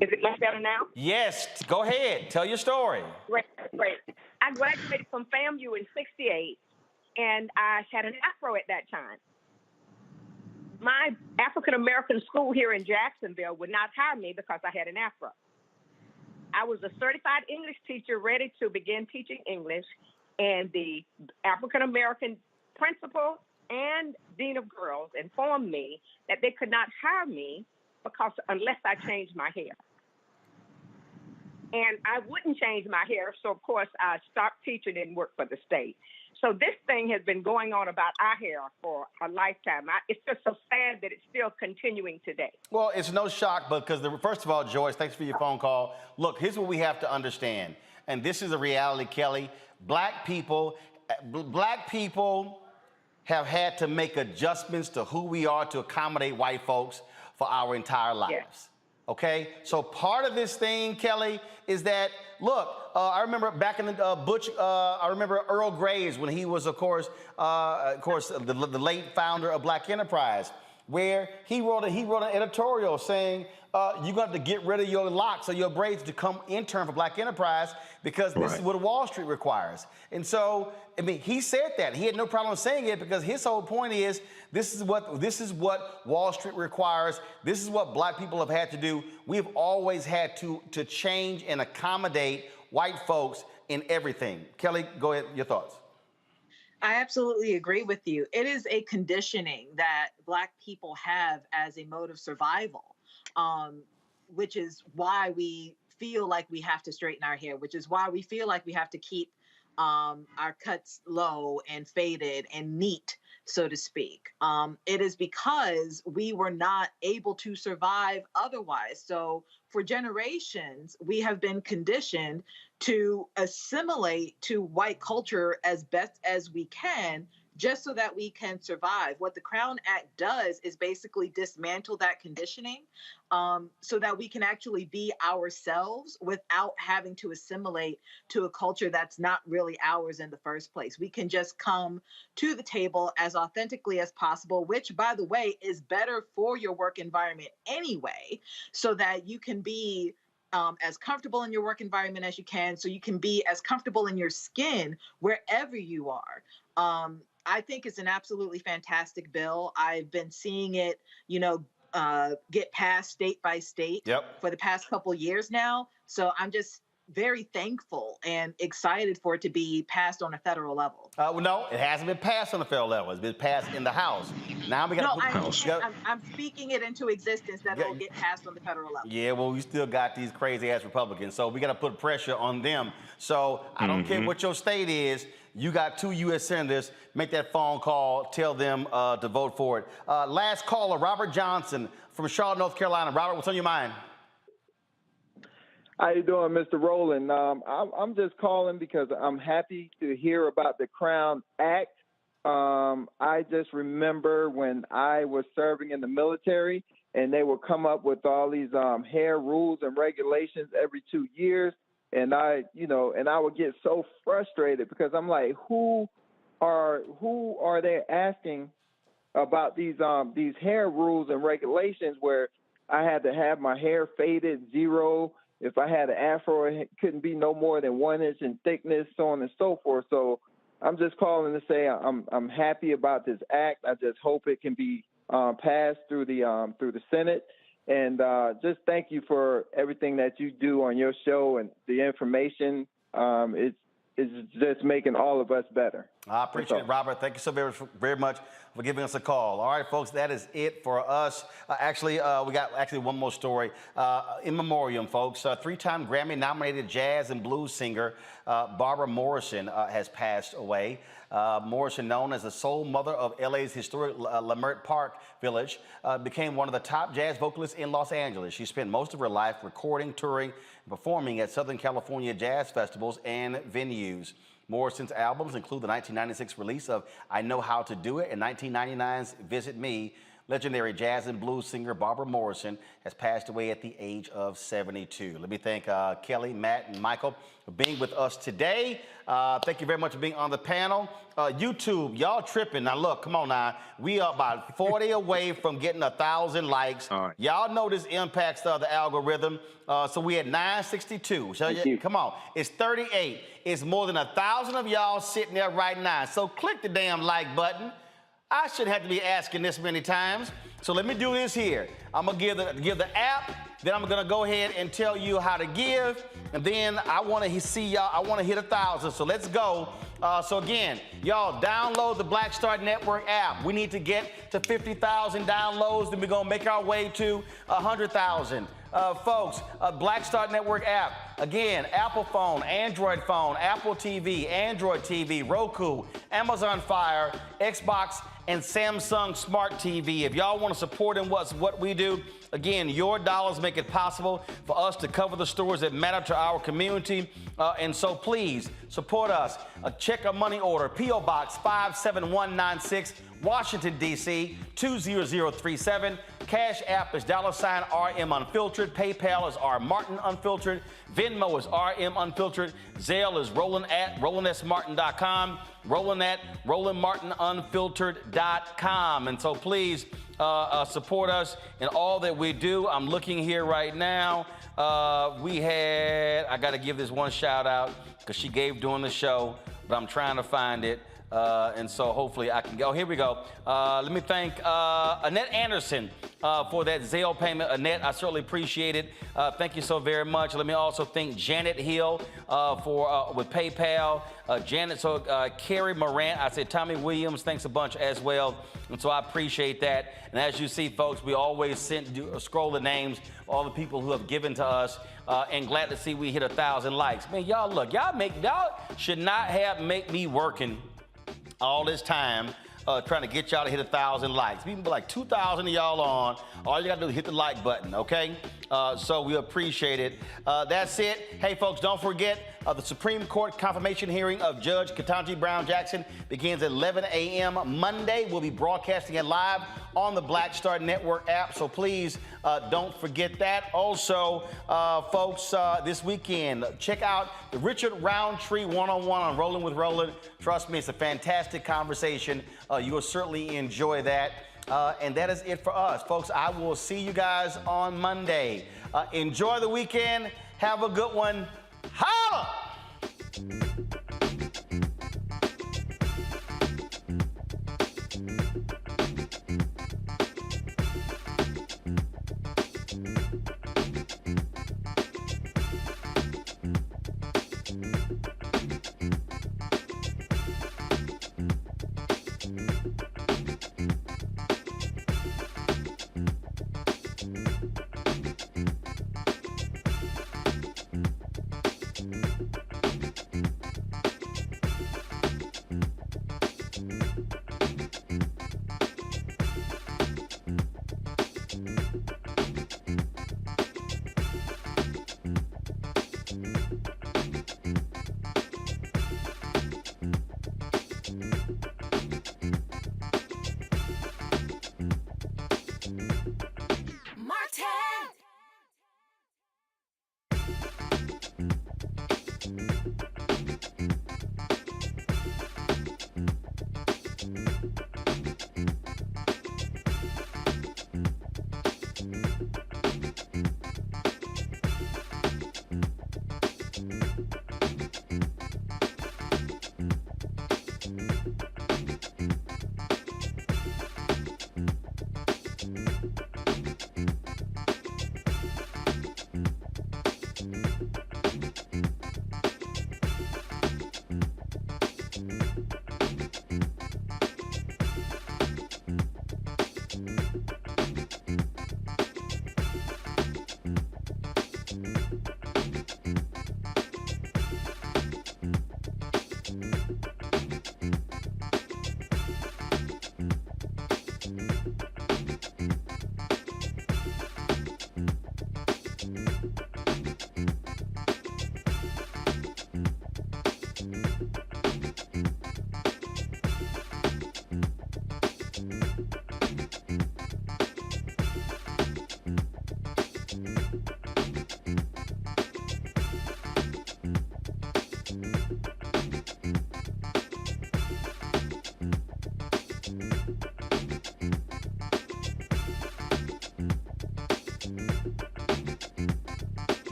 Is it much better now? Yes, go ahead, tell your story. Great. I graduated from FAMU in '68, and I had an afro at that time. My African-American school here in Jacksonville would not hire me because I had an afro. I was a certified English teacher ready to begin teaching English, and the African-American principal and dean of girls informed me that they could not hire me because unless I changed my hair. And I wouldn't change my hair, so of course I stopped teaching and worked for the state. So this thing has been going on about our hair for a lifetime. It's just so sad that it's still continuing today. Well, it's no shock, because first of all, Joyce, thanks for your phone call. Look, here's what we have to understand, and this is a reality, Kelly. Black people have had to make adjustments to who we are to accommodate white folks for our entire lives. Yes. Okay, so part of this thing, Kelly, is that, look, I remember back in the I remember Earl Graves when he was, of course, the late founder of Black Enterprise, where he wrote an editorial saying, you're going to have to get rid of your locks or your braids to come intern for Black Enterprise because this is what Wall Street requires. And so, I mean, he said that. He had no problem saying it because his whole point is this is what Wall Street requires. This is what Black people have had to do. We've always had to change and accommodate white folks in everything. Kelly, go ahead, your thoughts. I absolutely agree with you. It is a conditioning that Black people have as a mode of survival, which is why we feel like we have to straighten our hair, which is why we feel like we have to keep our cuts low and faded and neat, so to speak. It is because we were not able to survive otherwise. So for generations, we have been conditioned to assimilate to white culture as best as we can, just so that we can survive. What the Crown Act does is basically dismantle that conditioning so that we can actually be ourselves without having to assimilate to a culture that's not really ours in the first place. We can just come to the table as authentically as possible, which, by the way, is better for your work environment anyway, so that you can be as comfortable in your work environment as you can, so you can be as comfortable in your skin wherever you are. I think it's an absolutely fantastic bill. I've been seeing it, get passed state by state for the past couple years now. So I'm just very thankful and excited for it to be passed on a federal level. Well, no, it hasn't been passed on the federal level. It's been passed in the House. Now we got I'm speaking it into existence that it'll get passed on the federal level. Yeah, well, we still got these crazy-ass Republicans, so we got to put pressure on them. So I don't care what your state is. You got 2 U.S. senators. Make that phone call. Tell them to vote for it. Last caller, Robert Johnson from Charlotte, North Carolina. Robert, what's on your mind? How you doing, Mr. Rowland? I'm just calling because I'm happy to hear about the Crown Act. I just remember when I was serving in the military, and they would come up with all these hair rules and regulations every 2 years, and I would get so frustrated because I'm like, who are they asking about these hair rules and regulations where I had to have my hair faded 0. If I had an afro, it couldn't be no more than 1 inch in thickness, so on and so forth. So I'm just calling to say I'm happy about this act. I just hope it can be passed through the Senate. And just thank you for everything that you do on your show and the information. It's just making all of us better. I appreciate it, Robert. Thank you so very much for giving us a call. All right, folks, that is it for us. We got one more story. In memoriam, folks, three-time Grammy-nominated jazz and blues singer Barbara Morrison has passed away. Morrison, known as the soul mother of LA's historic Leimert Park Village, became one of the top jazz vocalists in Los Angeles. She spent most of her life recording, touring, and performing at Southern California jazz festivals and venues. Morrison's albums include the 1996 release of I Know How to Do It and 1999's Visit Me. Legendary jazz and blues singer Barbara Morrison has passed away at the age of 72. Let me thank Kelly, Matt, and Michael for being with us today. Thank you very much for being on the panel. YouTube, y'all tripping. Now look, come on now. We are about 40 away from getting 1,000 likes. All Y'all know this impacts the algorithm. So we at 962. Come on. It's 38. It's more than 1,000 of y'all sitting there right now. So click the damn like button. I shouldn't have to be asking this many times. So let me do this here. I'm gonna give the app, then I'm gonna go ahead and tell you how to give, and then I wanna see y'all, I wanna hit 1,000, so let's go. So again, y'all download the Black Star Network app. We need to get to 50,000 downloads, then we're gonna make our way to 100,000. Folks, Black Star Network app. Again, Apple phone, Android phone, Apple TV, Android TV, Roku, Amazon Fire, Xbox, and Samsung Smart TV. If y'all want to support in what we do, again, your dollars make it possible for us to cover the stories that matter to our community. And so please support us. Check a money order, P.O. Box 57196, Washington, D.C. 20037. Cash App is $RM Unfiltered. PayPal is R Martin Unfiltered. Venmo is RM Unfiltered. Zelle is rolandsmartin.com. Roland at rolandmartinunfiltered.com. And so please support us in all that we do. I'm looking here right now. I got to give this one shout out because she gave during the show, but I'm trying to find it. And so hopefully I can go. Here we go. Let me thank Annette Anderson for that Zelle payment. Annette, I certainly appreciate it. Thank you so very much. Let me also thank Janet Hill with PayPal. Carrie Morant, I said Tommy Williams, thanks a bunch as well. And so I appreciate that. And as you see, folks, we always scroll the names, all the people who have given to us. And glad to see we hit 1,000 likes. Man, y'all look, y'all should not make me working all this time trying to get y'all to hit 1,000 likes. We can be like 2,000 of y'all on. All you gotta do is hit the like button, okay? So we appreciate it. That's it. Hey, folks, don't forget the Supreme Court confirmation hearing of Judge Ketanji Brown Jackson begins at 11 a.m. Monday. We'll be broadcasting it live on the Black Star Network app, so please don't forget that. Also, folks, this weekend, check out the Richard Roundtree one-on-one on Rolling with Roland. Trust me, it's a fantastic conversation. You will certainly enjoy that. And that is it for us. Folks, I will see you guys on Monday. Enjoy the weekend. Have a good one. Holla!